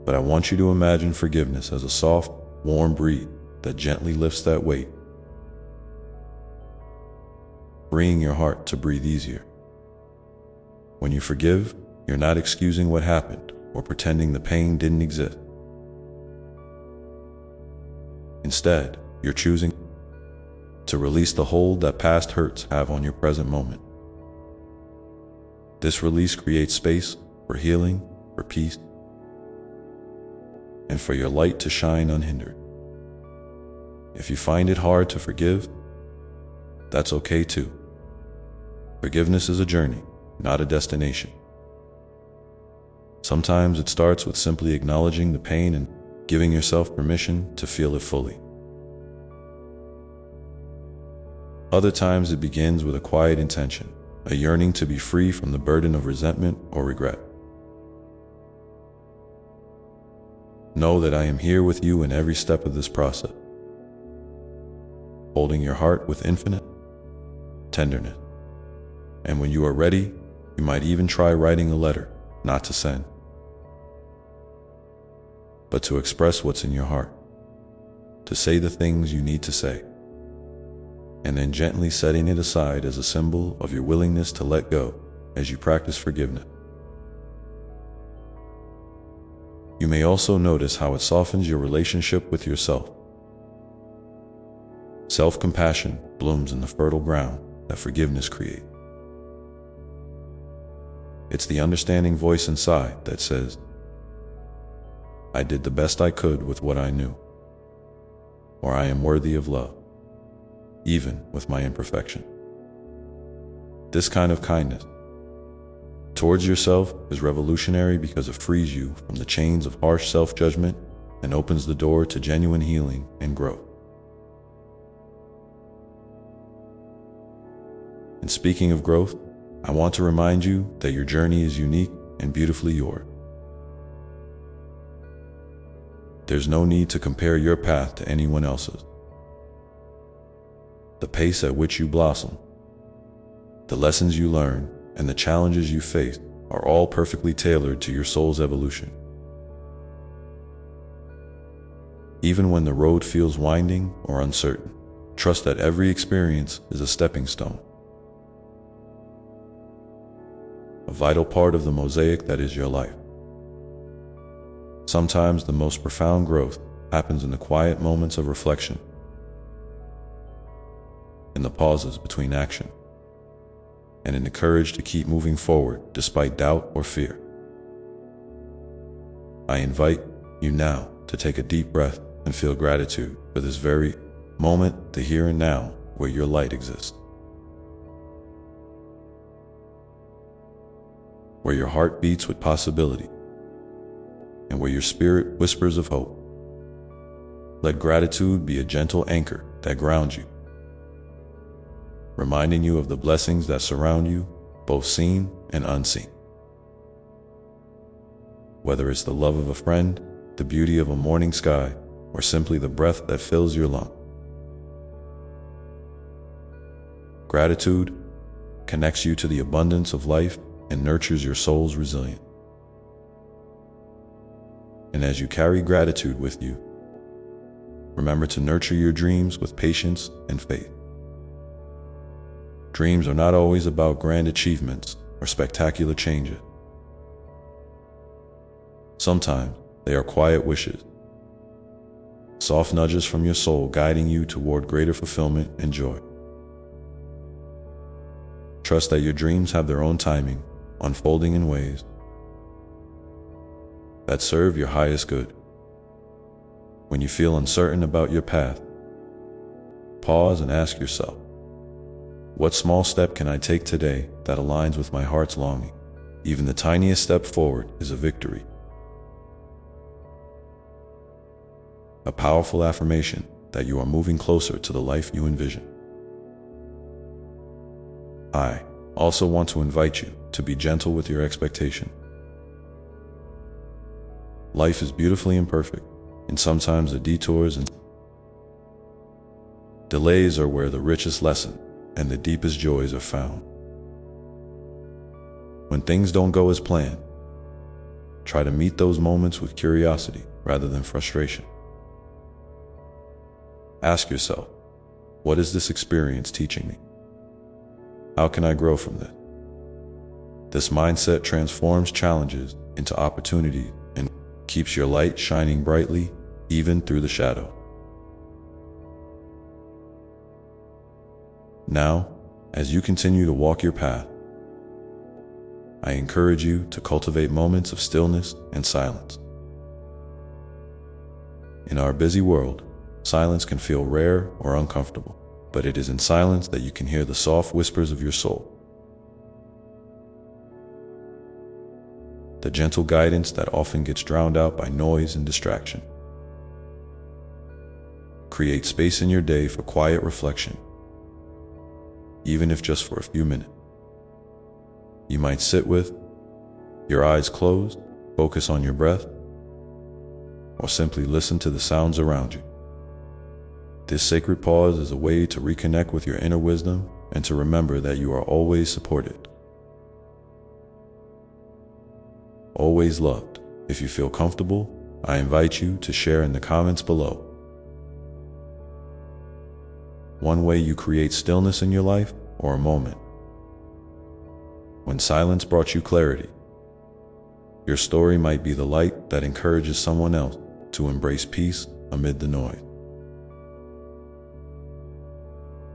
Speaker 1: But I want you to imagine forgiveness as a soft, warm breeze that gently lifts that weight, freeing your heart to breathe easier. When you forgive, you're not excusing what happened or pretending the pain didn't exist. Instead, you're choosing to release the hold that past hurts have on your present moment. This release creates space for healing, for peace, and for your light to shine unhindered. If you find it hard to forgive, that's okay too. Forgiveness is a journey, not a destination. Sometimes it starts with simply acknowledging the pain and giving yourself permission to feel it fully. Other times it begins with a quiet intention, a yearning to be free from the burden of resentment or regret. Know that I am here with you in every step of this process, holding your heart with infinite tenderness. And when you are ready, you might even try writing a letter, not to send, but to express what's in your heart, to say the things you need to say, and then gently setting it aside as a symbol of your willingness to let go as you practice forgiveness. You may also notice how it softens your relationship with yourself. Self-compassion blooms in the fertile ground that forgiveness creates. It's the understanding voice inside that says, I did the best I could with what I knew, or I am worthy of love, even with my imperfection. This kind of kindness towards yourself is revolutionary because it frees you from the chains of harsh self-judgment and opens the door to genuine healing and growth. And speaking of growth, I want to remind you that your journey is unique and beautifully yours. There's no need to compare your path to anyone else's. The pace at which you blossom, the lessons you learn, and the challenges you face are all perfectly tailored to your soul's evolution. Even when the road feels winding or uncertain, trust that every experience is a stepping stone, a vital part of the mosaic that is your life. Sometimes the most profound growth happens in the quiet moments of reflection, in the pauses between action, and in the courage to keep moving forward despite doubt or fear. I invite you now to take a deep breath and feel gratitude for this very moment, the here and now, where your light exists. where your heart beats with possibility, and where your spirit whispers of hope. Let gratitude be a gentle anchor that grounds you, reminding you of the blessings that surround you, both seen and unseen. Whether it's the love of a friend, the beauty of a morning sky, or simply the breath that fills your lungs, gratitude connects you to the abundance of life and nurtures your soul's resilience. And as you carry gratitude with you, remember to nurture your dreams with patience and faith. Dreams are not always about grand achievements or spectacular changes. Sometimes they are quiet wishes, soft nudges from your soul guiding you toward greater fulfillment and joy. Trust that your dreams have their own timing, unfolding in ways that serve your highest good. When you feel uncertain about your path, pause and ask yourself, what small step can I take today that aligns with my heart's longing? Even the tiniest step forward is a victory. A powerful affirmation that you are moving closer to the life you envision. I also want to invite you to be gentle with your expectation. Life is beautifully imperfect, and sometimes the detours and delays are where the richest lesson and the deepest joys are found. When things don't go as planned, try to meet those moments with curiosity rather than frustration. Ask yourself, what is this experience teaching me? How can I grow from this? This mindset transforms challenges into opportunities and keeps your light shining brightly even through the shadow. Now, as you continue to walk your path, I encourage you to cultivate moments of stillness and silence. In our busy world, silence can feel rare or uncomfortable, but it is in silence that you can hear the soft whispers of your soul. The gentle guidance that often gets drowned out by noise and distraction. Create space in your day for quiet reflection, even if just for a few minutes. You might sit with your eyes closed, focus on your breath, or simply listen to the sounds around you. This sacred pause is a way to reconnect with your inner wisdom and to remember that you are always supported, always loved. If you feel comfortable, I invite you to share in the comments below one way you create stillness in your life or a moment when silence brought you clarity. Your story might be the light that encourages someone else to embrace peace amid the noise.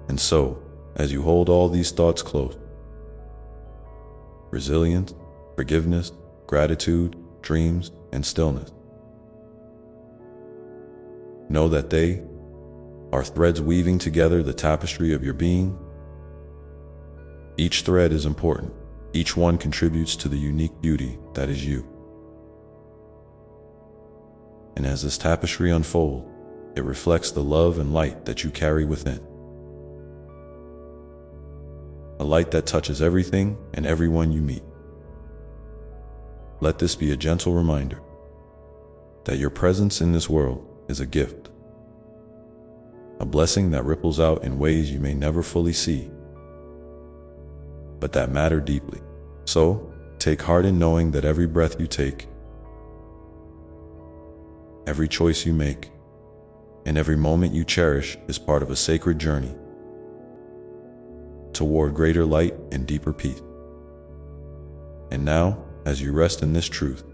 Speaker 1: And so, as you hold all these thoughts close, resilience, forgiveness, gratitude, dreams, and stillness, know that they are threads weaving together the tapestry of your being. Each thread is important. Each one contributes to the unique beauty that is you. And as this tapestry unfolds, it reflects the love and light that you carry within. A light that touches everything and everyone you meet. Let this be a gentle reminder that your presence in this world is a gift, a blessing that ripples out in ways you may never fully see, but that matter deeply. So, take heart in knowing that every breath you take, every choice you make, and every moment you cherish is part of a sacred journey toward greater light and deeper peace. And now, as you rest in this truth,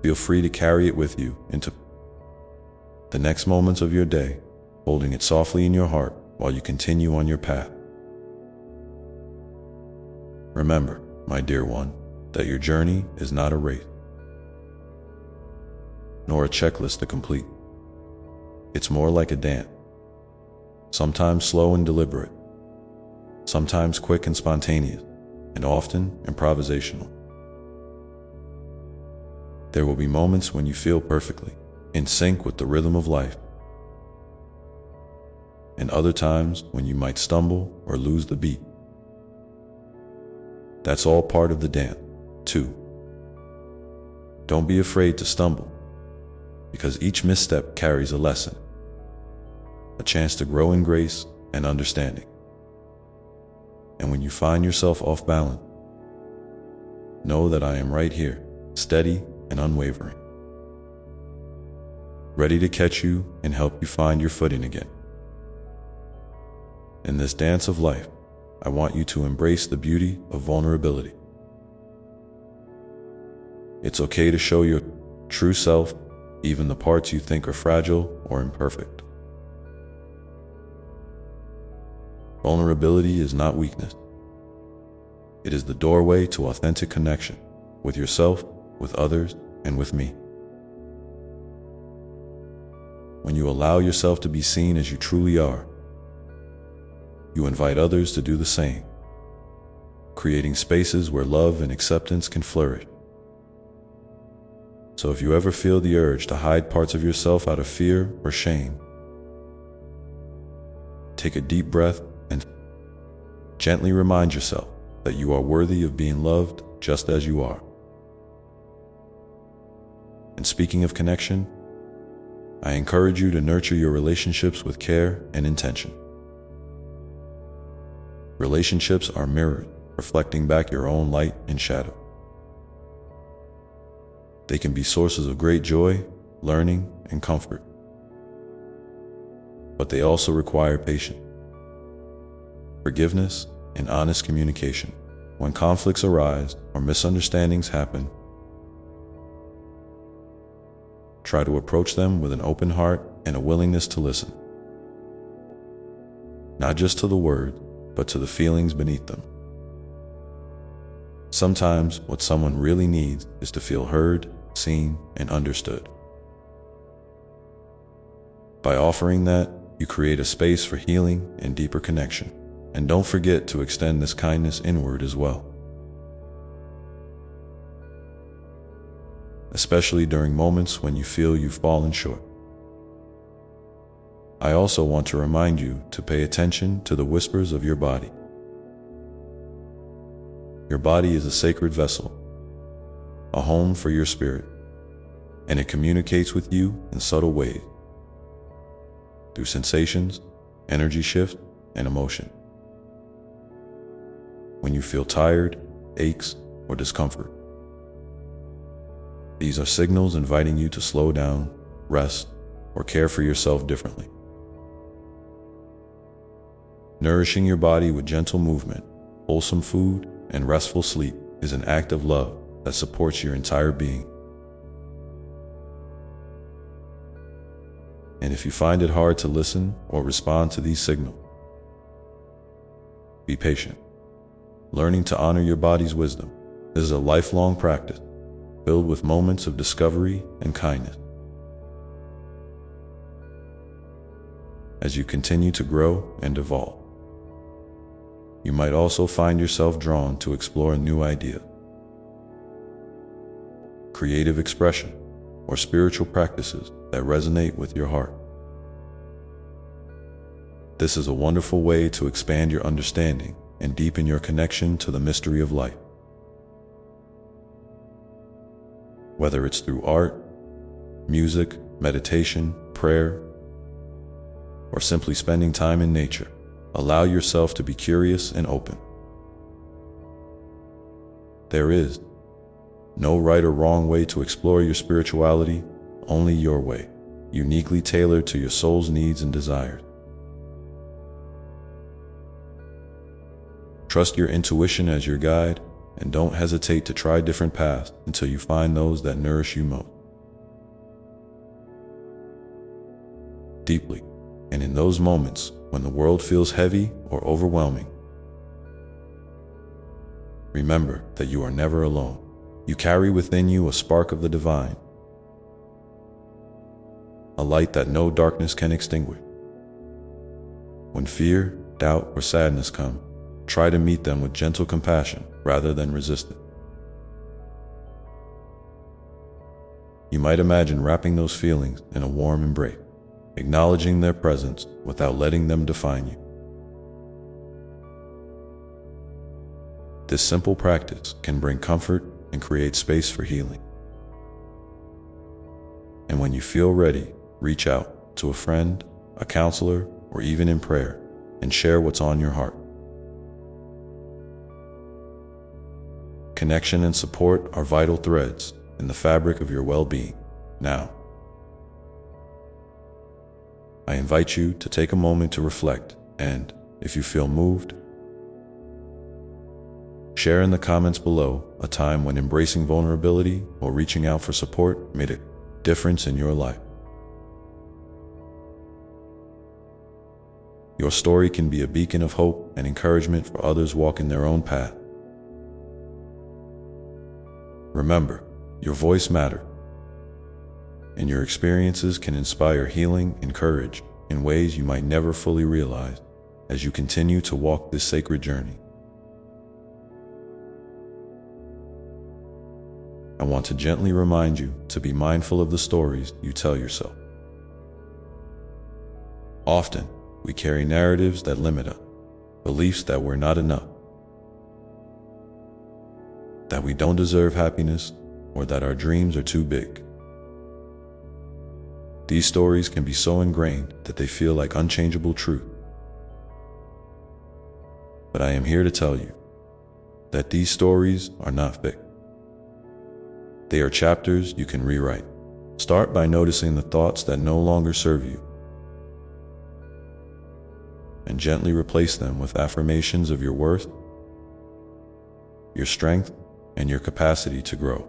Speaker 1: feel free to carry it with you into the next moments of your day, holding it softly in your heart while you continue on your path. Remember, my dear one, that your journey is not a race, nor a checklist to complete. It's more like a dance, sometimes slow and deliberate, sometimes quick and spontaneous, and often improvisational. There will be moments when you feel perfectly in sync with the rhythm of life, and other times when you might stumble or lose the beat. That's all part of the dance, too. Don't be afraid to stumble, because each misstep carries a lesson, a chance to grow in grace and understanding. And when you find yourself off balance, know that I am right here, steady and unwavering, ready to catch you and help you find your footing again. In this dance of life, I want you to embrace the beauty of vulnerability. It's okay to show your true self, even the parts you think are fragile or imperfect. Vulnerability is not weakness. It is the doorway to authentic connection with yourself, with others, and with me. When you allow yourself to be seen as you truly are, you invite others to do the same, creating spaces where love and acceptance can flourish. So if you ever feel the urge to hide parts of yourself out of fear or shame, take a deep breath and gently remind yourself that you are worthy of being loved just as you are. And speaking of connection, I encourage you to nurture your relationships with care and intention. Relationships are mirrors, reflecting back your own light and shadow. They can be sources of great joy, learning, and comfort. But they also require patience, forgiveness, and honest communication. When conflicts arise or misunderstandings happen, try to approach them with an open heart and a willingness to listen. Not just to the words, but to the feelings beneath them. Sometimes what someone really needs is to feel heard, seen, and understood. By offering that, you create a space for healing and deeper connection. And don't forget to extend this kindness inward as well. Especially during moments when you feel you've fallen short. I also want to remind you to pay attention to the whispers of your body. Your body is a sacred vessel, a home for your spirit, and it communicates with you in subtle ways, through sensations, energy shift, and emotion. When you feel tired, aches, or discomfort, these are signals inviting you to slow down, rest, or care for yourself differently. Nourishing your body with gentle movement, wholesome food, and restful sleep is an act of love that supports your entire being. And if you find it hard to listen or respond to these signals, be patient. Learning to honor your body's wisdom is a lifelong practice filled with moments of discovery and kindness. As you continue to grow and evolve, you might also find yourself drawn to explore new ideas, creative expression, or spiritual practices that resonate with your heart. This is a wonderful way to expand your understanding and deepen your connection to the mystery of life. Whether it's through art, music, meditation, prayer, or simply spending time in nature, allow yourself to be curious and open. There is no right or wrong way to explore your spirituality, only your way, uniquely tailored to your soul's needs and desires. Trust your intuition as your guide, and don't hesitate to try different paths until you find those that nourish you most deeply. And in those moments when the world feels heavy or overwhelming, remember that you are never alone. You carry within you a spark of the divine, a light that no darkness can extinguish. When fear, doubt, or sadness come, try to meet them with gentle compassion rather than resistance. You might imagine wrapping those feelings in a warm embrace, acknowledging their presence without letting them define you. This simple practice can bring comfort and create space for healing. And when you feel ready, reach out to a friend, a counselor, or even in prayer, and share what's on your heart. Connection and support are vital threads in the fabric of your well-being. Now, I invite you to take a moment to reflect and, if you feel moved, share in the comments below a time when embracing vulnerability or reaching out for support made a difference in your life. Your story can be a beacon of hope and encouragement for others walking their own path. Remember, your voice matters, and your experiences can inspire healing and courage in ways you might never fully realize as you continue to walk this sacred journey. I want to gently remind you to be mindful of the stories you tell yourself. Often, we carry narratives that limit us, beliefs that we're not enough, that we don't deserve happiness, or that our dreams are too big. These stories can be so ingrained that they feel like unchangeable truth. But I am here to tell you that these stories are not fixed. They are chapters you can rewrite. Start by noticing the thoughts that no longer serve you, and gently replace them with affirmations of your worth, your strength, and your capacity to grow.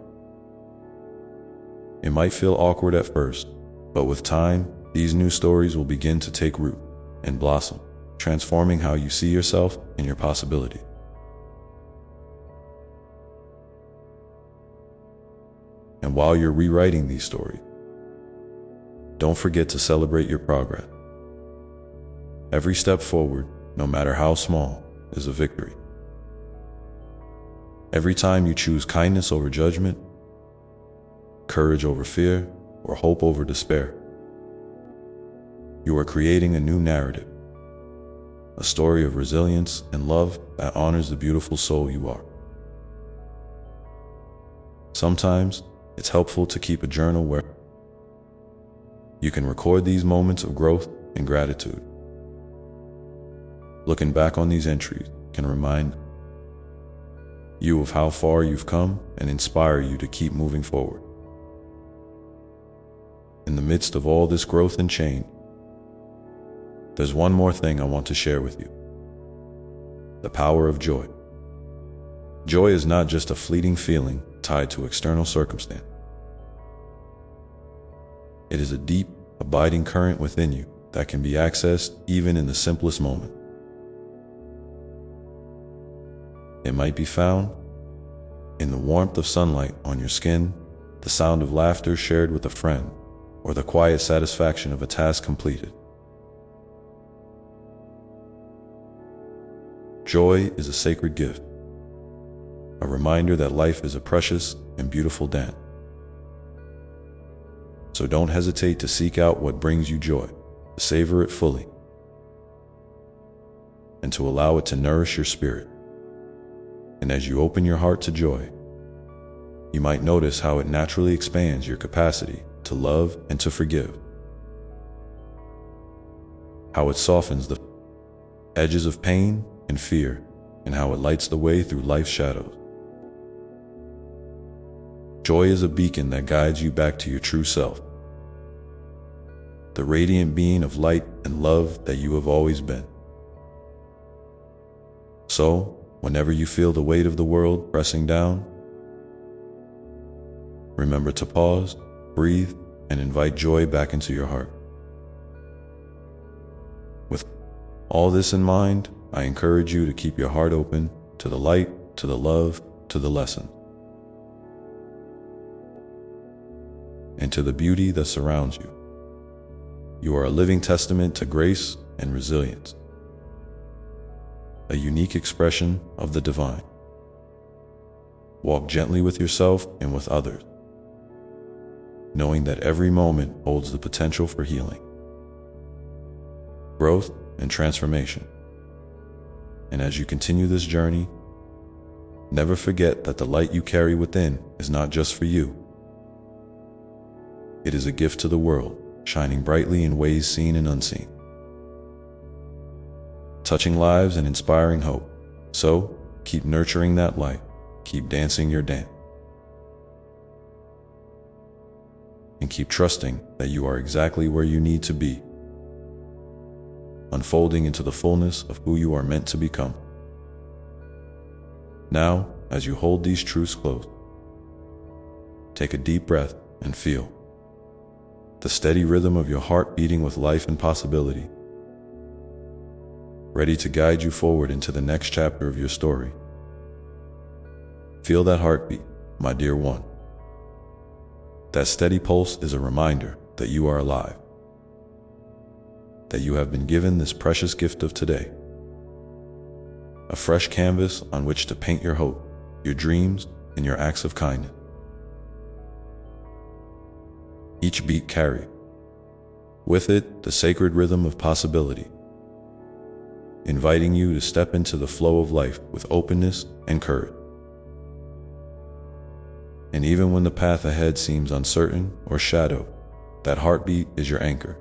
Speaker 1: It might feel awkward at first, but with time, these new stories will begin to take root and blossom, transforming how you see yourself and your possibilities. And while you're rewriting these stories, don't forget to celebrate your progress. Every step forward, no matter how small, is a victory. Every time you choose kindness over judgment, courage over fear, or hope over despair, you are creating a new narrative, a story of resilience and love that honors the beautiful soul you are. Sometimes, it's helpful to keep a journal where you can record these moments of growth and gratitude. Looking back on these entries can remind you of how far you've come and inspire you to keep moving forward. In the midst of all this growth and change, there's one more thing I want to share with you: the power of joy. Joy is not just a fleeting feeling tied to external circumstance. It is a deep, abiding current within you that can be accessed even in the simplest moment. It might be found in the warmth of sunlight on your skin, the sound of laughter shared with a friend, or the quiet satisfaction of a task completed. Joy is a sacred gift, a reminder that life is a precious and beautiful dance. So don't hesitate to seek out what brings you joy, to savor it fully, and to allow it to nourish your spirit. And as you open your heart to joy, you might notice how it naturally expands your capacity to love and to forgive, how it softens the edges of pain and fear, and how it lights the way through life's shadows. Joy is a beacon that guides you back to your true self, the radiant being of light and love that you have always been. So, whenever you feel the weight of the world pressing down, remember to pause, breathe, and invite joy back into your heart. With all this in mind, I encourage you to keep your heart open to the light, to the love, to the lesson, and to the beauty that surrounds you. You are a living testament to grace and resilience. a unique expression of the divine. Walk gently with yourself and with others, knowing that every moment holds the potential for healing, growth, and transformation. And as you continue this journey, never forget that the light you carry within is not just for you. It is a gift to the world, shining brightly in ways seen and unseen, touching lives and inspiring hope. So, keep nurturing that light, keep dancing your dance, and keep trusting that you are exactly where you need to be, unfolding into the fullness of who you are meant to become. Now, as you hold these truths close, take a deep breath and feel the steady rhythm of your heart beating with life and possibility, ready to guide you forward into the next chapter of your story. Feel that heartbeat, my dear one. That steady pulse is a reminder that you are alive, that you have been given this precious gift of today, a fresh canvas on which to paint your hope, your dreams, and your acts of kindness. Each beat carries with it the sacred rhythm of possibility, inviting you to step into the flow of life with openness and courage. And even when the path ahead seems uncertain or shadowed, that heartbeat is your anchor,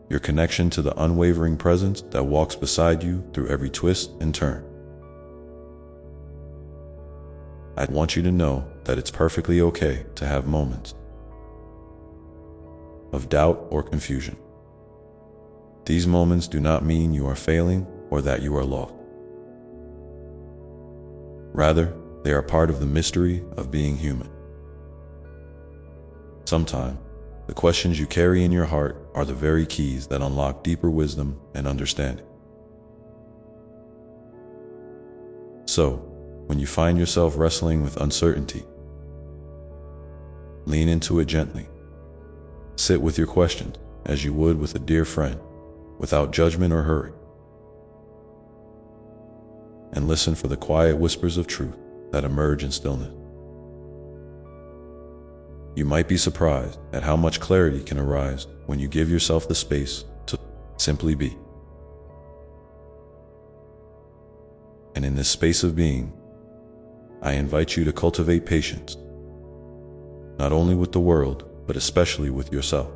Speaker 1: your connection to the unwavering presence that walks beside you through every twist and turn. I want you to know that it's perfectly okay to have moments of doubt or confusion. These moments do not mean you are failing or that you are lost. Rather, they are part of the mystery of being human. Sometimes, the questions you carry in your heart are the very keys that unlock deeper wisdom and understanding. So, when you find yourself wrestling with uncertainty, lean into it gently. Sit with your questions as you would with a dear friend, without judgment or hurry. And listen for the quiet whispers of truth that emerge in stillness. You might be surprised at how much clarity can arise when you give yourself the space to simply be. And in this space of being, I invite you to cultivate patience, not only with the world, but especially with yourself.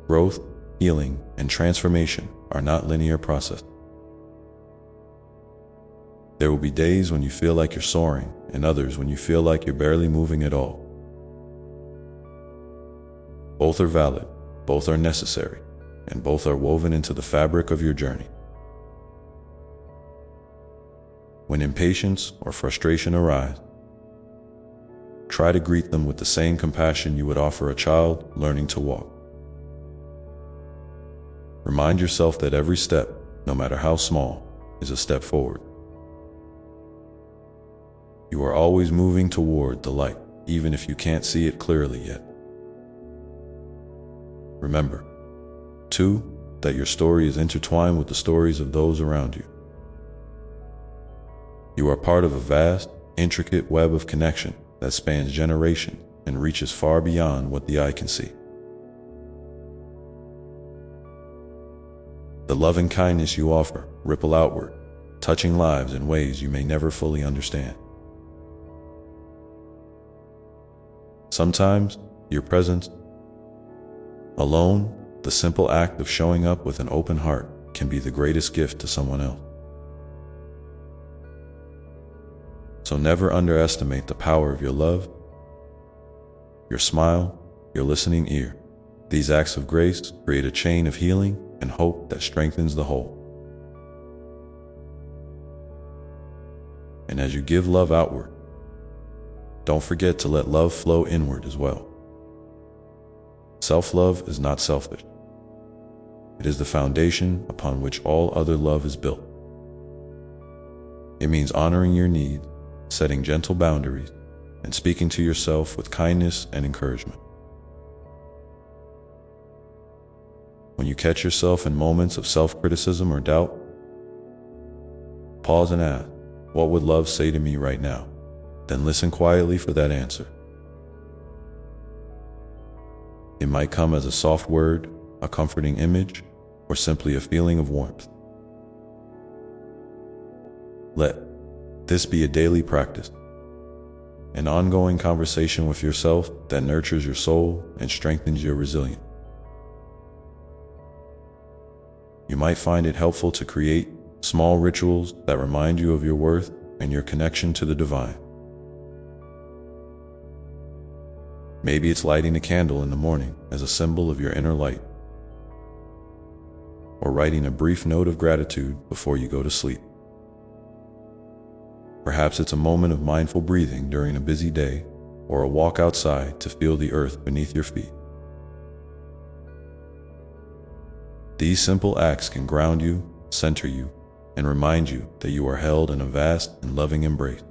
Speaker 1: Growth, healing, and transformation are not linear processes. There will be days when you feel like you're soaring, and others when you feel like you're barely moving at all. Both are valid, both are necessary, and both are woven into the fabric of your journey. When impatience or frustration arise, try to greet them with the same compassion you would offer a child learning to walk. Remind yourself that every step, no matter how small, is a step forward. You are always moving toward the light, even if you can't see it clearly yet. Remember, too, that your story is intertwined with the stories of those around you. You are part of a vast, intricate web of connection that spans generations and reaches far beyond what the eye can see. The love and kindness you offer ripple outward, touching lives in ways you may never fully understand. Sometimes, your presence alone, the simple act of showing up with an open heart, can be the greatest gift to someone else. So never underestimate the power of your love, your smile, your listening ear. These acts of grace create a chain of healing and hope that strengthens the whole. And as you give love outward, don't forget to let love flow inward as well. Self-love is not selfish. It is the foundation upon which all other love is built. It means honoring your needs, setting gentle boundaries, and speaking to yourself with kindness and encouragement. When you catch yourself in moments of self-criticism or doubt, pause and ask, what would love say to me right now? Then listen quietly for that answer. It might come as a soft word, a comforting image, or simply a feeling of warmth. Let this be a daily practice, an ongoing conversation with yourself that nurtures your soul and strengthens your resilience. You might find it helpful to create small rituals that remind you of your worth and your connection to the divine. Maybe it's lighting a candle in the morning as a symbol of your inner light, or writing a brief note of gratitude before you go to sleep. Perhaps it's a moment of mindful breathing during a busy day, or a walk outside to feel the earth beneath your feet. These simple acts can ground you, center you, and remind you that you are held in a vast and loving embrace.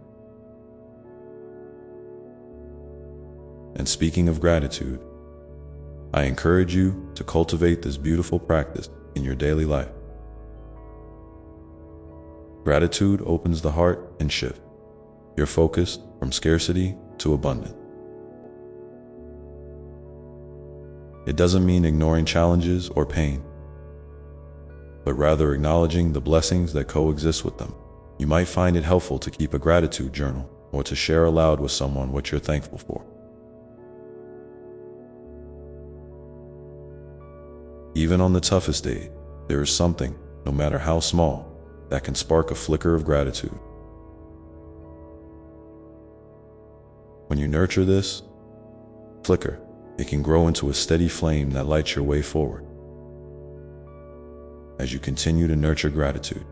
Speaker 1: And speaking of gratitude, I encourage you to cultivate this beautiful practice in your daily life. Gratitude opens the heart and shifts your focus from scarcity to abundance. It doesn't mean ignoring challenges or pain, but rather acknowledging the blessings that coexist with them. You might find it helpful to keep a gratitude journal or to share aloud with someone what you're thankful for. Even on the toughest day, there is something, no matter how small, that can spark a flicker of gratitude. When you nurture this flicker, it can grow into a steady flame that lights your way forward. As you continue to nurture gratitude,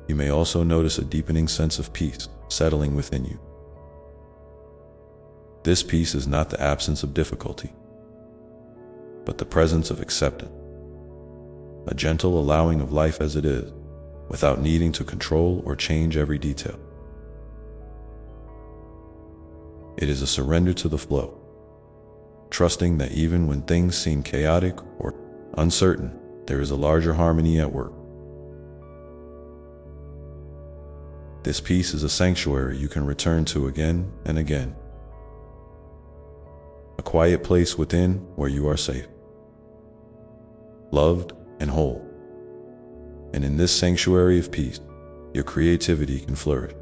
Speaker 1: you may also notice a deepening sense of peace settling within you. This peace is not the absence of difficulty, but the presence of acceptance, a gentle allowing of life as it is, without needing to control or change every detail. It is a surrender to the flow, trusting that even when things seem chaotic or uncertain, there is a larger harmony at work. This peace is a sanctuary you can return to again and again, a quiet place within where you are safe, loved, and whole. And in this sanctuary of peace, your creativity can flourish.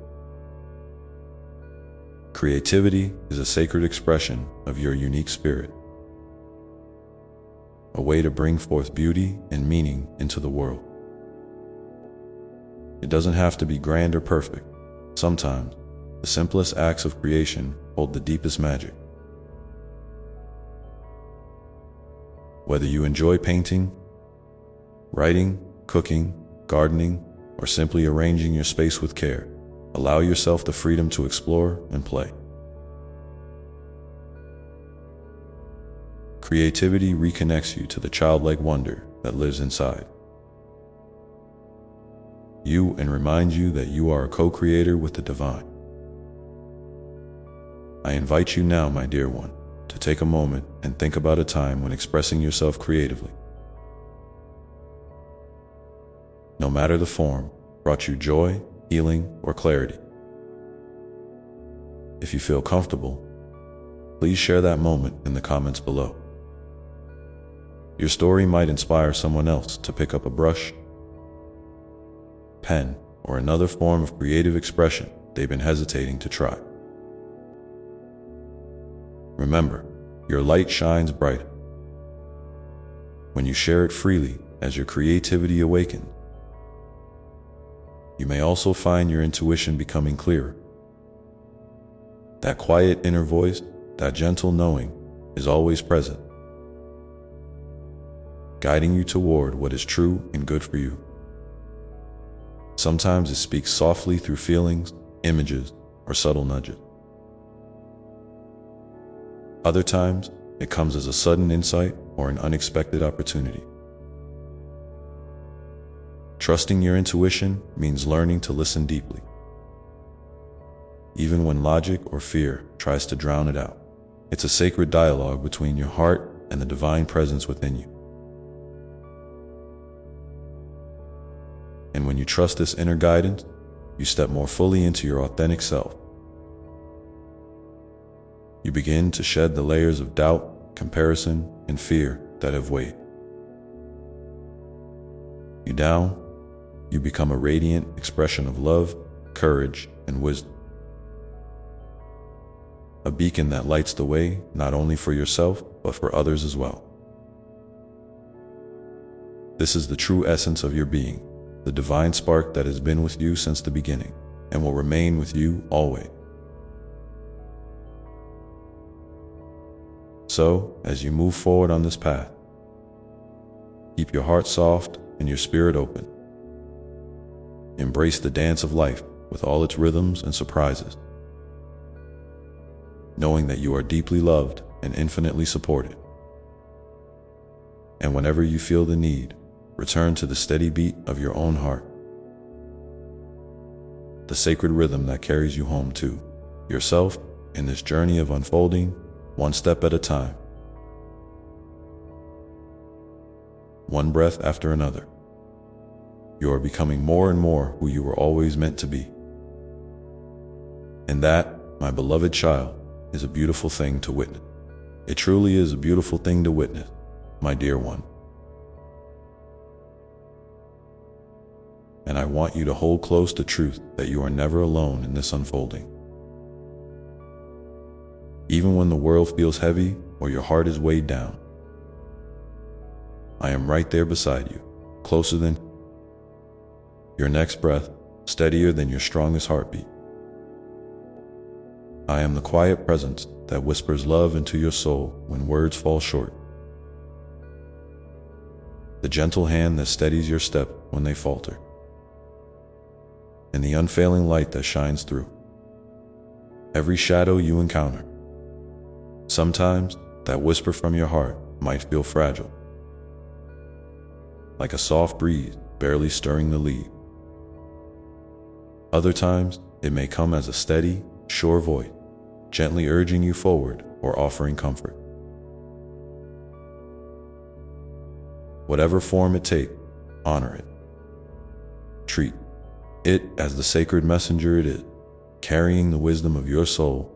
Speaker 1: Creativity is a sacred expression of your unique spirit, a way to bring forth beauty and meaning into the world. It doesn't have to be grand or perfect. Sometimes, the simplest acts of creation hold the deepest magic. Whether you enjoy painting, writing, cooking, gardening, or simply arranging your space with care, allow yourself the freedom to explore and play. Creativity reconnects you to the childlike wonder that lives inside you and reminds you that you are a co-creator with the divine. I invite you now, my dear one, to take a moment and think about a time when expressing yourself creatively, no matter the form, brought you joy, healing, or clarity. If you feel comfortable, please share that moment in the comments below. Your story might inspire someone else to pick up a brush, pen, or another form of creative expression they've been hesitating to try. Remember, your light shines bright when you share it freely as your creativity awakens. You may also find your intuition becoming clearer. That quiet inner voice, that gentle knowing, is always present, guiding you toward what is true and good for you. Sometimes it speaks softly through feelings, images, or subtle nudges. Other times, it comes as a sudden insight or an unexpected opportunity. Trusting your intuition means learning to listen deeply, even when logic or fear tries to drown it out. It's a sacred dialogue between your heart and the divine presence within you. And when you trust this inner guidance, you step more fully into your authentic self. You begin to shed the layers of doubt, comparison, and fear that have weighed you down. You become a radiant expression of love, courage, and wisdom. A beacon that lights the way not only for yourself, but for others as well. This is the true essence of your being, the divine spark that has been with you since the beginning and will remain with you always. So, as you move forward on this path, keep your heart soft and your spirit open. Embrace the dance of life with all its rhythms and surprises, knowing that you are deeply loved and infinitely supported. And whenever you feel the need, return to the steady beat of your own heart, the sacred rhythm that carries you home to yourself in this journey of unfolding, one step at a time, one breath after another. You are becoming more and more who you were always meant to be. And that, my beloved child, is a beautiful thing to witness. It truly is a beautiful thing to witness, my dear one. And I want you to hold close the truth that you are never alone in this unfolding. Even when the world feels heavy or your heart is weighed down, I am right there beside you, closer than your next breath, steadier than your strongest heartbeat. I am the quiet presence that whispers love into your soul when words fall short, the gentle hand that steadies your step when they falter, and the unfailing light that shines through every shadow you encounter. Sometimes that whisper from your heart might feel fragile, like a soft breeze barely stirring the leaves. Other times, it may come as a steady, sure voice, gently urging you forward or offering comfort. Whatever form it takes, honor it. Treat it as the sacred messenger it is, carrying the wisdom of your soul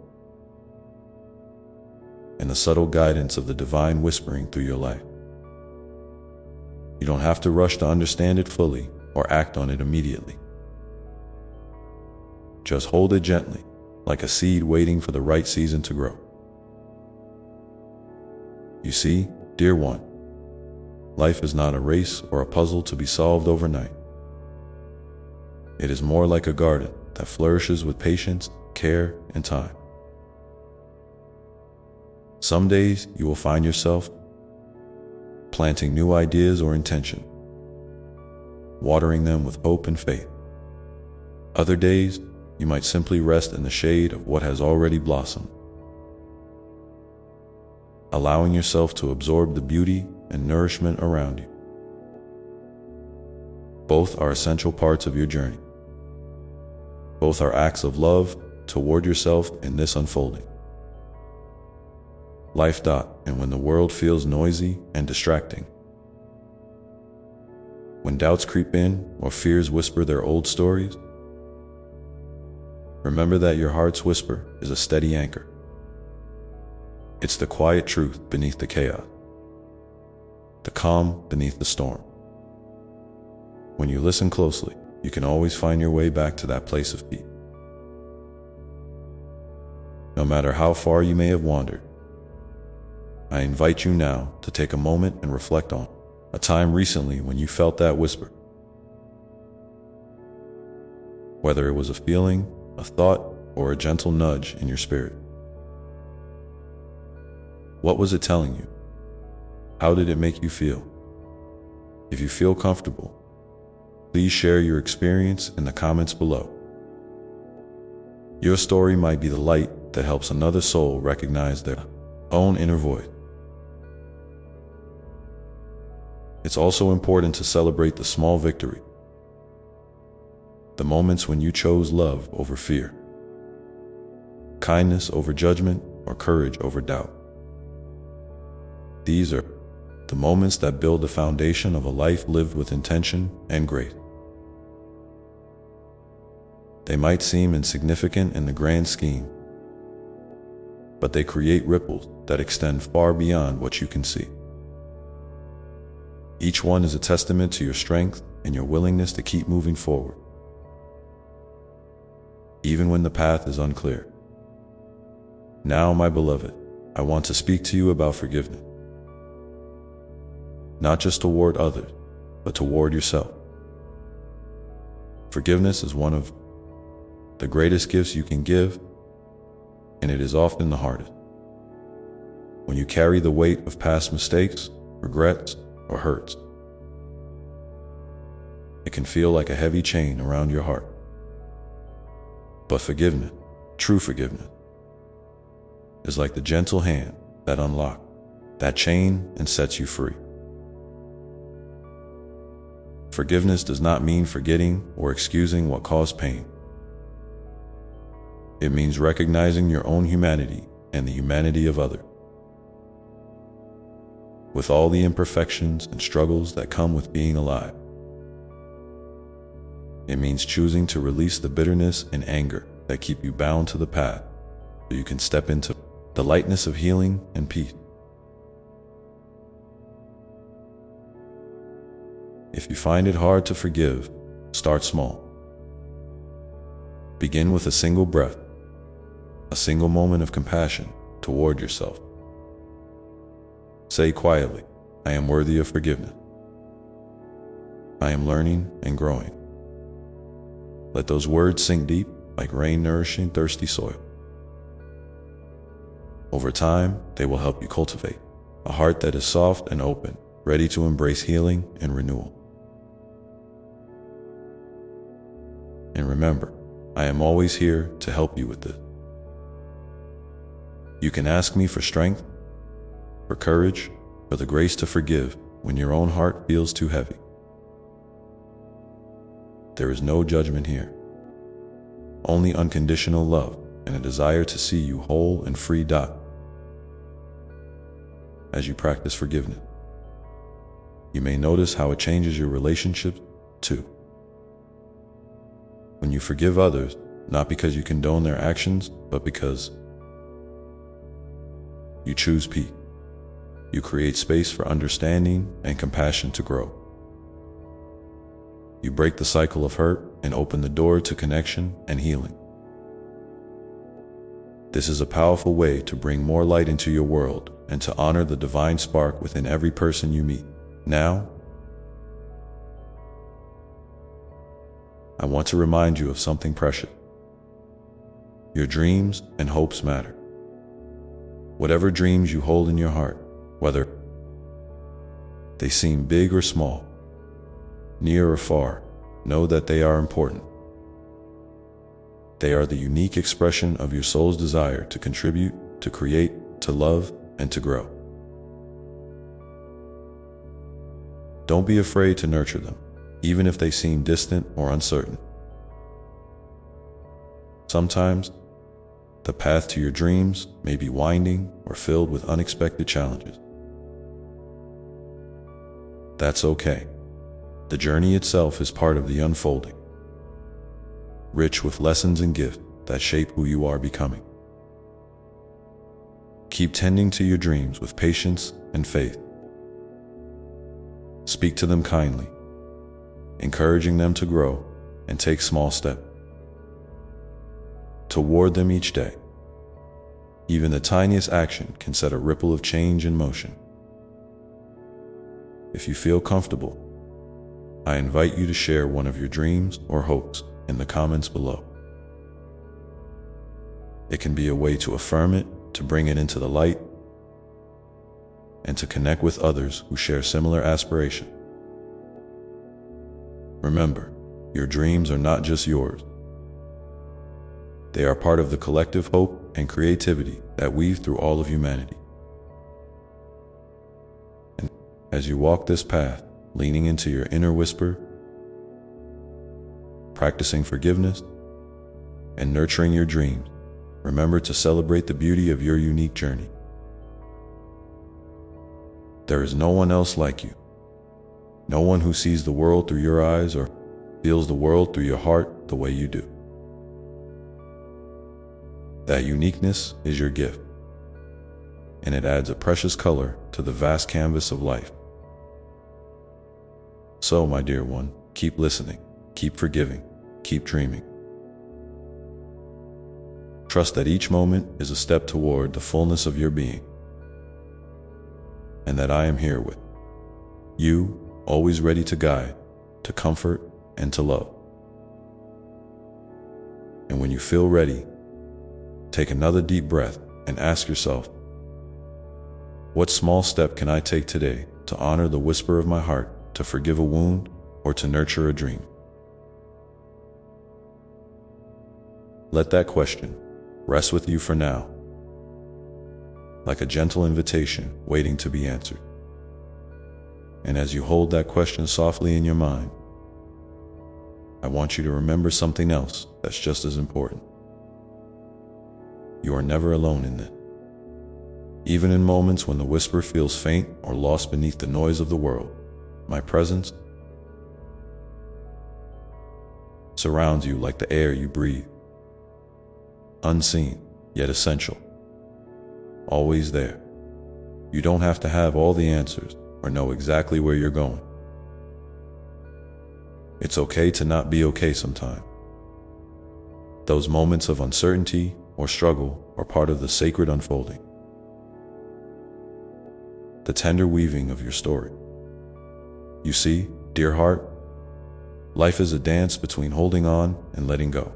Speaker 1: and the subtle guidance of the divine whispering through your life. You don't have to rush to understand it fully or act on it immediately. Just hold it gently, like a seed waiting for the right season to grow. You see, dear one, life is not a race or a puzzle to be solved overnight. It is more like a garden that flourishes with patience, care, and time. Some days you will find yourself planting new ideas or intention, watering them with hope and faith. Other days, you might simply rest in the shade of what has already blossomed, allowing yourself to absorb the beauty and nourishment around you. Both are essential parts of your journey. Both are acts of love toward yourself in this unfolding. Life. And when the world feels noisy and distracting, when doubts creep in or fears whisper their old stories, remember that your heart's whisper is a steady anchor. It's the quiet truth beneath the chaos, the calm beneath the storm. When you listen closely, you can always find your way back to that place of peace. No matter how far you may have wandered, I invite you now to take a moment and reflect on a time recently when you felt that whisper. Whether it was a feeling, a thought, or a gentle nudge in your spirit. What was it telling you? How did it make you feel? If you feel comfortable, please share your experience in the comments below. Your story might be the light that helps another soul recognize their own inner voice. It's also important to celebrate the small victory, the moments when you chose love over fear, kindness over judgment, or courage over doubt. These are the moments that build the foundation of a life lived with intention and grace. They might seem insignificant in the grand scheme, but they create ripples that extend far beyond what you can see. Each one is a testament to your strength and your willingness to keep moving forward, even when the path is unclear. Now, my beloved, I want to speak to you about forgiveness. Not just toward others, but toward yourself. Forgiveness is one of the greatest gifts you can give, and it is often the hardest. When you carry the weight of past mistakes, regrets, or hurts, it can feel like a heavy chain around your heart. But forgiveness, true forgiveness, is like the gentle hand that unlocks that chain and sets you free. Forgiveness does not mean forgetting or excusing what caused pain. It means recognizing your own humanity and the humanity of others, with all the imperfections and struggles that come with being alive. It means choosing to release the bitterness and anger that keep you bound to the path so you can step into the lightness of healing and peace. If you find it hard to forgive, start small. Begin with a single breath, a single moment of compassion toward yourself. Say quietly, I am worthy of forgiveness. I am learning and growing. Let those words sink deep like rain nourishing thirsty soil. Over time, they will help you cultivate a heart that is soft and open, ready to embrace healing and renewal. And remember, I am always here to help you with this. You can ask me for strength, for courage, for the grace to forgive when your own heart feels too heavy. There is no judgment here, only unconditional love and a desire to see you whole and free. As you practice forgiveness, you may notice how it changes your relationships too. When you forgive others, not because you condone their actions, but because you choose peace, you create space for understanding and compassion to grow. You break the cycle of hurt and open the door to connection and healing. This is a powerful way to bring more light into your world and to honor the divine spark within every person you meet. Now, I want to remind you of something precious. Your dreams and hopes matter. Whatever dreams you hold in your heart, whether they seem big or small, near or far, know that they are important. They are the unique expression of your soul's desire to contribute, to create, to love, and to grow. Don't be afraid to nurture them, even if they seem distant or uncertain. Sometimes, the path to your dreams may be winding or filled with unexpected challenges. That's okay. The journey itself is part of the unfolding, rich with lessons and gifts that shape who you are becoming. Keep tending to your dreams with patience and faith. Speak to them kindly, encouraging them to grow and take small steps toward them each day. Even the tiniest action can set a ripple of change in motion. If you feel comfortable, I invite you to share one of your dreams or hopes in the comments below. It can be a way to affirm it, to bring it into the light, and to connect with others who share similar aspirations. Remember, your dreams are not just yours. They are part of the collective hope and creativity that weave through all of humanity. And as you walk this path, leaning into your inner whisper, practicing forgiveness, and nurturing your dreams, remember to celebrate the beauty of your unique journey. There is no one else like you. No one who sees the world through your eyes or feels the world through your heart the way you do. That uniqueness is your gift, and it adds a precious color to the vast canvas of life. So, my dear one, keep listening, keep forgiving, keep dreaming. Trust that each moment is a step toward the fullness of your being, and that I am here with you, always ready to guide, to comfort, and to love. And when you feel ready, take another deep breath and ask yourself, what small step can I take today to honor the whisper of my heart, to forgive a wound, or to nurture a dream? Let that question rest with you for now, like a gentle invitation waiting to be answered. And as you hold that question softly in your mind, I want you to remember something else that's just as important. You are never alone in this. Even in moments when the whisper feels faint or lost beneath the noise of the world, my presence surrounds you like the air you breathe. Unseen, yet essential. Always there. You don't have to have all the answers or know exactly where you're going. It's okay to not be okay sometimes. Those moments of uncertainty or struggle are part of the sacred unfolding, the tender weaving of your story. You see, dear heart, life is a dance between holding on and letting go.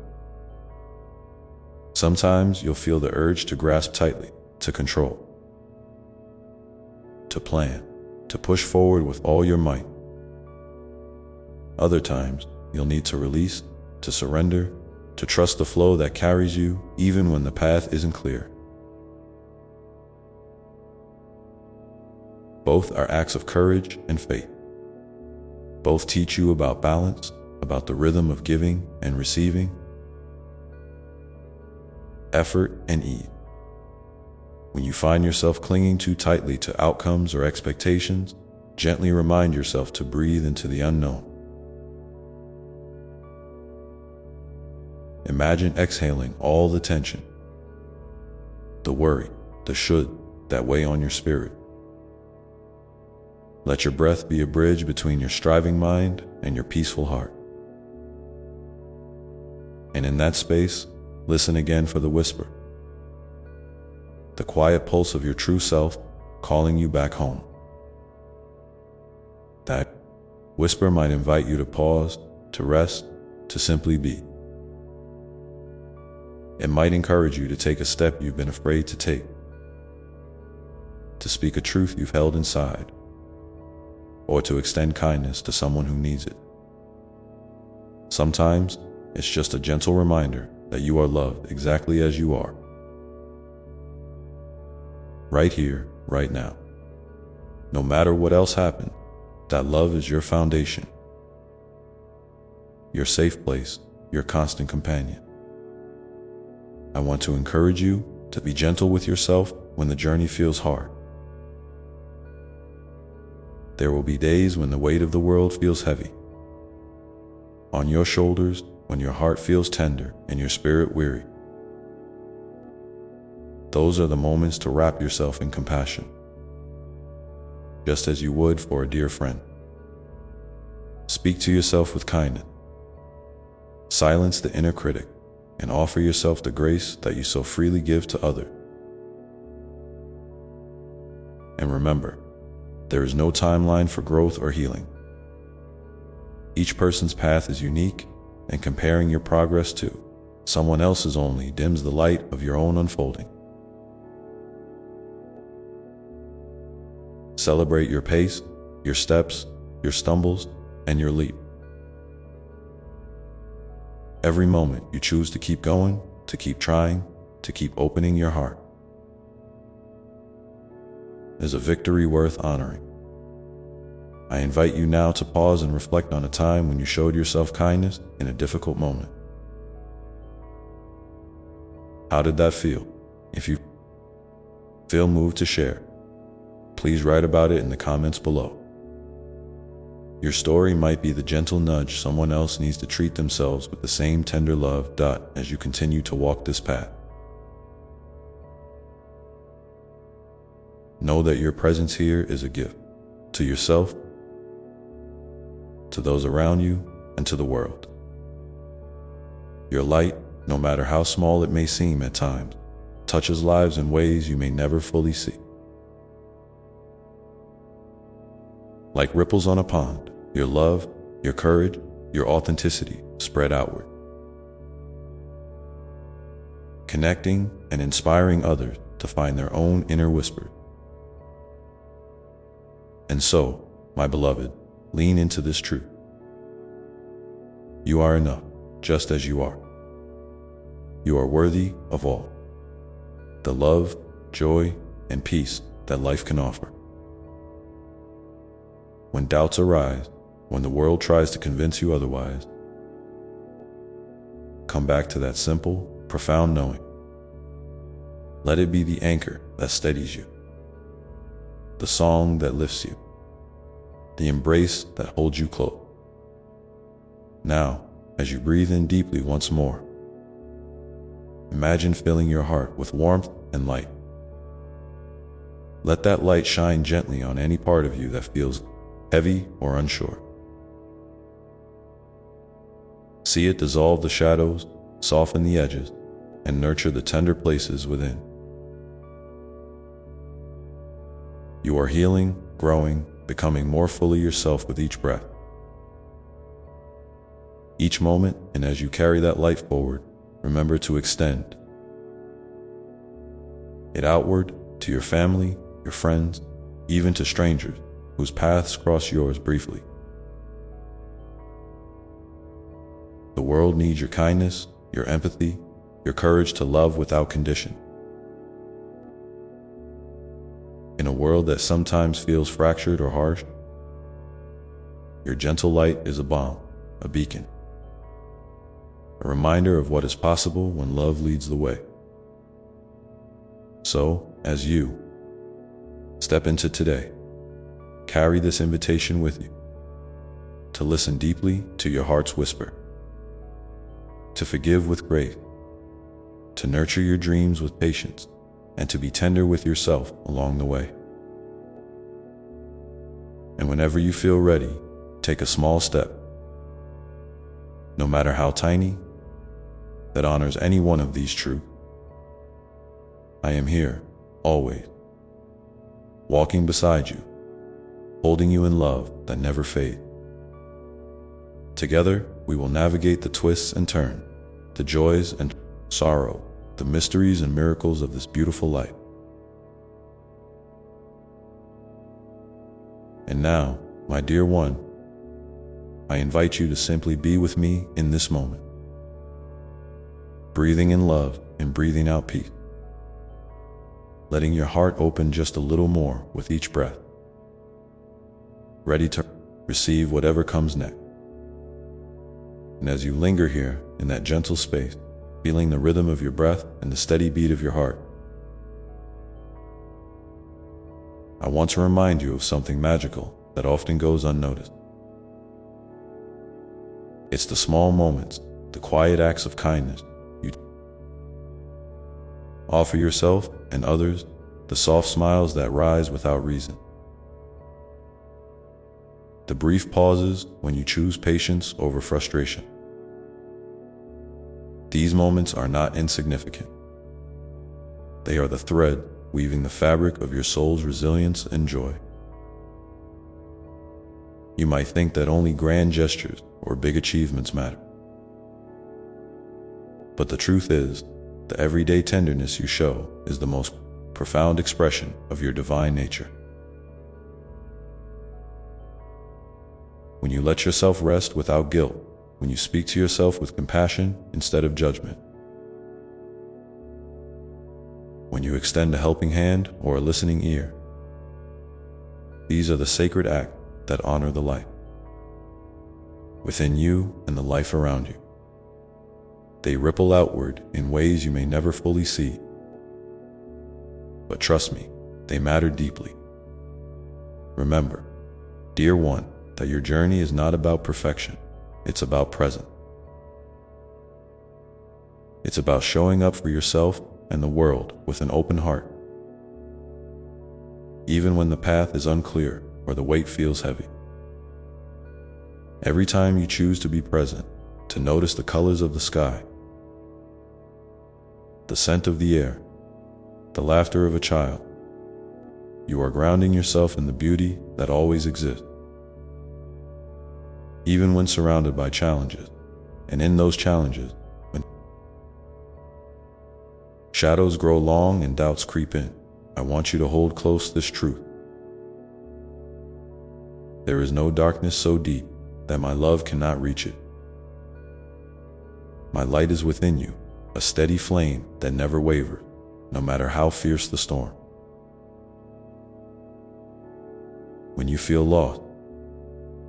Speaker 1: Sometimes you'll feel the urge to grasp tightly, to control, to plan, to push forward with all your might. Other times, you'll need to release, to surrender, to trust the flow that carries you even when the path isn't clear. Both are acts of courage and faith. Both teach you about balance, about the rhythm of giving and receiving, effort and ease. When you find yourself clinging too tightly to outcomes or expectations, gently remind yourself to breathe into the unknown. Imagine exhaling all the tension, the worry, the should that weigh on your spirit. Let your breath be a bridge between your striving mind and your peaceful heart. And in that space, listen again for the whisper, the quiet pulse of your true self calling you back home. That whisper might invite you to pause, to rest, to simply be. It might encourage you to take a step you've been afraid to take, to speak a truth you've held inside, or to extend kindness to someone who needs it. Sometimes it's just a gentle reminder that you are loved exactly as you are. Right here, right now. No matter what else happens, that love is your foundation, your safe place, your constant companion. I want to encourage you to be gentle with yourself when the journey feels hard. There will be days when the weight of the world feels heavy on your shoulders, when your heart feels tender and your spirit weary. Those are the moments to wrap yourself in compassion, just as you would for a dear friend. Speak to yourself with kindness. Silence the inner critic and offer yourself the grace that you so freely give to others. And remember, there is no timeline for growth or healing. Each person's path is unique, and comparing your progress to someone else's only dims the light of your own unfolding. Celebrate your pace, your steps, your stumbles, and your leap. Every moment you choose to keep going, to keep trying, to keep opening your heart is a victory worth honoring. I invite you now to pause and reflect on a time when you showed yourself kindness in a difficult moment. How did that feel? If you feel moved to share, please write about it in the comments below. Your story might be the gentle nudge someone else needs to treat themselves with the same tender love as you continue to walk this path. Know that your presence here is a gift to yourself, to those around you, and to the world. Your light, no matter how small it may seem at times, touches lives in ways you may never fully see. Like ripples on a pond, your love, your courage, your authenticity spread outward, connecting and inspiring others to find their own inner whisper. And so, my beloved, lean into this truth. You are enough, just as you are. You are worthy of all the love, joy, and peace that life can offer. When doubts arise, when the world tries to convince you otherwise, come back to that simple, profound knowing. Let it be the anchor that steadies you, the song that lifts you, the embrace that holds you close. Now, as you breathe in deeply once more, imagine filling your heart with warmth and light. Let that light shine gently on any part of you that feels heavy or unsure. See it dissolve the shadows, soften the edges, and nurture the tender places within. You are healing, growing, becoming more fully yourself with each breath. Each moment, and as you carry that light forward, remember to extend it outward to your family, your friends, even to strangers whose paths cross yours briefly. The world needs your kindness, your empathy, your courage to love without condition. In a world that sometimes feels fractured or harsh, your gentle light is a balm, a beacon, a reminder of what is possible when love leads the way. So, as you step into today, carry this invitation with you to listen deeply to your heart's whisper, to forgive with grace, to nurture your dreams with patience, and to be tender with yourself along the way. And whenever you feel ready, take a small step, no matter how tiny, that honors any one of these truths. I am here, always, walking beside you, holding you in love that never fades. Together, we will navigate the twists and turns, the joys and sorrow, the mysteries and miracles of this beautiful life. And now, my dear one, I invite you to simply be with me in this moment, breathing in love and breathing out peace, letting your heart open just a little more with each breath, ready to receive whatever comes next. And as you linger here in that gentle space, feeling the rhythm of your breath and the steady beat of your heart, I want to remind you of something magical that often goes unnoticed. It's the small moments, the quiet acts of kindness you offer yourself and others, the soft smiles that rise without reason, the brief pauses when you choose patience over frustration. These moments are not insignificant. They are the thread weaving the fabric of your soul's resilience and joy. You might think that only grand gestures or big achievements matter. But the truth is, the everyday tenderness you show is the most profound expression of your divine nature. When you let yourself rest without guilt, when you speak to yourself with compassion instead of judgment, when you extend a helping hand or a listening ear, these are the sacred acts that honor the life within you and the life around you. They ripple outward in ways you may never fully see. But trust me, they matter deeply. Remember, dear one, that your journey is not about perfection. It's about presence. It's about showing up for yourself and the world with an open heart. even when the path is unclear or the weight feels heavy. Every time you choose to be present, to notice the colors of the sky, the scent of the air, the laughter of a child, you are grounding yourself in the beauty that always exists. Even when surrounded by challenges, and in those challenges, when shadows grow long and doubts creep in, I want you to hold close this truth. There is no darkness so deep that my love cannot reach it. My light is within you, a steady flame that never wavers, no matter how fierce the storm. When you feel lost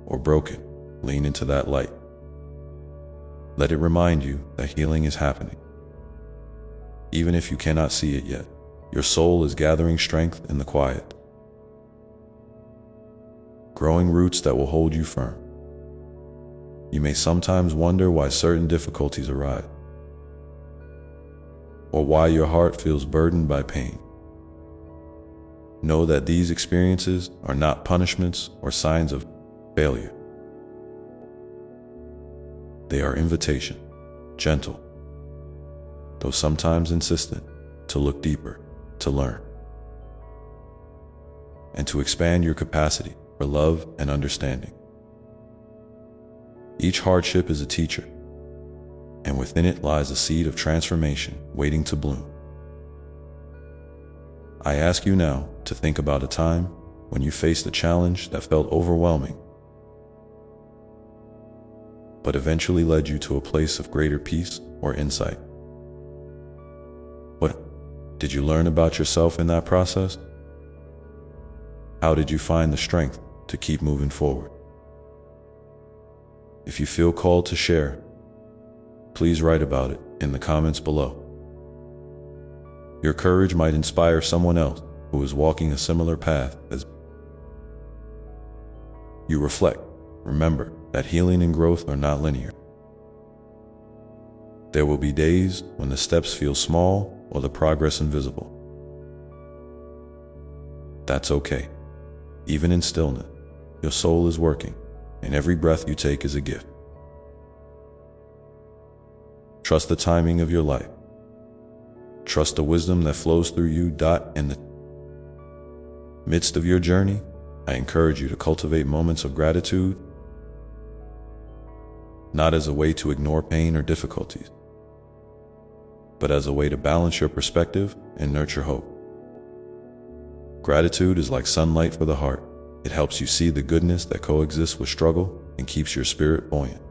Speaker 1: or broken, lean into that light. Let it remind you that healing is happening. Even if you cannot see it yet, your soul is gathering strength in the quiet, growing roots that will hold you firm. You may sometimes wonder why certain difficulties arise, or why your heart feels burdened by pain. Know that these experiences are not punishments or signs of failure. They are invitation, gentle, though sometimes insistent, to look deeper, to learn, and to expand your capacity for love and understanding. Each hardship is a teacher, and within it lies a seed of transformation waiting to bloom. I ask you now to think about a time when you faced a challenge that felt overwhelming, but eventually led you to a place of greater peace or insight. What did you learn about yourself in that process? How did you find the strength to keep moving forward? If you feel called to share, please write about it in the comments below. Your courage might inspire someone else who is walking a similar path as you. Reflect. Remember that healing and growth are not linear. There will be days when the steps feel small or the progress invisible. That's okay. Even in stillness, your soul is working, and every breath you take is a gift. Trust the timing of your life. Trust the wisdom that flows through you. In the midst of your journey, I encourage you to cultivate moments of gratitude, not as a way to ignore pain or difficulties, but as a way to balance your perspective and nurture hope. Gratitude is like sunlight for the heart. It helps you see the goodness that coexists with struggle and keeps your spirit buoyant.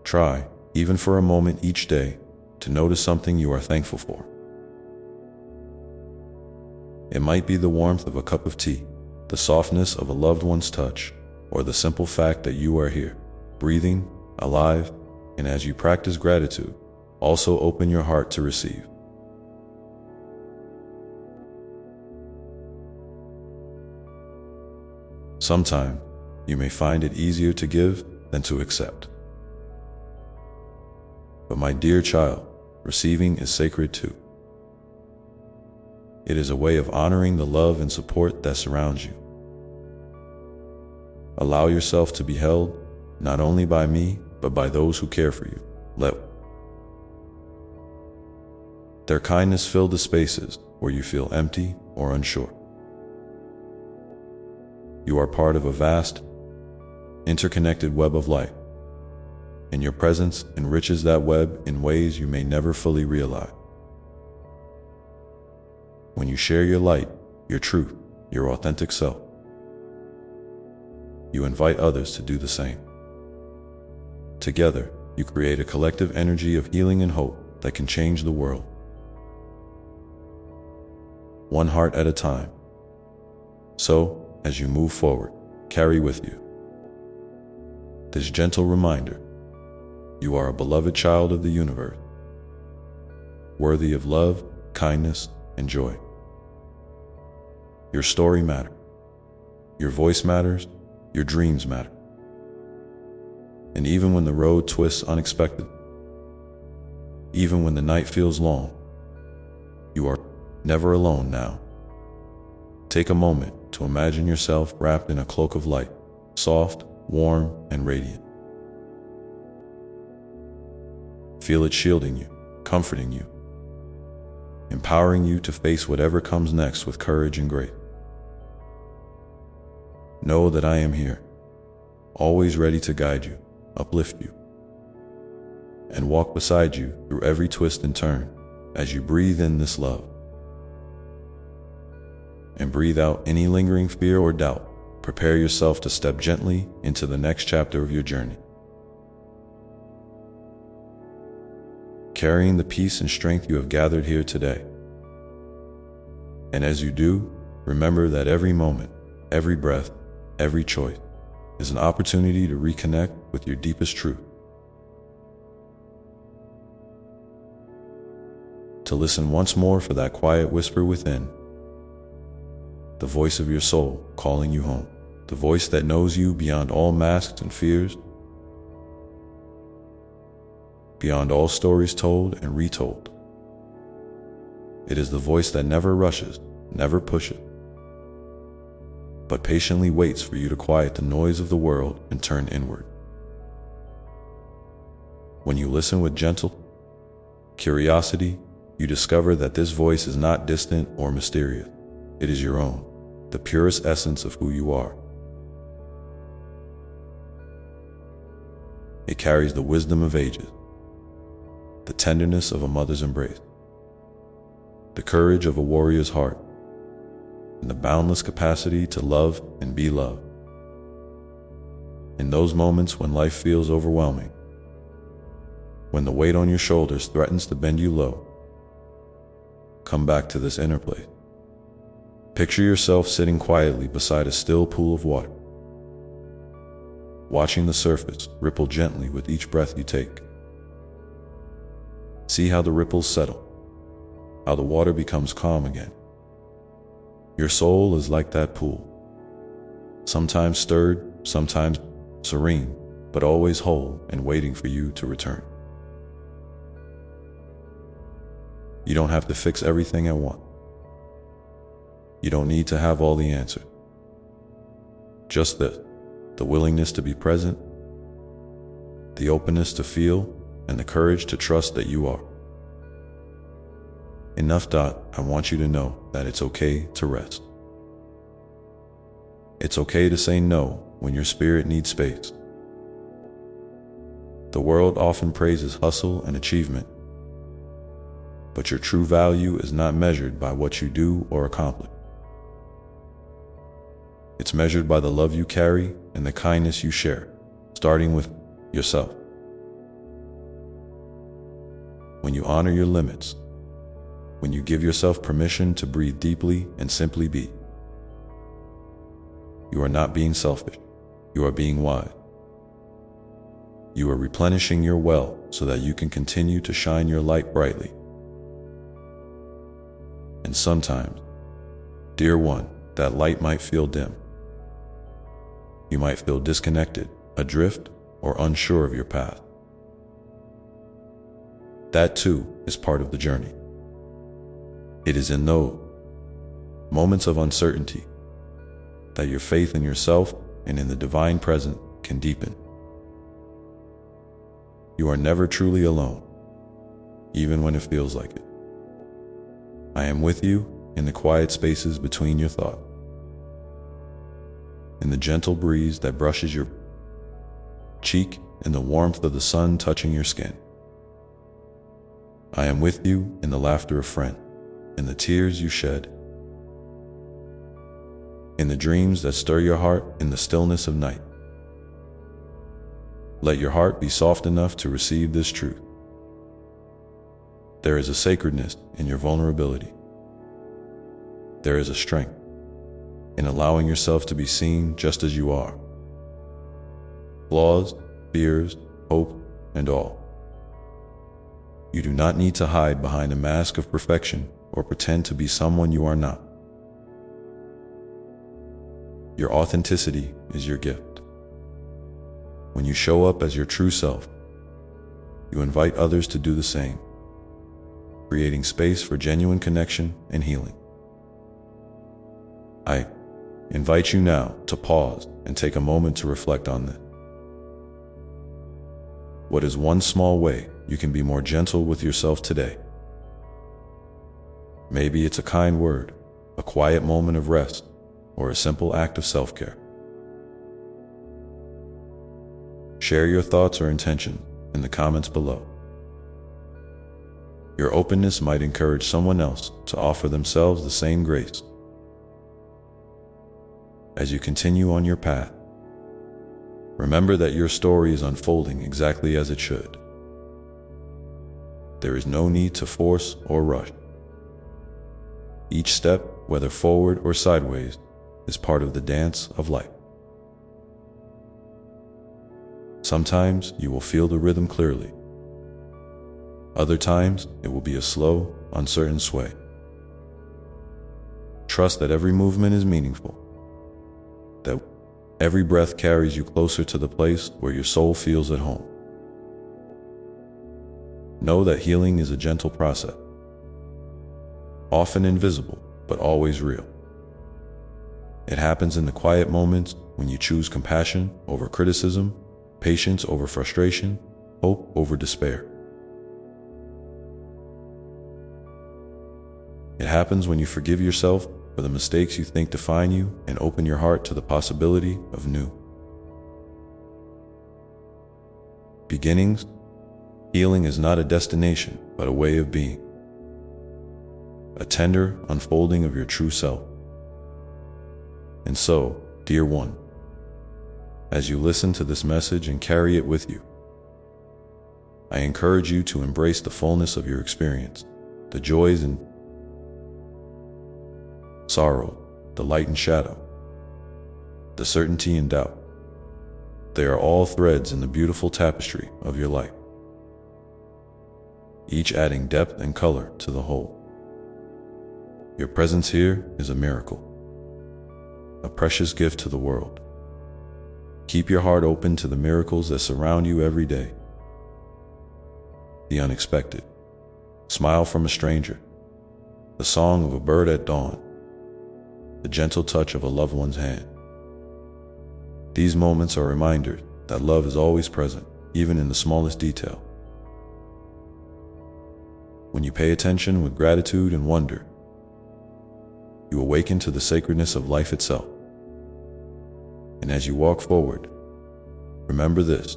Speaker 1: Try, even for a moment each day, to notice something you are thankful for. It might be the warmth of a cup of tea, the softness of a loved one's touch, or the simple fact that you are here, breathing, alive, and as you practice gratitude, also open your heart to receive. Sometimes, you may find it easier to give than to accept. But my dear child, receiving is sacred too. It is a way of honoring the love and support that surrounds you. Allow yourself to be held, not only by me, but by those who care for you. Let their kindness fill the spaces where you feel empty or unsure. You are part of a vast, interconnected web of life, and your presence enriches that web in ways you may never fully realize. When you share your light, your truth, your authentic self, you invite others to do the same. Together, you create a collective energy of healing and hope that can change the world. One heart at a time. So, as you move forward, carry with you this gentle reminder: you are a beloved child of the universe, worthy of love, kindness, and joy. Your story matters. Your voice matters. Your dreams matter. And even when the road twists unexpected, even when the night feels long, you are never alone now. Take a moment to imagine yourself wrapped in a cloak of light, soft, warm, and radiant. Feel it shielding you, comforting you, empowering you to face whatever comes next with courage and grace. Know that I am here, always ready to guide you, uplift you, and walk beside you through every twist and turn as you breathe in this love. And breathe out any lingering fear or doubt. Prepare yourself to step gently into the next chapter of your journey. Carrying the peace and strength you have gathered here today. And as you do, remember that every moment, every breath, every choice is an opportunity to reconnect with your deepest truth. To listen once more for that quiet whisper within, the voice of your soul calling you home, the voice that knows you beyond all masks and fears, beyond all stories told and retold. It is the voice that never rushes, never pushes, but patiently waits for you to quiet the noise of the world and turn inward. When you listen with gentle curiosity, you discover that this voice is not distant or mysterious. It is your own, the purest essence of who you are. It carries the wisdom of ages, the tenderness of a mother's embrace, the courage of a warrior's heart, and the boundless capacity to love and be loved. In those moments when life feels overwhelming, when the weight on your shoulders threatens to bend you low, come back to this inner place. Picture yourself sitting quietly beside a still pool of water, watching the surface ripple gently with each breath you take. See how the ripples settle, how the water becomes calm again. Your soul is like that pool, sometimes stirred, sometimes serene, but always whole and waiting for you to return. You don't have to fix everything at once. You don't need to have all the answers. Just this, the willingness to be present, the openness to feel, and the courage to trust that you are. Enough. I want you to know that it's okay to rest. It's okay to say no when your spirit needs space. The world often praises hustle and achievement, but your true value is not measured by what you do or accomplish. It's measured by the love you carry and the kindness you share, starting with yourself. When you honor your limits, when you give yourself permission to breathe deeply and simply be, you are not being selfish, you are being wise. You are replenishing your well so that you can continue to shine your light brightly. And sometimes, dear one, that light might feel dim. You might feel disconnected, adrift, or unsure of your path. That too is part of the journey. It is in those moments of uncertainty that your faith in yourself and in the divine present can deepen. You are never truly alone, even when it feels like it. I am with you in the quiet spaces between your thoughts, in the gentle breeze that brushes your cheek, in the warmth of the sun touching your skin. I am with you in the laughter of friends, in the tears you shed, in the dreams that stir your heart in the stillness of night. Let your heart be soft enough to receive this truth. There is a sacredness in your vulnerability. There is a strength in allowing yourself to be seen just as you are. Flaws, fears, hope, and all. You do not need to hide behind a mask of perfection or pretend to be someone you are not. Your authenticity is your gift. When you show up as your true self, you invite others to do the same. creating space for genuine connection and healing. I invite you now to pause and take a moment to reflect on this. What is one small way you can be more gentle with yourself today? Maybe it's a kind word, a quiet moment of rest, or a simple act of self-care. Share your thoughts or intentions in the comments below. Your openness might encourage someone else to offer themselves the same grace. As you continue on your path, remember that your story is unfolding exactly as it should. There is no need to force or rush. Each step, whether forward or sideways, is part of the dance of life. Sometimes you will feel the rhythm clearly. Other times, it will be a slow, uncertain sway. Trust that every movement is meaningful, that every breath carries you closer to the place where your soul feels at home. Know that healing is a gentle process, often invisible, but always real. It happens in the quiet moments when you choose compassion over criticism, patience over frustration, hope over despair. It happens when you forgive yourself for the mistakes you think define you and open your heart to the possibility of new beginnings. Healing is not a destination, but a way of being, a tender unfolding of your true self. And so, dear one, as you listen to this message and carry it with you, I encourage you to embrace the fullness of your experience, the joys and sorrow, the light and shadow, the certainty and doubt. They are all threads in the beautiful tapestry of your life, each adding depth and color to the whole. Your presence here is a miracle, a precious gift to the world. Keep your heart open to the miracles that surround you every day. The unexpected, smile from a stranger, the song of a bird at dawn, the gentle touch of a loved one's hand. These moments are reminders that love is always present, even in the smallest detail. When you pay attention with gratitude and wonder, you awaken to the sacredness of life itself. And as you walk forward, remember this: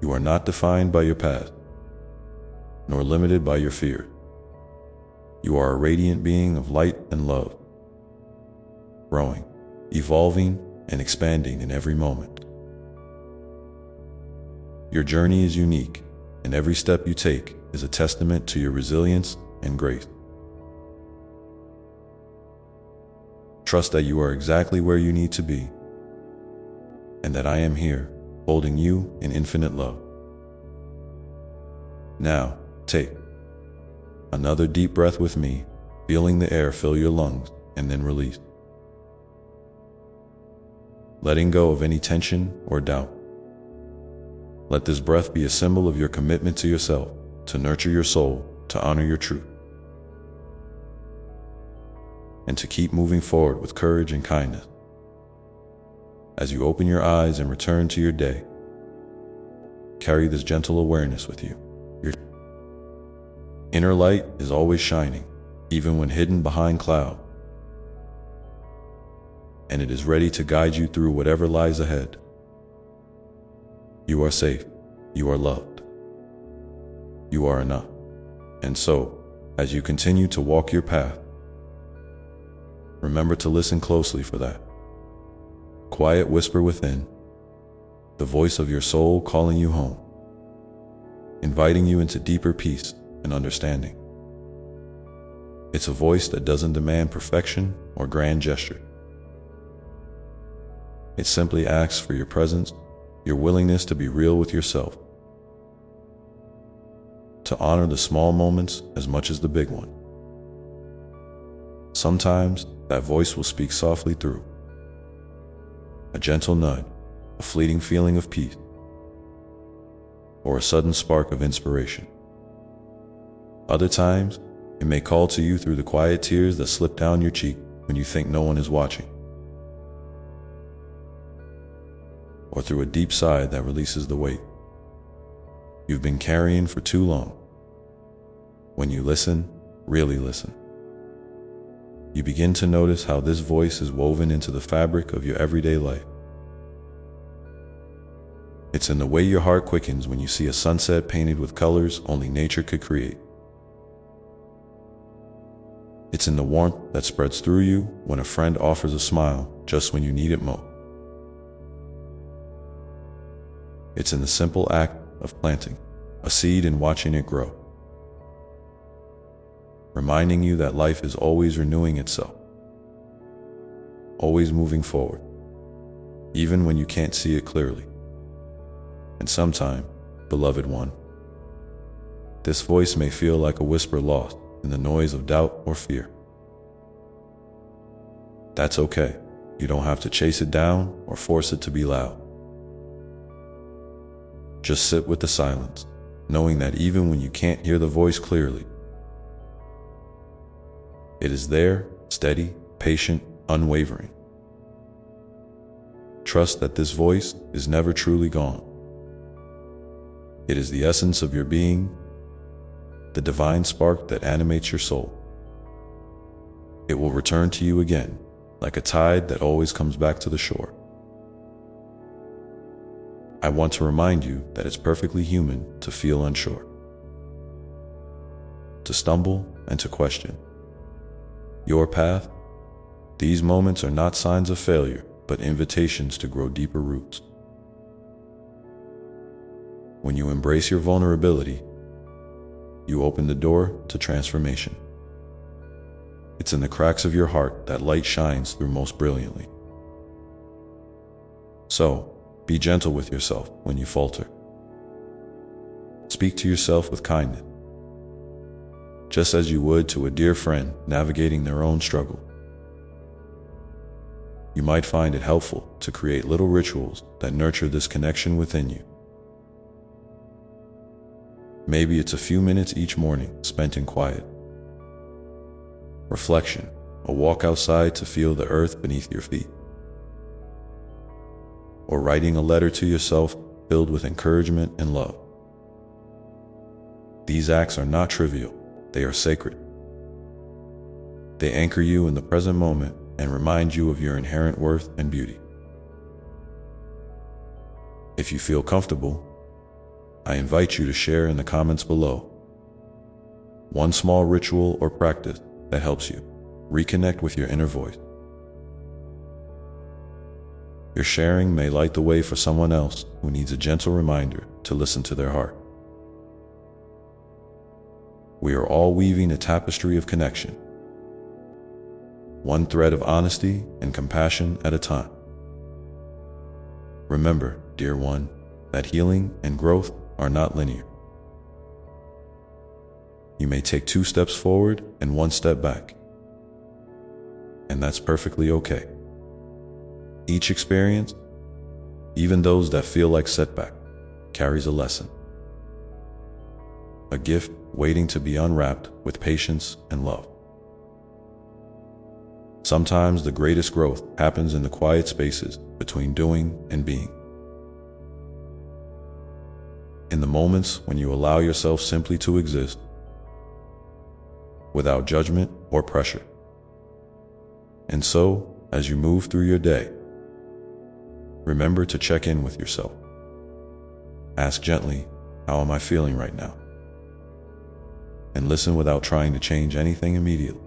Speaker 1: you are not defined by your past, nor limited by your fears. You are a radiant being of light and love, growing, evolving, and expanding in every moment. Your journey is unique, and every step you take is a testament to your resilience and grace. Trust that you are exactly where you need to be, and that I am here, holding you in infinite love. Now, take another deep breath with me, feeling the air fill your lungs, and then release, letting go of any tension or doubt. Let this breath be a symbol of your commitment to yourself, to nurture your soul, to honor your truth, and to keep moving forward with courage and kindness. As you open your eyes and return to your day, carry this gentle awareness with you. Your inner light is always shining, even when hidden behind clouds, and it is ready to guide you through whatever lies ahead. You are safe, you are loved, you are enough. And so, as you continue to walk your path, remember to listen closely for that quiet whisper within, the voice of your soul calling you home, inviting you into deeper peace and understanding. It's a voice that doesn't demand perfection or grand gesture. It simply asks for your presence, your willingness to be real with yourself, to honor the small moments as much as the big one. Sometimes that voice will speak softly through a gentle nudge, a fleeting feeling of peace, or a sudden spark of inspiration. Other times, it may call to you through the quiet tears that slip down your cheek when you think no one is watching, or through a deep sigh that releases the weight you've been carrying for too long. When you listen, really listen, you begin to notice how this voice is woven into the fabric of your everyday life. It's in the way your heart quickens when you see a sunset painted with colors only nature could create. It's in the warmth that spreads through you when a friend offers a smile just when you need it most. It's in the simple act of planting a seed and watching it grow, reminding you that life is always renewing itself, always moving forward, even when you can't see it clearly. And sometime, beloved one, this voice may feel like a whisper lost in the noise of doubt or fear. That's okay. You don't have to chase it down or force it to be loud. Just sit with the silence, knowing that even when you can't hear the voice clearly, it is there, steady, patient, unwavering. Trust that this voice is never truly gone. It is the essence of your being, the divine spark that animates your soul. It will return to you again, like a tide that always comes back to the shore. I want to remind you that it's perfectly human to feel unsure, to stumble and to question your path. These moments are not signs of failure, but invitations to grow deeper roots. When you embrace your vulnerability, you open the door to transformation. It's in the cracks of your heart that light shines through most brilliantly. So, be gentle with yourself when you falter. Speak to yourself with kindness, just as you would to a dear friend navigating their own struggle. You might find it helpful to create little rituals that nurture this connection within you. Maybe it's a few minutes each morning spent in quiet reflection, a walk outside to feel the earth beneath your feet, or writing a letter to yourself filled with encouragement and love. These acts are not trivial, they are sacred. They anchor you in the present moment and remind you of your inherent worth and beauty. If you feel comfortable, I invite you to share in the comments below one small ritual or practice that helps you reconnect with your inner voice. Your sharing may light the way for someone else who needs a gentle reminder to listen to their heart. We are all weaving a tapestry of connection, one thread of honesty and compassion at a time. Remember, dear one, that healing and growth are not linear. You may take 2 steps forward and 1 step back, and that's perfectly okay. Each experience, even those that feel like setback, carries a lesson, a gift waiting to be unwrapped with patience and love. Sometimes the greatest growth happens in the quiet spaces between doing and being. In the moments when you allow yourself simply to exist, without judgment or pressure. And so, as you move through your day, remember to check in with yourself. Ask gently, how am I feeling right now? And listen without trying to change anything immediately.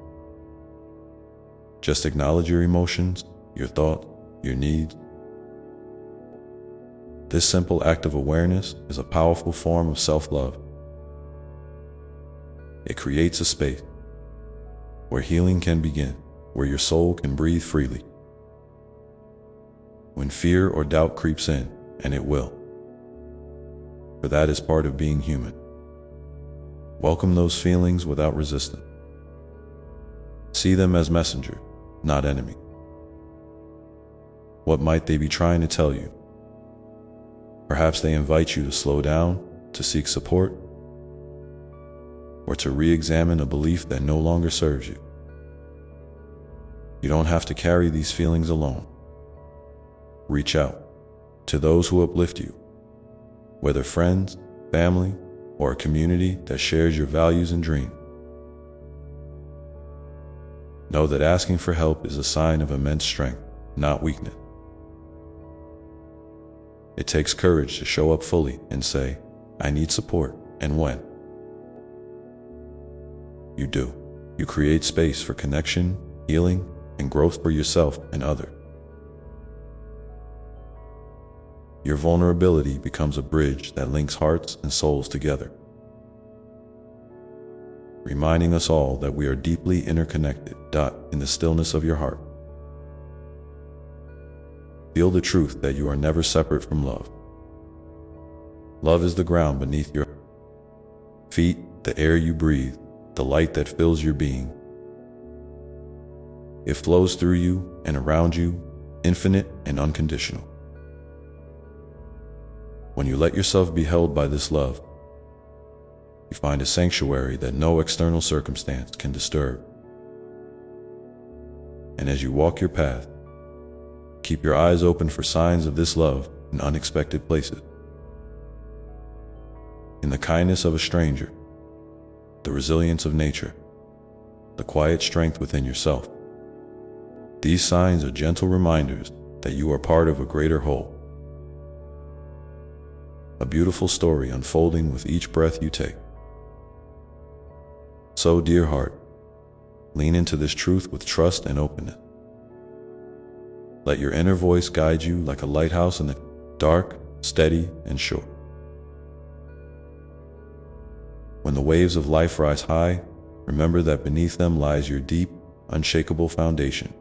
Speaker 1: Just acknowledge your emotions, your thoughts, your needs. This simple act of awareness is a powerful form of self-love. It creates a space where healing can begin, where your soul can breathe freely. When fear or doubt creeps in, and it will, for that is part of being human, welcome those feelings without resistance. See them as messengers, not enemies. What might they be trying to tell you? Perhaps they invite you to slow down, to seek support. or to re-examine a belief that no longer serves you. You don't have to carry these feelings alone. Reach out to those who uplift you, whether friends, family, or a community that shares your values and dreams. Know that asking for help is a sign of immense strength, not weakness. It takes courage to show up fully and say, "I need support," and when you do, you create space for connection, healing, and growth for yourself and others. Your vulnerability becomes a bridge that links hearts and souls together, reminding us all that we are deeply interconnected. In the stillness of your heart, feel the truth that you are never separate from love. Love is the ground beneath your feet, the air you breathe, the light that fills your being. It flows through you and around you, infinite and unconditional. When you let yourself be held by this love, you find a sanctuary that no external circumstance can disturb. And as you walk your path, keep your eyes open for signs of this love in unexpected places. In the kindness of a stranger, the resilience of nature, the quiet strength within yourself. These signs are gentle reminders that you are part of a greater whole. A beautiful story unfolding with each breath you take. So, dear heart, lean into this truth with trust and openness. Let your inner voice guide you like a lighthouse in the dark, steady, and sure. When the waves of life rise high, remember that beneath them lies your deep, unshakable foundation.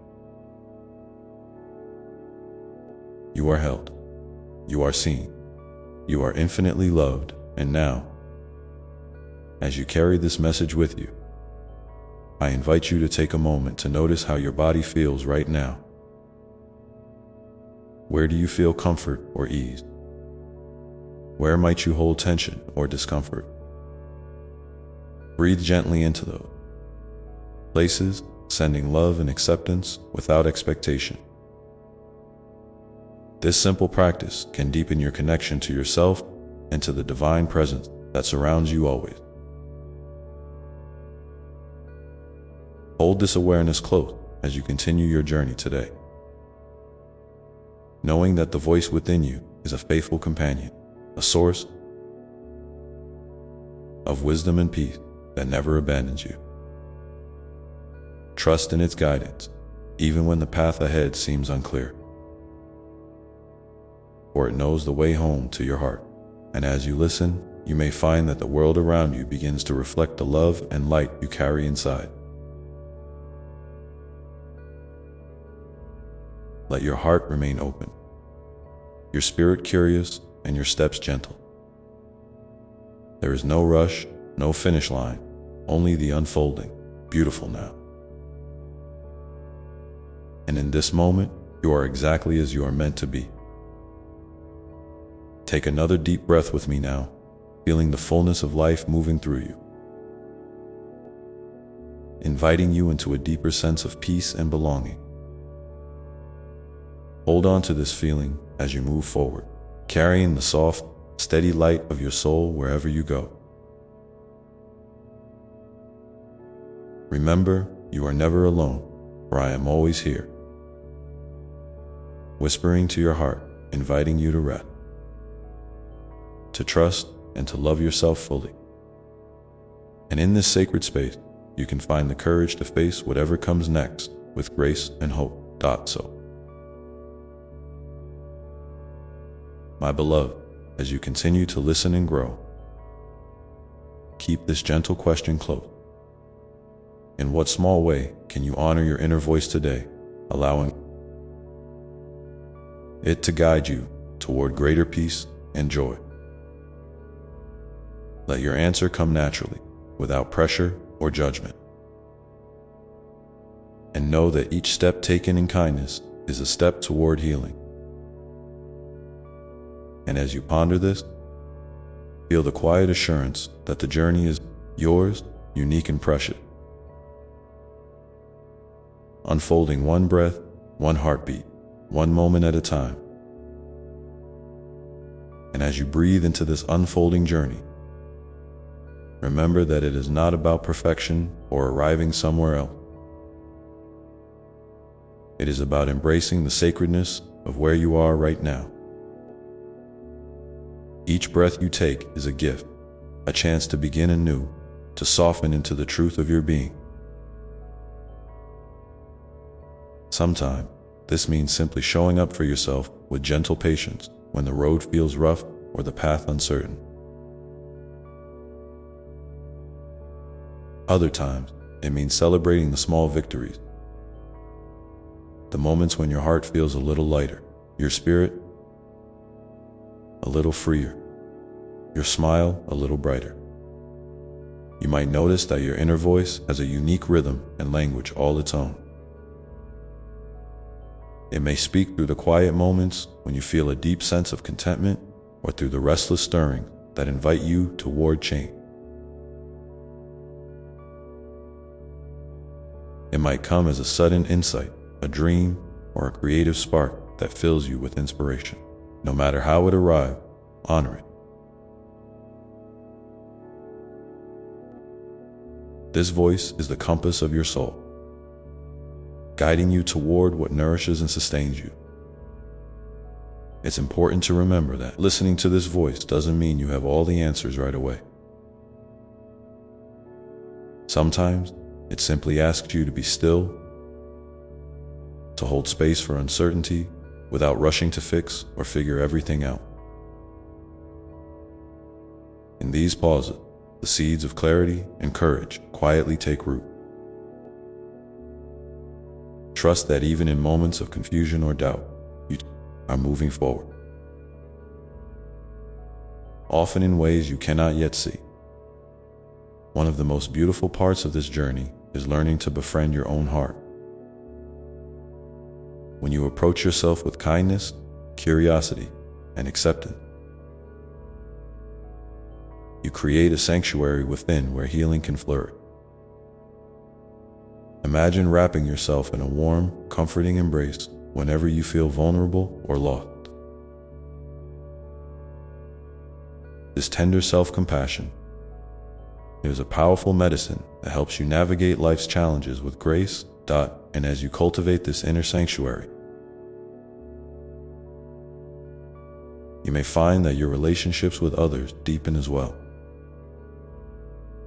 Speaker 1: You are held. You are seen. You are infinitely loved. And now, as you carry this message with you, I invite you to take a moment to notice how your body feels right now. Where do you feel comfort or ease? Where might you hold tension or discomfort? Breathe gently into those places, sending love and acceptance without expectation. This simple practice can deepen your connection to yourself and to the divine presence that surrounds you always. Hold this awareness close as you continue your journey today, knowing that the voice within you is a faithful companion, a source of wisdom and peace that never abandons you. Trust in its guidance, even when the path ahead seems unclear, for it knows the way home to your heart. And as you listen, you may find that the world around you begins to reflect the love and light you carry inside. Let your heart remain open, your spirit curious, and your steps gentle. There is no rush, no finish line, only the unfolding, beautiful now. And in this moment, you are exactly as you are meant to be. Take another deep breath with me now, feeling the fullness of life moving through you, inviting you into a deeper sense of peace and belonging. Hold on to this feeling as you move forward, carrying the soft, steady light of your soul wherever you go. Remember, you are never alone, for I am always here, whispering to your heart, inviting you to rest, to trust, and to love yourself fully. And in this sacred space, you can find the courage to face whatever comes next with grace and hope. So, my beloved, as you continue to listen and grow, keep this gentle question close. In what small way can you honor your inner voice today, allowing it to guide you toward greater peace and joy? Let your answer come naturally, without pressure or judgment. And know that each step taken in kindness is a step toward healing. And as you ponder this, feel the quiet assurance that the journey is yours, unique and precious. Unfolding one breath, one heartbeat, one moment at a time. And as you breathe into this unfolding journey, remember that it is not about perfection or arriving somewhere else. It is about embracing the sacredness of where you are right now. Each breath you take is a gift, a chance to begin anew, to soften into the truth of your being. Sometimes, this means simply showing up for yourself with gentle patience when the road feels rough or the path uncertain. Other times, it means celebrating the small victories, the moments when your heart feels a little lighter, your spirit a little freer, your smile a little brighter. You might notice that your inner voice has a unique rhythm and language all its own. It may speak through the quiet moments when you feel a deep sense of contentment, or through the restless stirrings that invite you toward change. It might come as a sudden insight, a dream, or a creative spark that fills you with inspiration. No matter how it arrives, honor it. This voice is the compass of your soul, guiding you toward what nourishes and sustains you. It's important to remember that listening to this voice doesn't mean you have all the answers right away. Sometimes, it simply asks you to be still, to hold space for uncertainty without rushing to fix or figure everything out. In these pauses, the seeds of clarity and courage quietly take root. Trust that even in moments of confusion or doubt, you are moving forward, often in ways you cannot yet see. One of the most beautiful parts of this journey is learning to befriend your own heart. When you approach yourself with kindness, curiosity, and acceptance, you create a sanctuary within where healing can flourish. Imagine wrapping yourself in a warm, comforting embrace whenever you feel vulnerable or lost. This tender self-compassion is a powerful medicine that helps you navigate life's challenges with grace, and as you cultivate this inner sanctuary, you may find that your relationships with others deepen as well.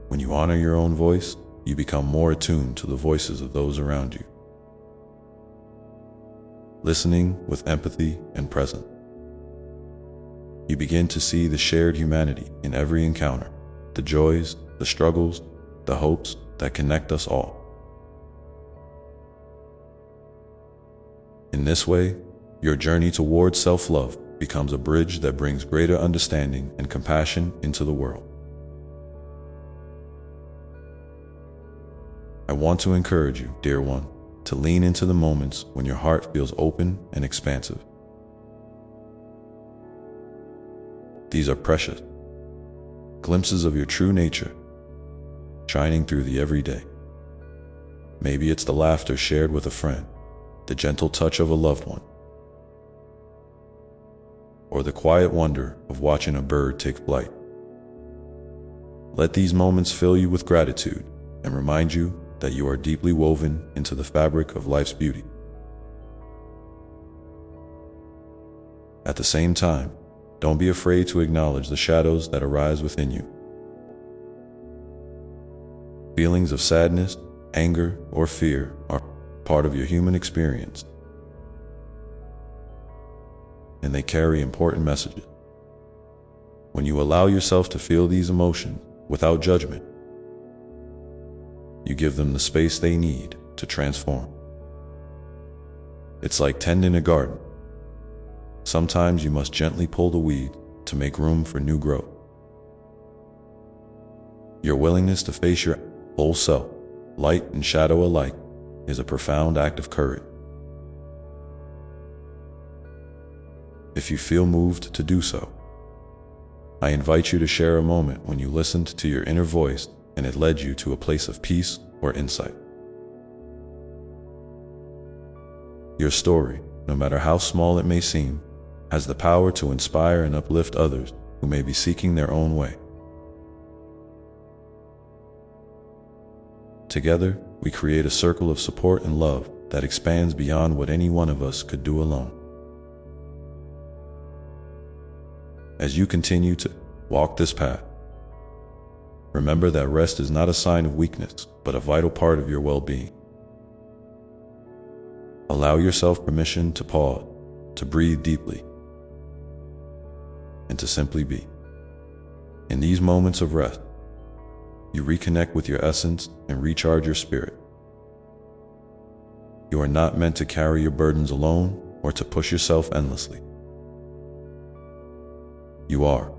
Speaker 1: When you honor your own voice, you become more attuned to the voices of those around you, listening with empathy and presence. You begin to see the shared humanity in every encounter, the joys, the struggles, the hopes that connect us all. In this way, your journey towards self-love becomes a bridge that brings greater understanding and compassion into the world. I want to encourage you, dear one, to lean into the moments when your heart feels open and expansive. These are precious glimpses of your true nature, shining through the everyday. Maybe it's the laughter shared with a friend, the gentle touch of a loved one, or the quiet wonder of watching a bird take flight. Let these moments fill you with gratitude and remind you that you are deeply woven into the fabric of life's beauty. At the same time, don't be afraid to acknowledge the shadows that arise within you. Feelings of sadness, anger, or fear are part of your human experience, and they carry important messages. When you allow yourself to feel these emotions without judgment, you give them the space they need to transform. It's like tending a garden. Sometimes you must gently pull the weed to make room for new growth. Your willingness to face your whole self, light and shadow alike, is a profound act of courage. If you feel moved to do so, I invite you to share a moment when you listened to your inner voice and it led you to a place of peace or insight. Your story, no matter how small it may seem, has the power to inspire and uplift others who may be seeking their own way. Together, we create a circle of support and love that expands beyond what any one of us could do alone. As you continue to walk this path, remember that rest is not a sign of weakness, but a vital part of your well-being. Allow yourself permission to pause, to breathe deeply, and to simply be. In these moments of rest, you reconnect with your essence and recharge your spirit. You are not meant to carry your burdens alone or to push yourself endlessly. You are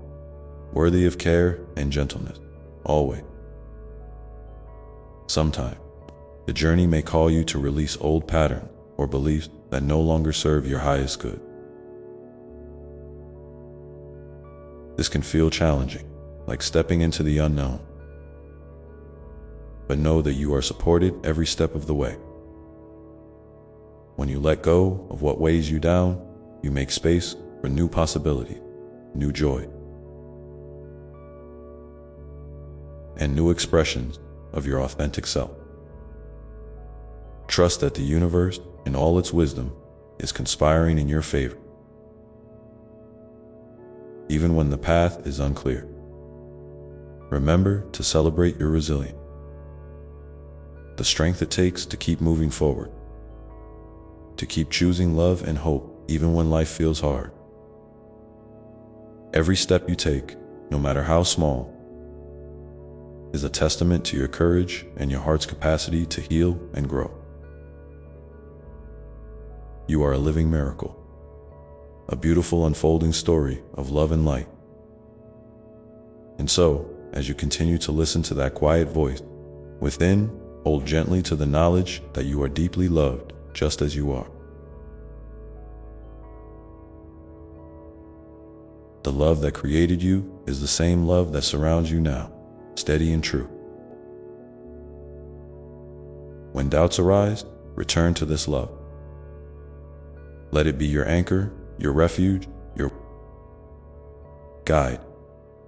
Speaker 1: worthy of care and gentleness, always. Sometimes, the journey may call you to release old patterns or beliefs that no longer serve your highest good. This can feel challenging, like stepping into the unknown. But know that you are supported every step of the way. When you let go of what weighs you down, you make space for new possibilities, new joy, and new expressions of your authentic self. Trust that the universe, in all its wisdom, is conspiring in your favor. Even when the path is unclear, remember to celebrate your resilience, the strength it takes to keep moving forward, to keep choosing love and hope even when life feels hard. Every step you take, no matter how small, is a testament to your courage and your heart's capacity to heal and grow. You are a living miracle, a beautiful unfolding story of love and light. And so, as you continue to listen to that quiet voice within, hold gently to the knowledge that you are deeply loved just as you are. The love that created you is the same love that surrounds you now, steady and true. When doubts arise, return to this love. Let it be your anchor, your refuge, your guide.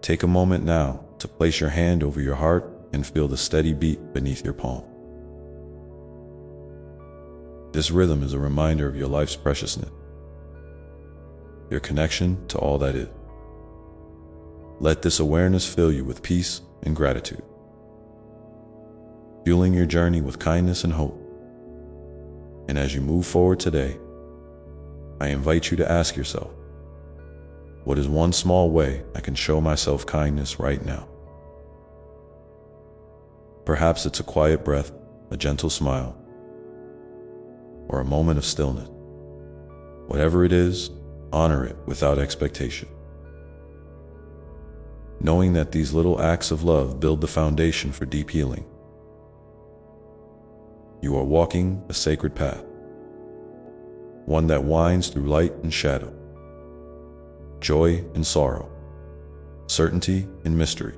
Speaker 1: Take a moment now to place your hand over your heart and feel the steady beat beneath your palm. This rhythm is a reminder of your life's preciousness, your connection to all that is. Let this awareness fill you with peace and gratitude, fueling your journey with kindness and hope. And as you move forward today, I invite you to ask yourself, what is one small way I can show myself kindness right now? Perhaps it's a quiet breath, a gentle smile, or a moment of stillness. Whatever it is, honor it without expectation, knowing that these little acts of love build the foundation for deep healing. You are walking a sacred path, one that winds through light and shadow, joy and sorrow, certainty and mystery.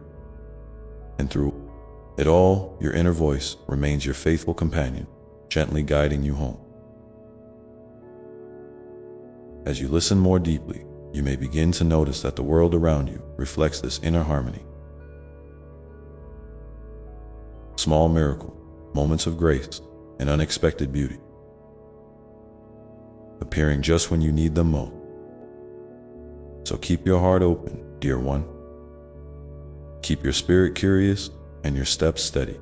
Speaker 1: And through it all, your inner voice remains your faithful companion, gently guiding you home. As you listen more deeply, you may begin to notice that the world around you reflects this inner harmony. Small miracles, moments of grace, and unexpected beauty, appearing just when you need them most. So keep your heart open, dear one. Keep your spirit curious and your steps steady.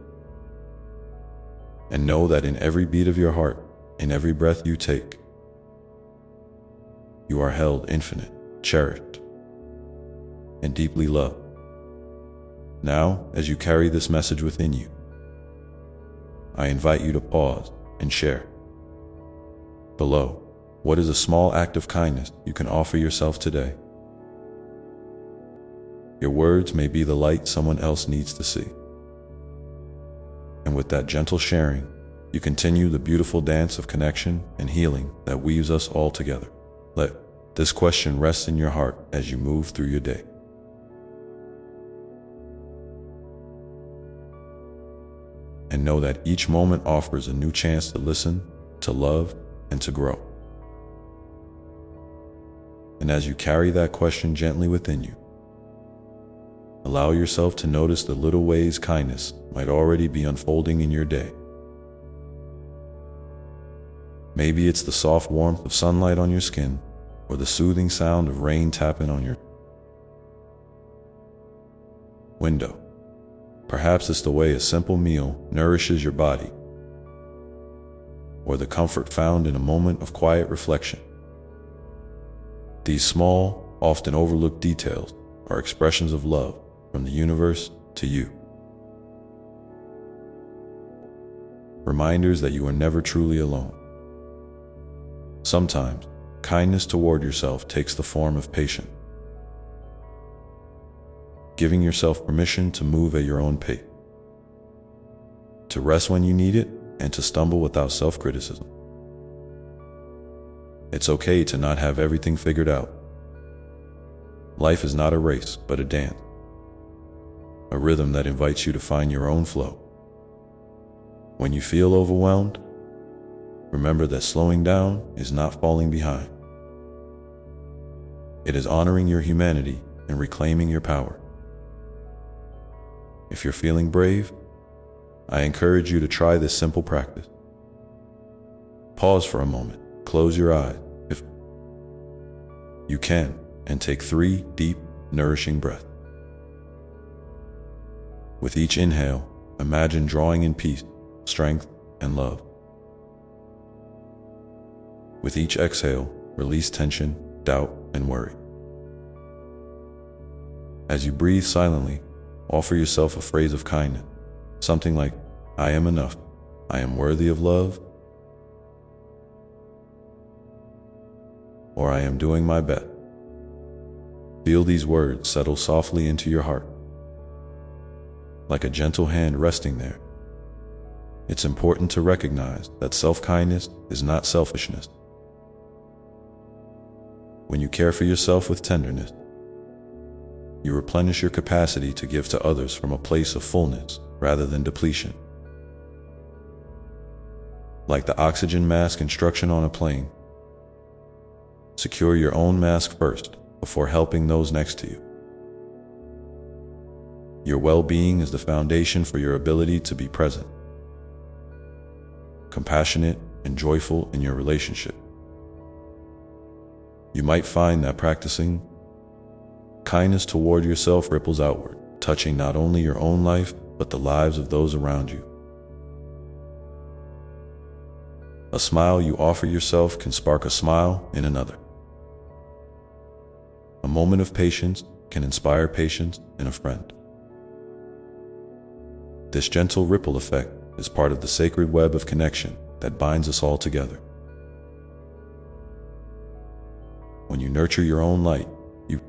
Speaker 1: And know that in every beat of your heart, in every breath you take, you are held infinite, cherished, and deeply loved. Now, as you carry this message within you, I invite you to pause and share. Below, what is a small act of kindness you can offer yourself today? Your words may be the light someone else needs to see. And with that gentle sharing, you continue the beautiful dance of connection and healing that weaves us all together. Let this question rest in your heart as you move through your day. and know that each moment offers a new chance to listen, to love, and to grow. And as you carry that question gently within you, allow yourself to notice the little ways kindness might already be unfolding in your day. Maybe it's the soft warmth of sunlight on your skin, or the soothing sound of rain tapping on your window. Perhaps it's the way a simple meal nourishes your body, or the comfort found in a moment of quiet reflection. These small, often overlooked details are expressions of love from the universe to you. Reminders that you are never truly alone. Sometimes, kindness toward yourself takes the form of patience, giving yourself permission to move at your own pace, to rest when you need it, and to stumble without self-criticism. It's okay to not have everything figured out. Life is not a race, but a dance, a rhythm that invites you to find your own flow. When you feel overwhelmed, remember that slowing down is not falling behind. It is honoring your humanity and reclaiming your power. If you're feeling brave, I encourage you to try this simple practice. Pause for a moment, close your eyes if you can, and take 3 deep, nourishing breaths. With each inhale, imagine drawing in peace, strength, and love. With each exhale, release tension, doubt, and worry. As you breathe silently, offer yourself a phrase of kindness, something like, "I am enough, I am worthy of love," or "I am doing my best." Feel these words settle softly into your heart, like a gentle hand resting there. It's important to recognize that self-kindness is not selfishness. When you care for yourself with tenderness, you replenish your capacity to give to others from a place of fullness rather than depletion. Like the oxygen mask instruction on a plane, secure your own mask first before helping those next to you. Your well-being is the foundation for your ability to be present, compassionate, and joyful in your relationship. You might find that practicing kindness toward yourself ripples outward, touching not only your own life, but the lives of those around you. A smile you offer yourself can spark a smile in another. A moment of patience can inspire patience in a friend. This gentle ripple effect is part of the sacred web of connection that binds us all together. When you nurture your own light, you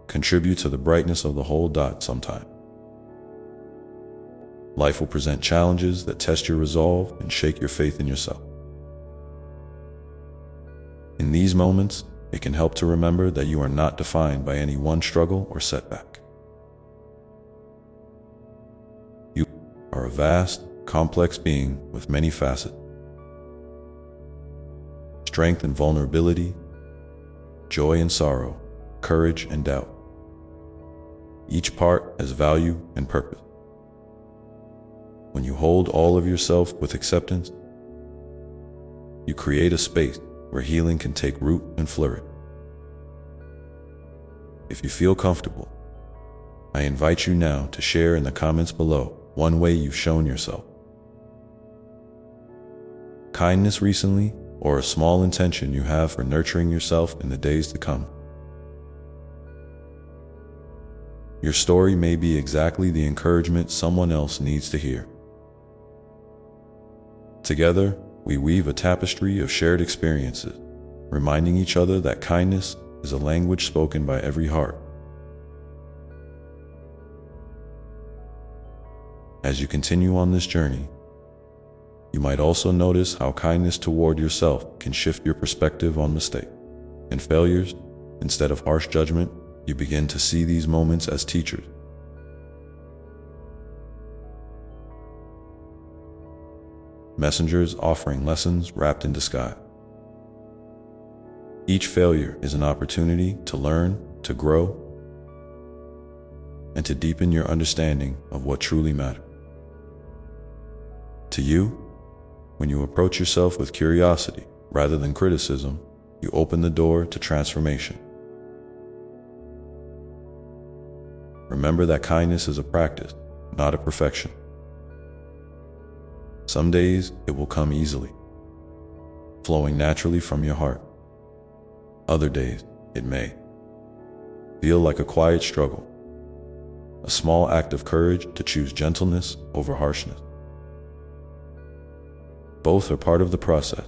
Speaker 1: contribute to the brightness of the whole dot sometime. Life will present challenges that test your resolve and shake your faith in yourself. In these moments, it can help to remember that you are not defined by any one struggle or setback. You are a vast, complex being with many facets. Strength and vulnerability, joy and sorrow, courage and doubt. Each part has value and purpose. When you hold all of yourself with acceptance, you create a space where healing can take root and flourish. If you feel comfortable, I invite you now to share in the comments below one way you've shown yourself kindness recently, or a small intention you have for nurturing yourself in the days to come. Your story may be exactly the encouragement someone else needs to hear. Together, we weave a tapestry of shared experiences, reminding each other that kindness is a language spoken by every heart. As you continue on this journey, you might also notice how kindness toward yourself can shift your perspective on mistakes and failures. Instead of harsh judgment, you begin to see these moments as teachers. messengers offering lessons wrapped in disguise. Each failure is an opportunity to learn, to grow, and to deepen your understanding of what truly matters. To you, when you approach yourself with curiosity rather than criticism, you open the door to transformation. Remember that kindness is a practice, not a perfection. Some days it will come easily, flowing naturally from your heart. Other days it may feel like a quiet struggle, a small act of courage to choose gentleness over harshness. Both are part of the process,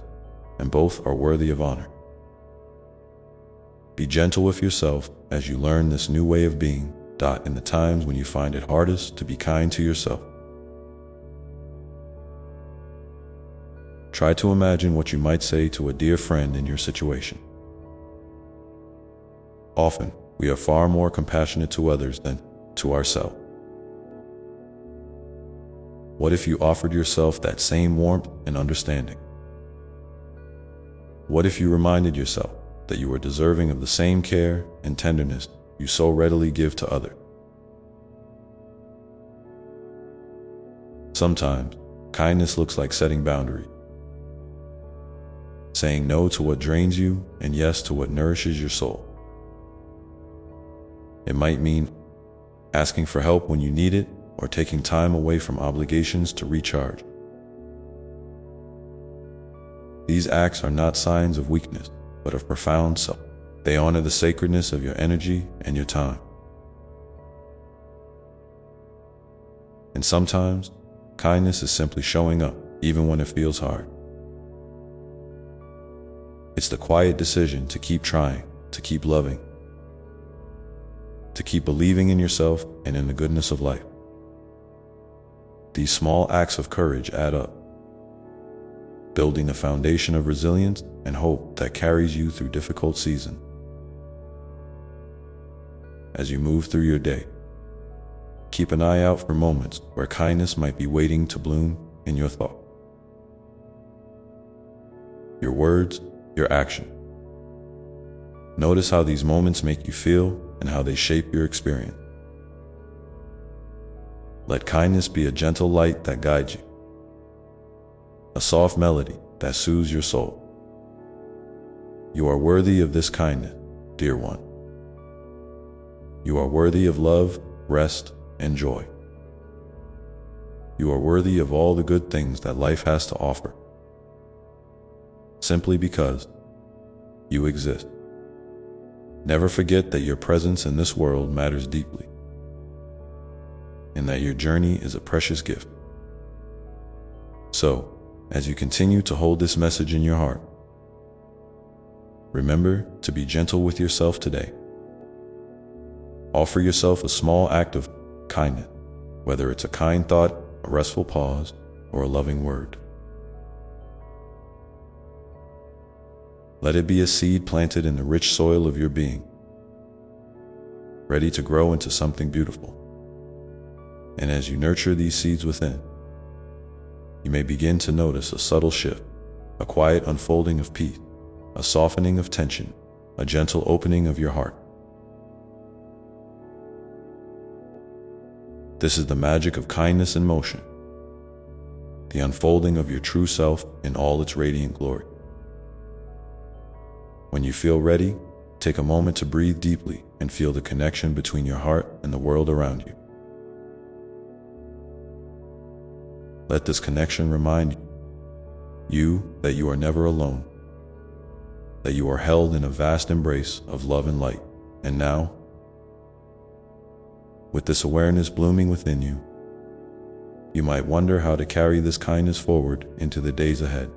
Speaker 1: and both are worthy of honor. Be gentle with yourself as you learn this new way of being, in the times when you find it hardest to be kind to yourself. Try to imagine what you might say to a dear friend in your situation. Often, we are far more compassionate to others than to ourselves. What if you offered yourself that same warmth and understanding? What if you reminded yourself that you are deserving of the same care and tenderness you so readily give to others? Sometimes, kindness looks like setting boundaries, saying no to what drains you and yes to what nourishes your soul. It might mean asking for help when you need it or taking time away from obligations to recharge. These acts are not signs of weakness, but of profound self. They honor the sacredness of your energy and your time. And sometimes, kindness is simply showing up, even when it feels hard. It's the quiet decision to keep trying, to keep loving, to keep believing in yourself and in the goodness of life. These small acts of courage add up, building a foundation of resilience and hope that carries you through difficult seasons. As you move through your day, keep an eye out for moments where kindness might be waiting to bloom in your thought. Your words, your action. Notice how these moments make you feel and how they shape your experience. Let kindness be a gentle light that guides you, a soft melody that soothes your soul. You are worthy of this kindness, dear one. You are worthy of love, rest, and joy. You are worthy of all the good things that life has to offer, simply because you exist. Never forget that your presence in this world matters deeply, and that your journey is a precious gift. So, as you continue to hold this message in your heart, remember to be gentle with yourself today. Offer yourself a small act of kindness, whether it's a kind thought, a restful pause, or a loving word. Let it be a seed planted in the rich soil of your being, ready to grow into something beautiful. And as you nurture these seeds within, you may begin to notice a subtle shift, a quiet unfolding of peace, a softening of tension, a gentle opening of your heart. This is the magic of kindness in motion, the unfolding of your true self in all its radiant glory. When you feel ready, take a moment to breathe deeply and feel the connection between your heart and the world around you. Let this connection remind you that you are never alone, that you are held in a vast embrace of love and light. And now, with this awareness blooming within you, you might wonder how to carry this kindness forward into the days ahead.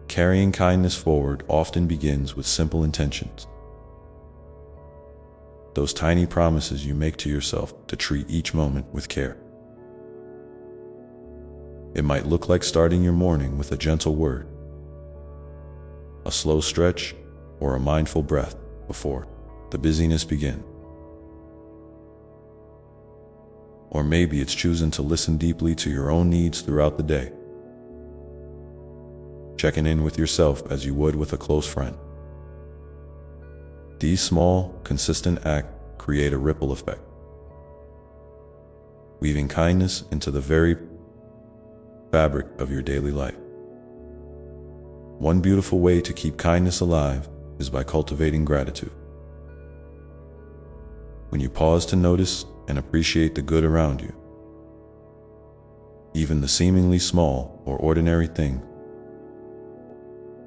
Speaker 1: Carrying kindness forward often begins with simple intentions. Those tiny promises you make to yourself to treat each moment with care. It might look like starting your morning with a gentle word, a slow stretch, or a mindful breath before the busyness begins. Or maybe it's choosing to listen deeply to your own needs throughout the day. Checking in with yourself as you would with a close friend. These small, consistent acts create a ripple effect, weaving kindness into the very fabric of your daily life. One beautiful way to keep kindness alive is by cultivating gratitude. When you pause to notice and appreciate the good around you, even the seemingly small or ordinary thing,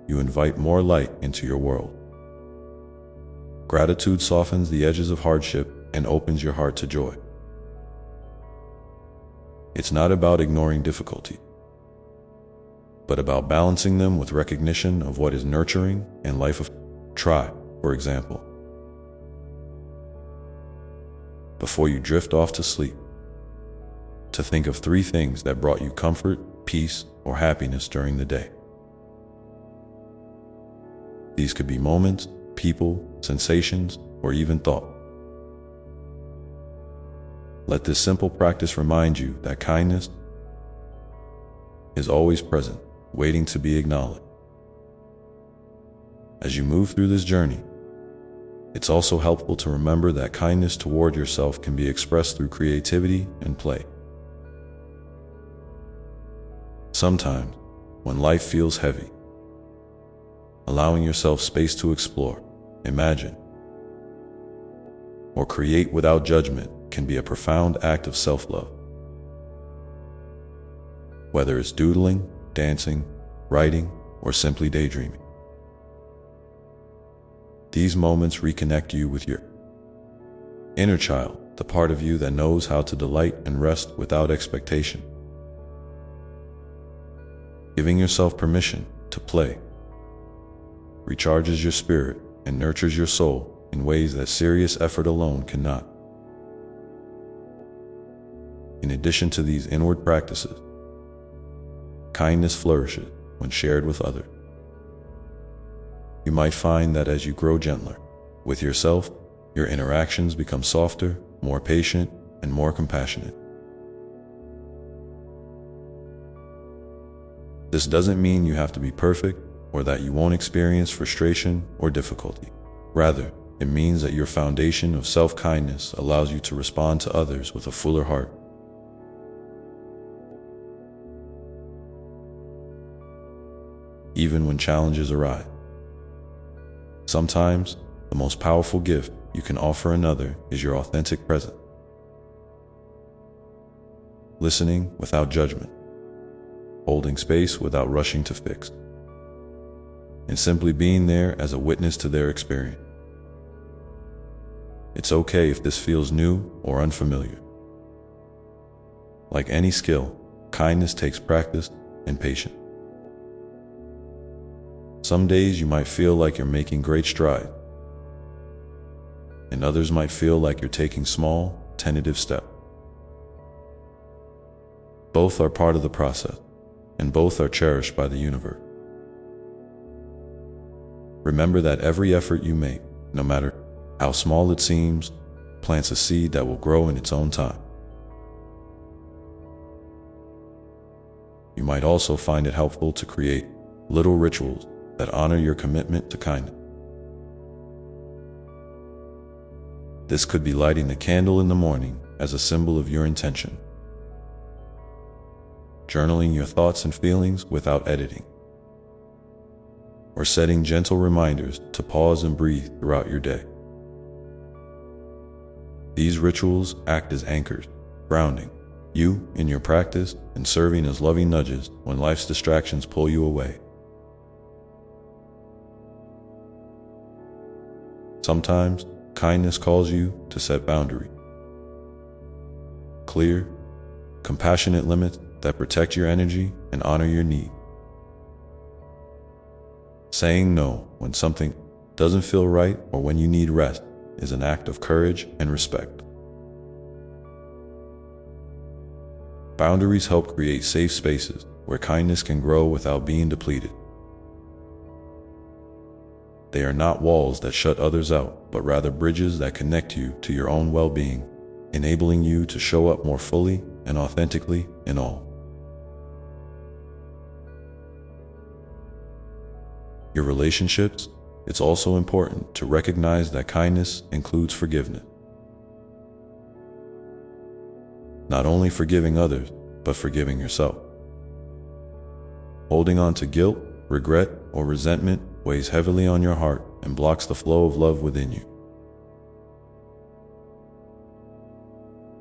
Speaker 1: you invite more light into your world. Gratitude softens the edges of hardship and opens your heart to joy. It's not about ignoring difficulty, but about balancing them with recognition of what is nurturing and life of. Try, for example, before you drift off to sleep, to think of 3 things that brought you comfort, peace, or happiness during the day. These could be moments, people, sensations, or even thought. Let this simple practice remind you that kindness is always present, waiting to be acknowledged. As you move through this journey, it's also helpful to remember that kindness toward yourself can be expressed through creativity and play. Sometimes, when life feels heavy, allowing yourself space to explore, imagine, or create without judgment can be a profound act of self-love. Whether it's doodling, dancing, writing, or simply daydreaming, these moments reconnect you with your inner child, the part of you that knows how to delight and rest without expectation. Giving yourself permission to play recharges your spirit and nurtures your soul in ways that serious effort alone cannot. In addition to these inward practices, kindness flourishes when shared with others. You might find that as you grow gentler with yourself, your interactions become softer, more patient, and more compassionate. This doesn't mean you have to be perfect or that you won't experience frustration or difficulty. Rather, it means that your foundation of self-kindness allows you to respond to others with a fuller heart. Even when challenges arise. Sometimes, the most powerful gift you can offer another is your authentic presence. Listening without judgment, holding space without rushing to fix, and simply being there as a witness to their experience. It's okay if this feels new or unfamiliar. Like any skill, kindness takes practice and patience. Some days you might feel like you're making great strides, and others might feel like you're taking small, tentative steps. Both are part of the process, and both are cherished by the universe. Remember that every effort you make, no matter how small it seems, plants a seed that will grow in its own time. You might also find it helpful to create little rituals that honor your commitment to kindness. This could be lighting a candle in the morning as a symbol of your intention, journaling your thoughts and feelings without editing, or setting gentle reminders to pause and breathe throughout your day. These rituals act as anchors, grounding you in your practice and serving as loving nudges when life's distractions pull you away. Sometimes, kindness calls you to set boundaries. Clear, compassionate limits that protect your energy and honor your needs. Saying no when something doesn't feel right or when you need rest is an act of courage and respect. Boundaries help create safe spaces where kindness can grow without being depleted. They are not walls that shut others out, but rather bridges that connect you to your own well-being enabling you to show up more fully and authentically in all. Your relationships, it's also important to recognize that kindness includes forgiveness. Not only forgiving others, but forgiving yourself. Holding on to guilt, regret, or resentment weighs heavily on your heart and blocks the flow of love within you.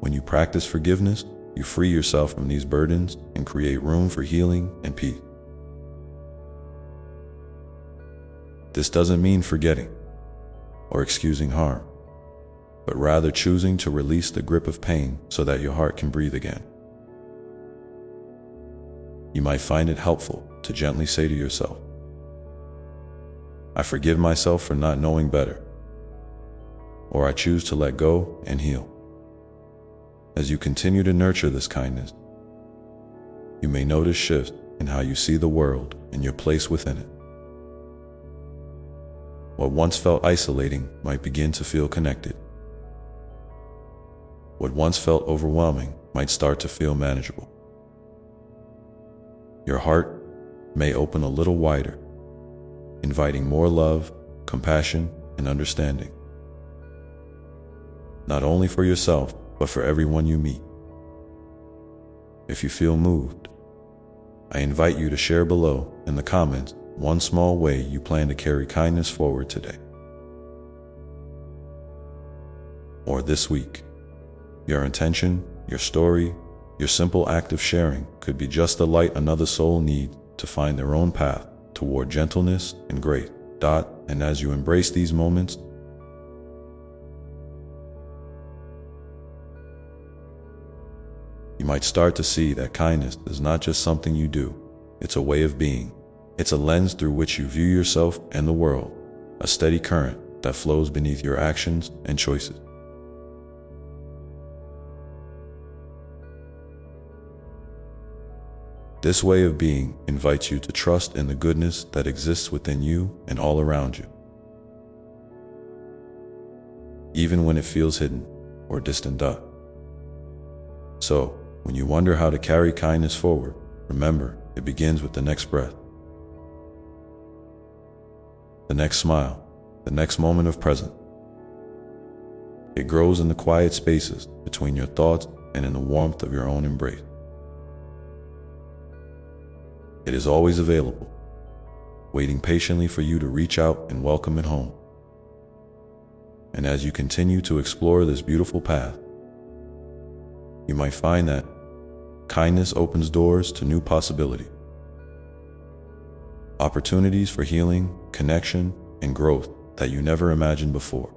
Speaker 1: When you practice forgiveness, you free yourself from these burdens and create room for healing and peace. This doesn't mean forgetting or excusing harm, but rather choosing to release the grip of pain so that your heart can breathe again. You might find it helpful to gently say to yourself, "I forgive myself for not knowing better," or "I choose to let go and heal." As you continue to nurture this kindness, you may notice shifts in how you see the world and your place within it. What once felt isolating might begin to feel connected. What once felt overwhelming might start to feel manageable. Your heart may open a little wider, inviting more love, compassion, and understanding. Not only for yourself, but for everyone you meet. If you feel moved, I invite you to share below in the comments one small way you plan to carry kindness forward today. Or this week. Your intention, your story, your simple act of sharing could be just the light another soul needs to find their own path toward gentleness and grace. And as you embrace these moments, you might start to see that kindness is not just something you do, it's a way of being. It's a lens through which you view yourself and the world, a steady current that flows beneath your actions and choices. This way of being invites you to trust in the goodness that exists within you and all around you, even when it feels hidden or distant. So, when you wonder how to carry kindness forward, remember, it begins with the next breath, the next smile, the next moment of presence. It grows in the quiet spaces between your thoughts and in the warmth of your own embrace. It is always available, waiting patiently for you to reach out and welcome it home. And as you continue to explore this beautiful path, you might find that kindness opens doors to new possibilities, opportunities for healing, connection, and growth that you never imagined before.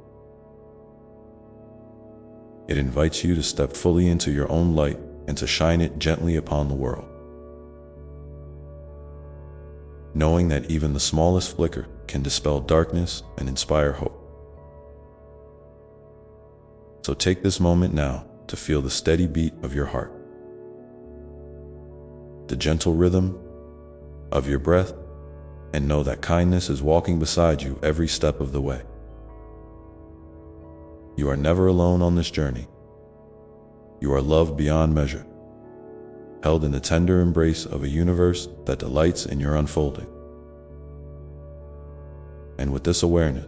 Speaker 1: It invites you to step fully into your own light and to shine it gently upon the world, knowing that even the smallest flicker can dispel darkness and inspire hope. So take this moment now to feel the steady beat of your heart, the gentle rhythm of your breath, and know that kindness is walking beside you every step of the way. You are never alone on this journey. You are loved beyond measure, held in the tender embrace of a universe that delights in your unfolding. And with this awareness,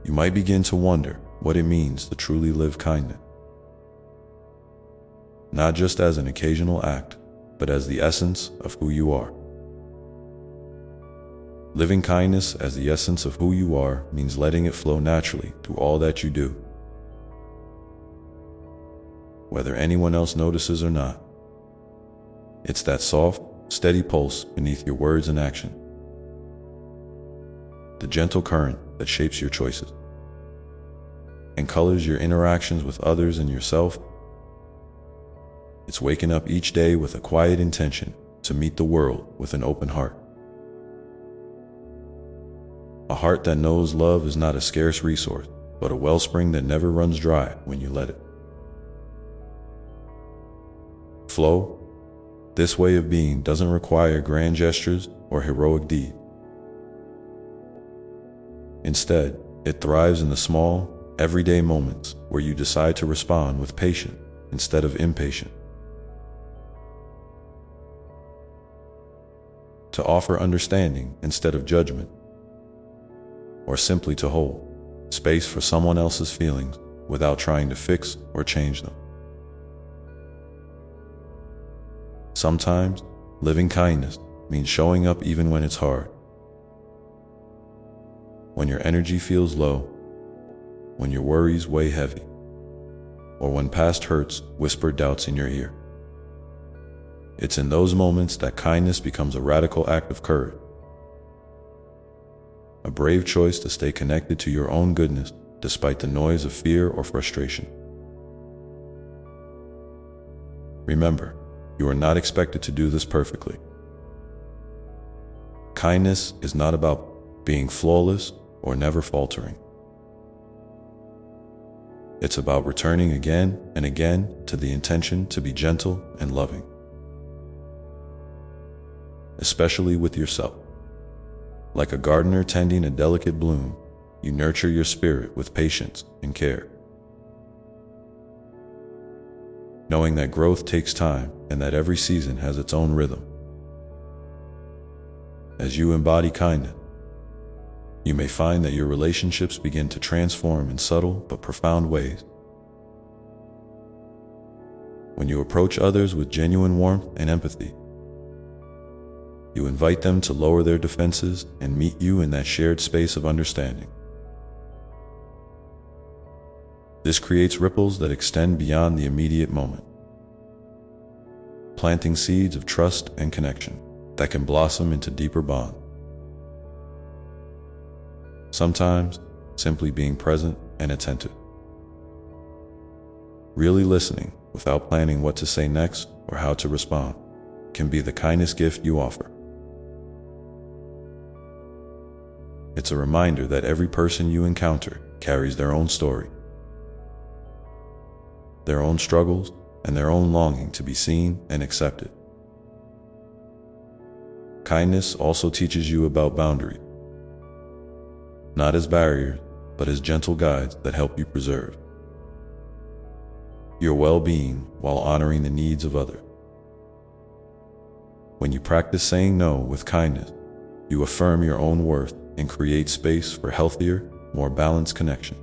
Speaker 1: you might begin to wonder what it means to truly live kindness, not just as an occasional act, but as the essence of who you are. Living kindness as the essence of who you are means letting it flow naturally through all that you do, whether anyone else notices or not. It's that soft, steady pulse beneath your words and action, the gentle current that shapes your choices and colors your interactions with others and yourself. It's waking up each day with a quiet intention to meet the world with an open heart. A heart that knows love is not a scarce resource, but a wellspring that never runs dry when you let it flow. This way of being doesn't require grand gestures or heroic deeds. Instead, it thrives in the small, everyday moments where you decide to respond with patience instead of impatience, to offer understanding instead of judgment, or simply to hold space for someone else's feelings without trying to fix or change them. Sometimes, living kindness means showing up even when it's hard. When your energy feels low, when your worries weigh heavy, or when past hurts whisper doubts in your ear. It's in those moments that kindness becomes a radical act of courage, a brave choice to stay connected to your own goodness despite the noise of fear or frustration. Remember, you are not expected to do this perfectly. Kindness is not about being flawless or never faltering. It's about returning again and again to the intention to be gentle and loving, especially with yourself. Like a gardener tending a delicate bloom, you nurture your spirit with patience and care, knowing that growth takes time and that every season has its own rhythm. As you embody kindness, you may find that your relationships begin to transform in subtle but profound ways. When you approach others with genuine warmth and empathy, you invite them to lower their defenses and meet you in that shared space of understanding. This creates ripples that extend beyond the immediate moment, planting seeds of trust and connection that can blossom into deeper bonds. Sometimes, simply being present and attentive, really listening without planning what to say next or how to respond, can be the kindest gift you offer. It's a reminder that every person you encounter carries their own story, their own struggles, and their own longing to be seen and accepted. Kindness also teaches you about boundaries, not as barriers, but as gentle guides that help you preserve your well-being while honoring the needs of others. When you practice saying no with kindness, you affirm your own worth and create space for healthier, more balanced connection.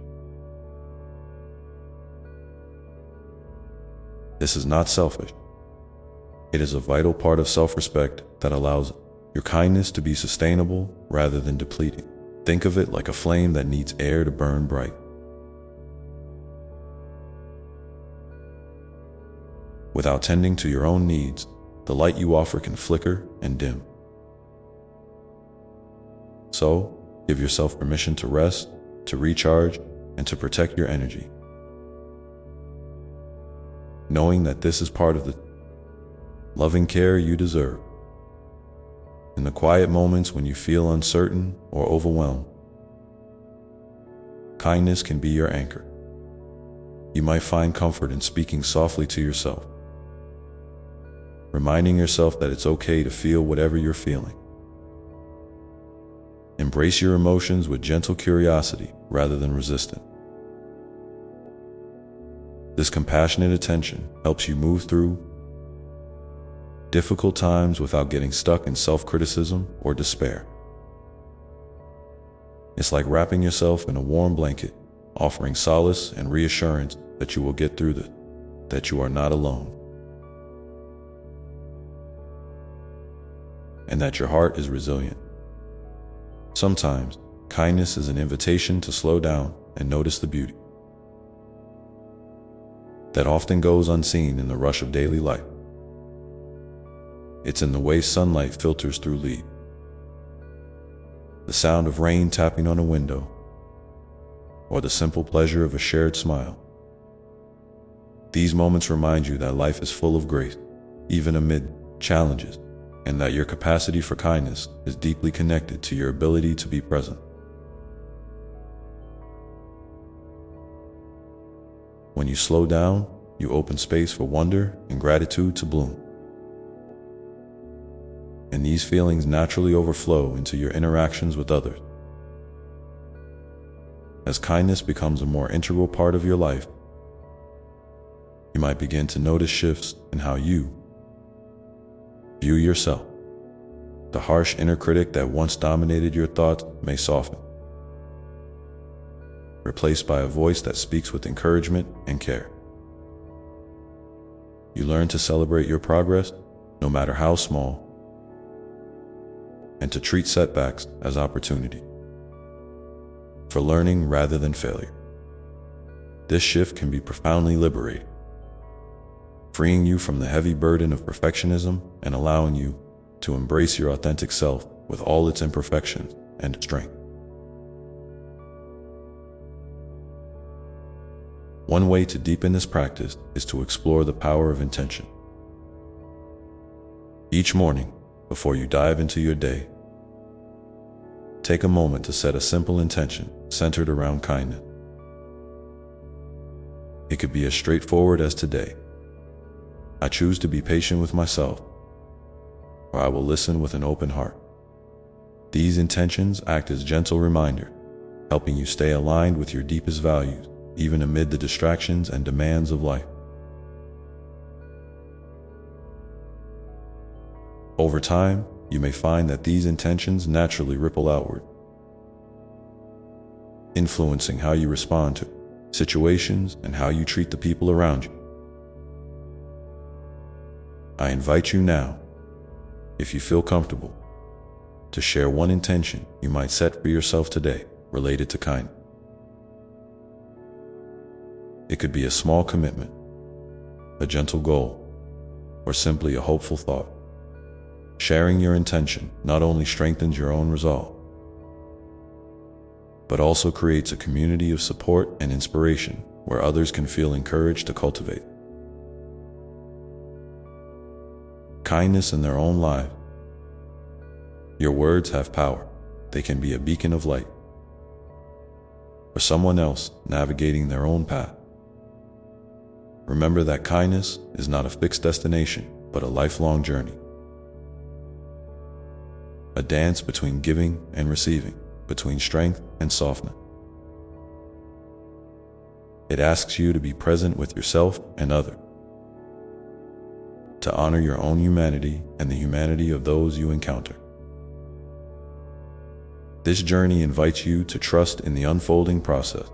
Speaker 1: This is not selfish. It is a vital part of self-respect that allows your kindness to be sustainable rather than depleting. Think of it like a flame that needs air to burn bright. Without tending to your own needs, the light you offer can flicker and dim. So, give yourself permission to rest, to recharge, and to protect your energy, knowing that this is part of the loving care you deserve. In the quiet moments when you feel uncertain or overwhelmed, kindness can be your anchor. You might find comfort in speaking softly to yourself, reminding yourself that it's okay to feel whatever you're feeling. Embrace your emotions with gentle curiosity rather than resistance. This compassionate attention helps you move through difficult times without getting stuck in self-criticism or despair. It's like wrapping yourself in a warm blanket, offering solace and reassurance that you will get through this, that you are not alone, and that your heart is resilient. Sometimes, kindness is an invitation to slow down and notice the beauty that often goes unseen in the rush of daily life. It's in the way sunlight filters through leaves, the sound of rain tapping on a window, or the simple pleasure of a shared smile. These moments remind you that life is full of grace, even amid challenges, and that your capacity for kindness is deeply connected to your ability to be present. When you slow down, you open space for wonder and gratitude to bloom. And these feelings naturally overflow into your interactions with others. As kindness becomes a more integral part of your life, you might begin to notice shifts in how you view yourself. The harsh inner critic that once dominated your thoughts may soften, replaced by a voice that speaks with encouragement and care. You learn to celebrate your progress, no matter how small, and to treat setbacks as opportunity for learning rather than failure. This shift can be profoundly liberating, freeing you from the heavy burden of perfectionism and allowing you to embrace your authentic self with all its imperfections and strength. One way to deepen this practice is to explore the power of intention. Each morning, before you dive into your day, take a moment to set a simple intention centered around kindness. It could be as straightforward as today: I choose to be patient with myself, or I will listen with an open heart. These intentions act as gentle reminders, helping you stay aligned with your deepest values, even amid the distractions and demands of life. Over time, you may find that these intentions naturally ripple outward, influencing how you respond to situations and how you treat the people around you. I invite you now, if you feel comfortable, to share one intention you might set for yourself today related to kindness. It could be a small commitment, a gentle goal, or simply a hopeful thought. Sharing your intention not only strengthens your own resolve, but also creates a community of support and inspiration where others can feel encouraged to cultivate kindness in their own lives. Your words have power. They can be a beacon of light for someone else navigating their own path. Remember that kindness is not a fixed destination, but a lifelong journey. A dance between giving and receiving, between strength and softness. It asks you to be present with yourself and others, to honor your own humanity and the humanity of those you encounter. This journey invites you to trust in the unfolding process,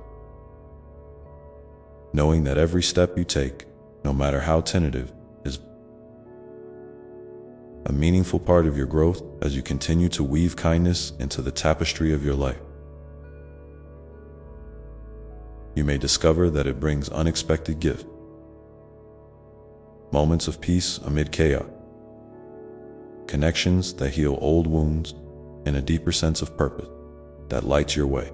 Speaker 1: knowing that every step you take, no matter how tentative, is a meaningful part of your growth as you continue to weave kindness into the tapestry of your life. You may discover that it brings unexpected gifts, moments of peace amid chaos, connections that heal old wounds, and a deeper sense of purpose that lights your way.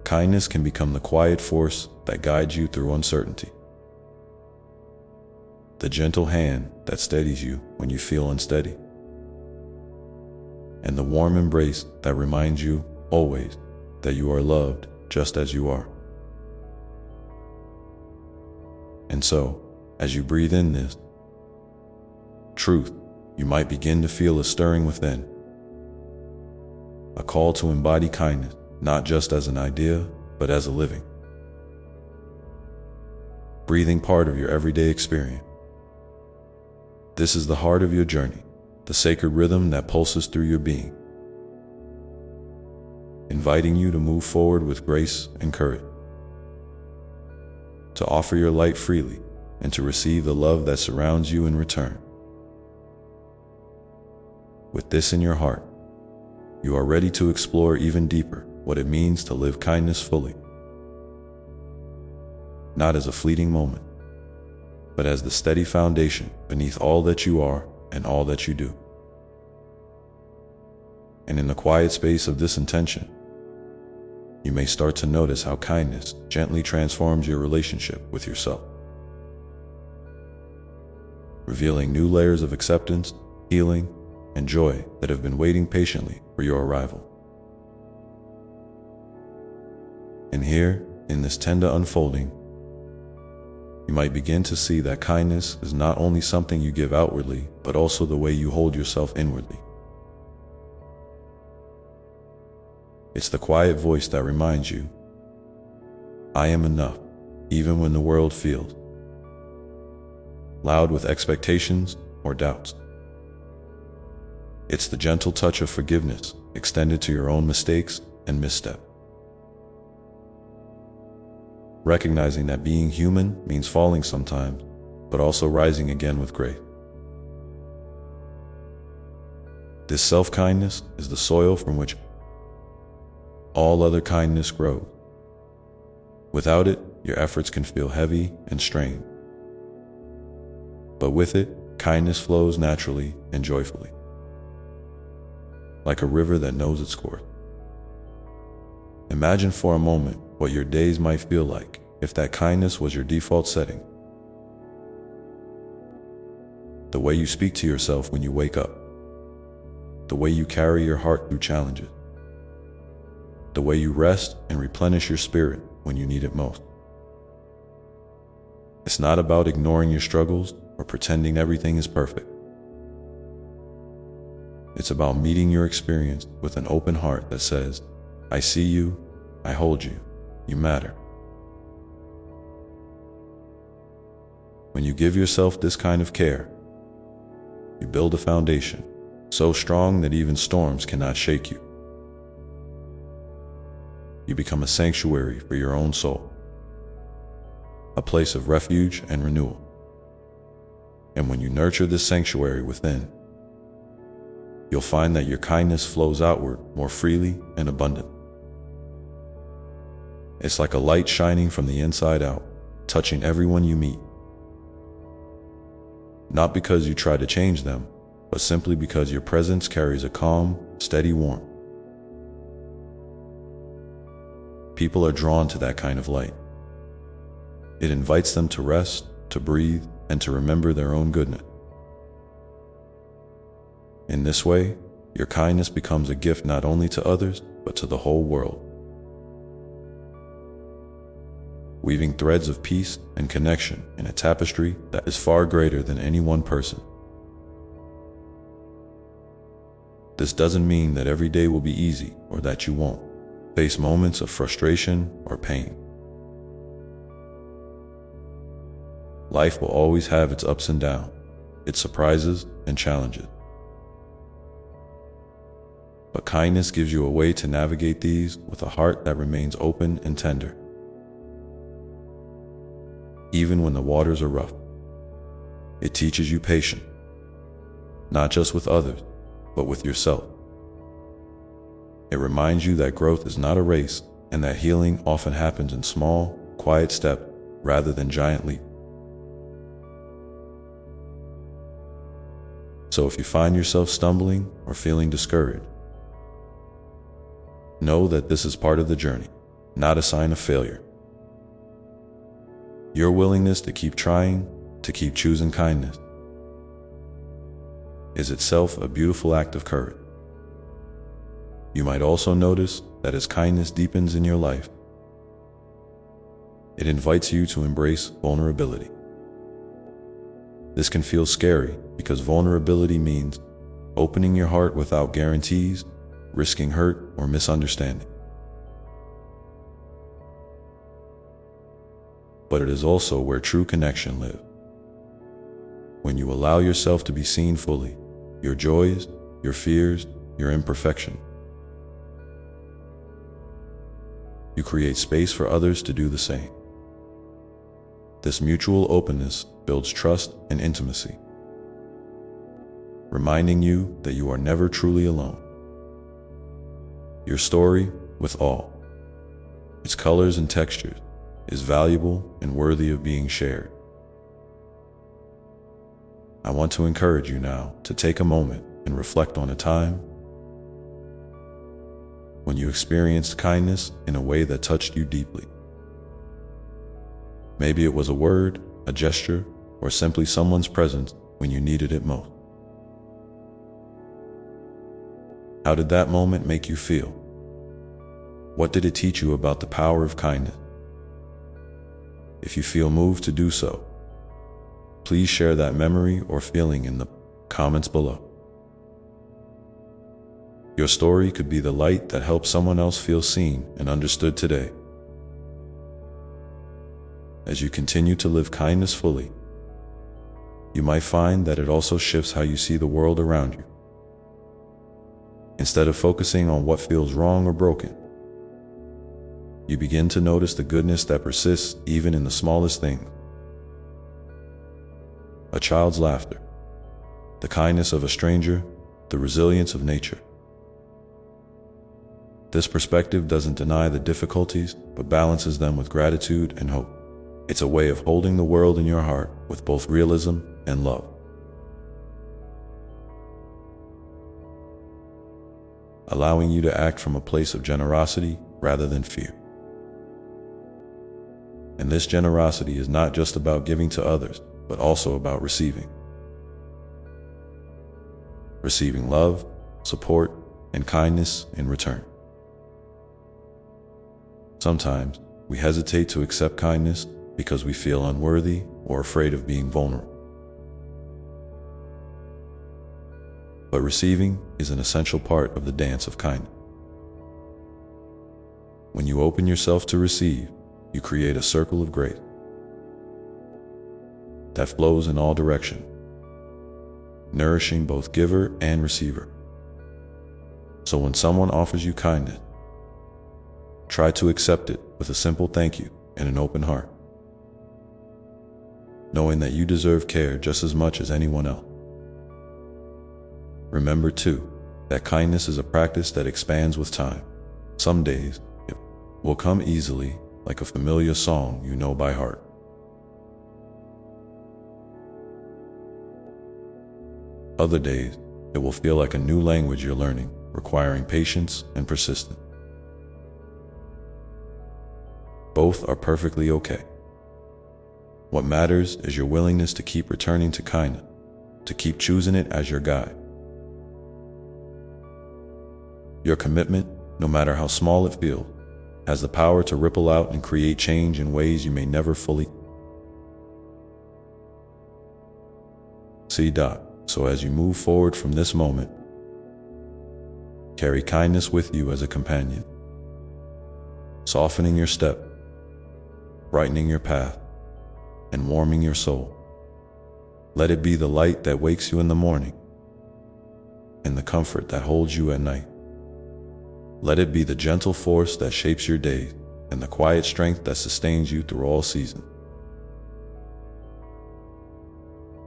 Speaker 1: Kindness can become the quiet force that guides you through uncertainty, the gentle hand that steadies you when you feel unsteady, and the warm embrace that reminds you always that you are loved just as you are. And so, as you breathe in this truth, you might begin to feel a stirring within, a call to embody kindness, not just as an idea, but as a living, breathing part of your everyday experience. This is the heart of your journey, the sacred rhythm that pulses through your being, inviting you to move forward with grace and courage, to offer your light freely, and to receive the love that surrounds you in return. With this in your heart, you are ready to explore even deeper what it means to live kindness fully, not as a fleeting moment, but as the steady foundation beneath all that you are and all that you do. And in the quiet space of this intention, you may start to notice how kindness gently transforms your relationship with yourself, revealing new layers of acceptance, healing, and joy that have been waiting patiently for your arrival. And here, in this tender unfolding, you might begin to see that kindness is not only something you give outwardly, but also the way you hold yourself inwardly. It's the quiet voice that reminds you, I am enough, even when the world feels loud with expectations or doubts. It's the gentle touch of forgiveness extended to your own mistakes and missteps. Recognizing that being human means falling sometimes, but also rising again with grace. This self-kindness is the soil from which all other kindness grows. Without it, your efforts can feel heavy and strained. But with it, kindness flows naturally and joyfully, like a river that knows its course. Imagine for a moment what your days might feel like if that kindness was your default setting. The way you speak to yourself when you wake up, the way you carry your heart through challenges, the way you rest and replenish your spirit when you need it most. It's not about ignoring your struggles or pretending everything is perfect. It's about meeting your experience with an open heart that says, I see you, I hold you, you matter. When you give yourself this kind of care, you build a foundation so strong that even storms cannot shake you. You become a sanctuary for your own soul, a place of refuge and renewal. And when you nurture this sanctuary within, you'll find that your kindness flows outward more freely and abundantly. It's like a light shining from the inside out, touching everyone you meet. Not because you try to change them, but simply because your presence carries a calm, steady warmth. People are drawn to that kind of light. It invites them to rest, to breathe, and to remember their own goodness. In this way, your kindness becomes a gift not only to others, but to the whole world, weaving threads of peace and connection in a tapestry that is far greater than any one person. This doesn't mean that every day will be easy or that you won't face moments of frustration or pain. Life will always have its ups and downs, its surprises and challenges. But kindness gives you a way to navigate these with a heart that remains open and tender. Even when the waters are rough, it teaches you patience, not just with others, but with yourself. It reminds you that growth is not a race and that healing often happens in small, quiet steps rather than giant leaps. So if you find yourself stumbling or feeling discouraged, know that this is part of the journey, not a sign of failure. Your willingness to keep trying, to keep choosing kindness, is itself a beautiful act of courage. You might also notice that as kindness deepens in your life, it invites you to embrace vulnerability. This can feel scary because vulnerability means opening your heart without guarantees, risking hurt or misunderstanding. But it is also where true connection lives. When you allow yourself to be seen fully, your joys, your fears, your imperfections, you create space for others to do the same. This mutual openness builds trust and intimacy, reminding you that you are never truly alone. Your story, with all its colors and textures, is valuable and worthy of being shared. I want to encourage you now to take a moment and reflect on a time when you experienced kindness in a way that touched you deeply. Maybe it was a word, a gesture, or simply someone's presence when you needed it most. How did that moment make you feel? What did it teach you about the power of kindness? If you feel moved to do so, please share that memory or feeling in the comments below. Your story could be the light that helps someone else feel seen and understood today. As you continue to live kindness fully, you might find that it also shifts how you see the world around you. Instead of focusing on what feels wrong or broken, you begin to notice the goodness that persists even in the smallest things. A child's laughter, the kindness of a stranger, the resilience of nature. This perspective doesn't deny the difficulties, but balances them with gratitude and hope. It's a way of holding the world in your heart with both realism and love. Allowing you to act from a place of generosity rather than fear. And this generosity is not just about giving to others, but also about receiving. Receiving love, support, and kindness in return. Sometimes we hesitate to accept kindness because we feel unworthy or afraid of being vulnerable. But receiving is an essential part of the dance of kindness. When you open yourself to receive, you create a circle of grace that flows in all directions, nourishing both giver and receiver. So when someone offers you kindness, try to accept it with a simple thank you and an open heart, knowing that you deserve care just as much as anyone else. Remember too, that kindness is a practice that expands with time. Some days, it will come easily, like a familiar song you know by heart. Other days, it will feel like a new language you're learning, requiring patience and persistence. Both are perfectly okay. What matters is your willingness to keep returning to kindness, to keep choosing it as your guide. Your commitment, no matter how small it feels, has the power to ripple out and create change in ways you may never fully see. So as you move forward from this moment, carry kindness with you as a companion, softening your step, brightening your path, and warming your soul. Let it be the light that wakes you in the morning and the comfort that holds you at night. Let it be the gentle force that shapes your days and the quiet strength that sustains you through all seasons.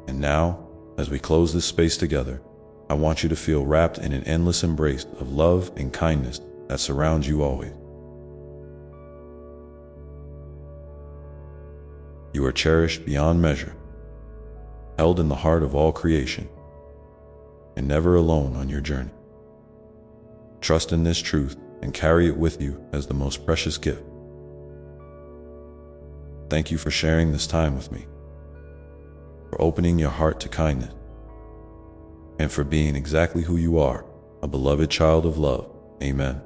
Speaker 1: And now, as we close this space together, I want you to feel wrapped in an endless embrace of love and kindness that surrounds you always. You are cherished beyond measure, held in the heart of all creation, and never alone on your journey. Trust in this truth and carry it with you as the most precious gift. Thank you for sharing this time with me, for opening your heart to kindness, and for being exactly who you are, a beloved child of love. Amen.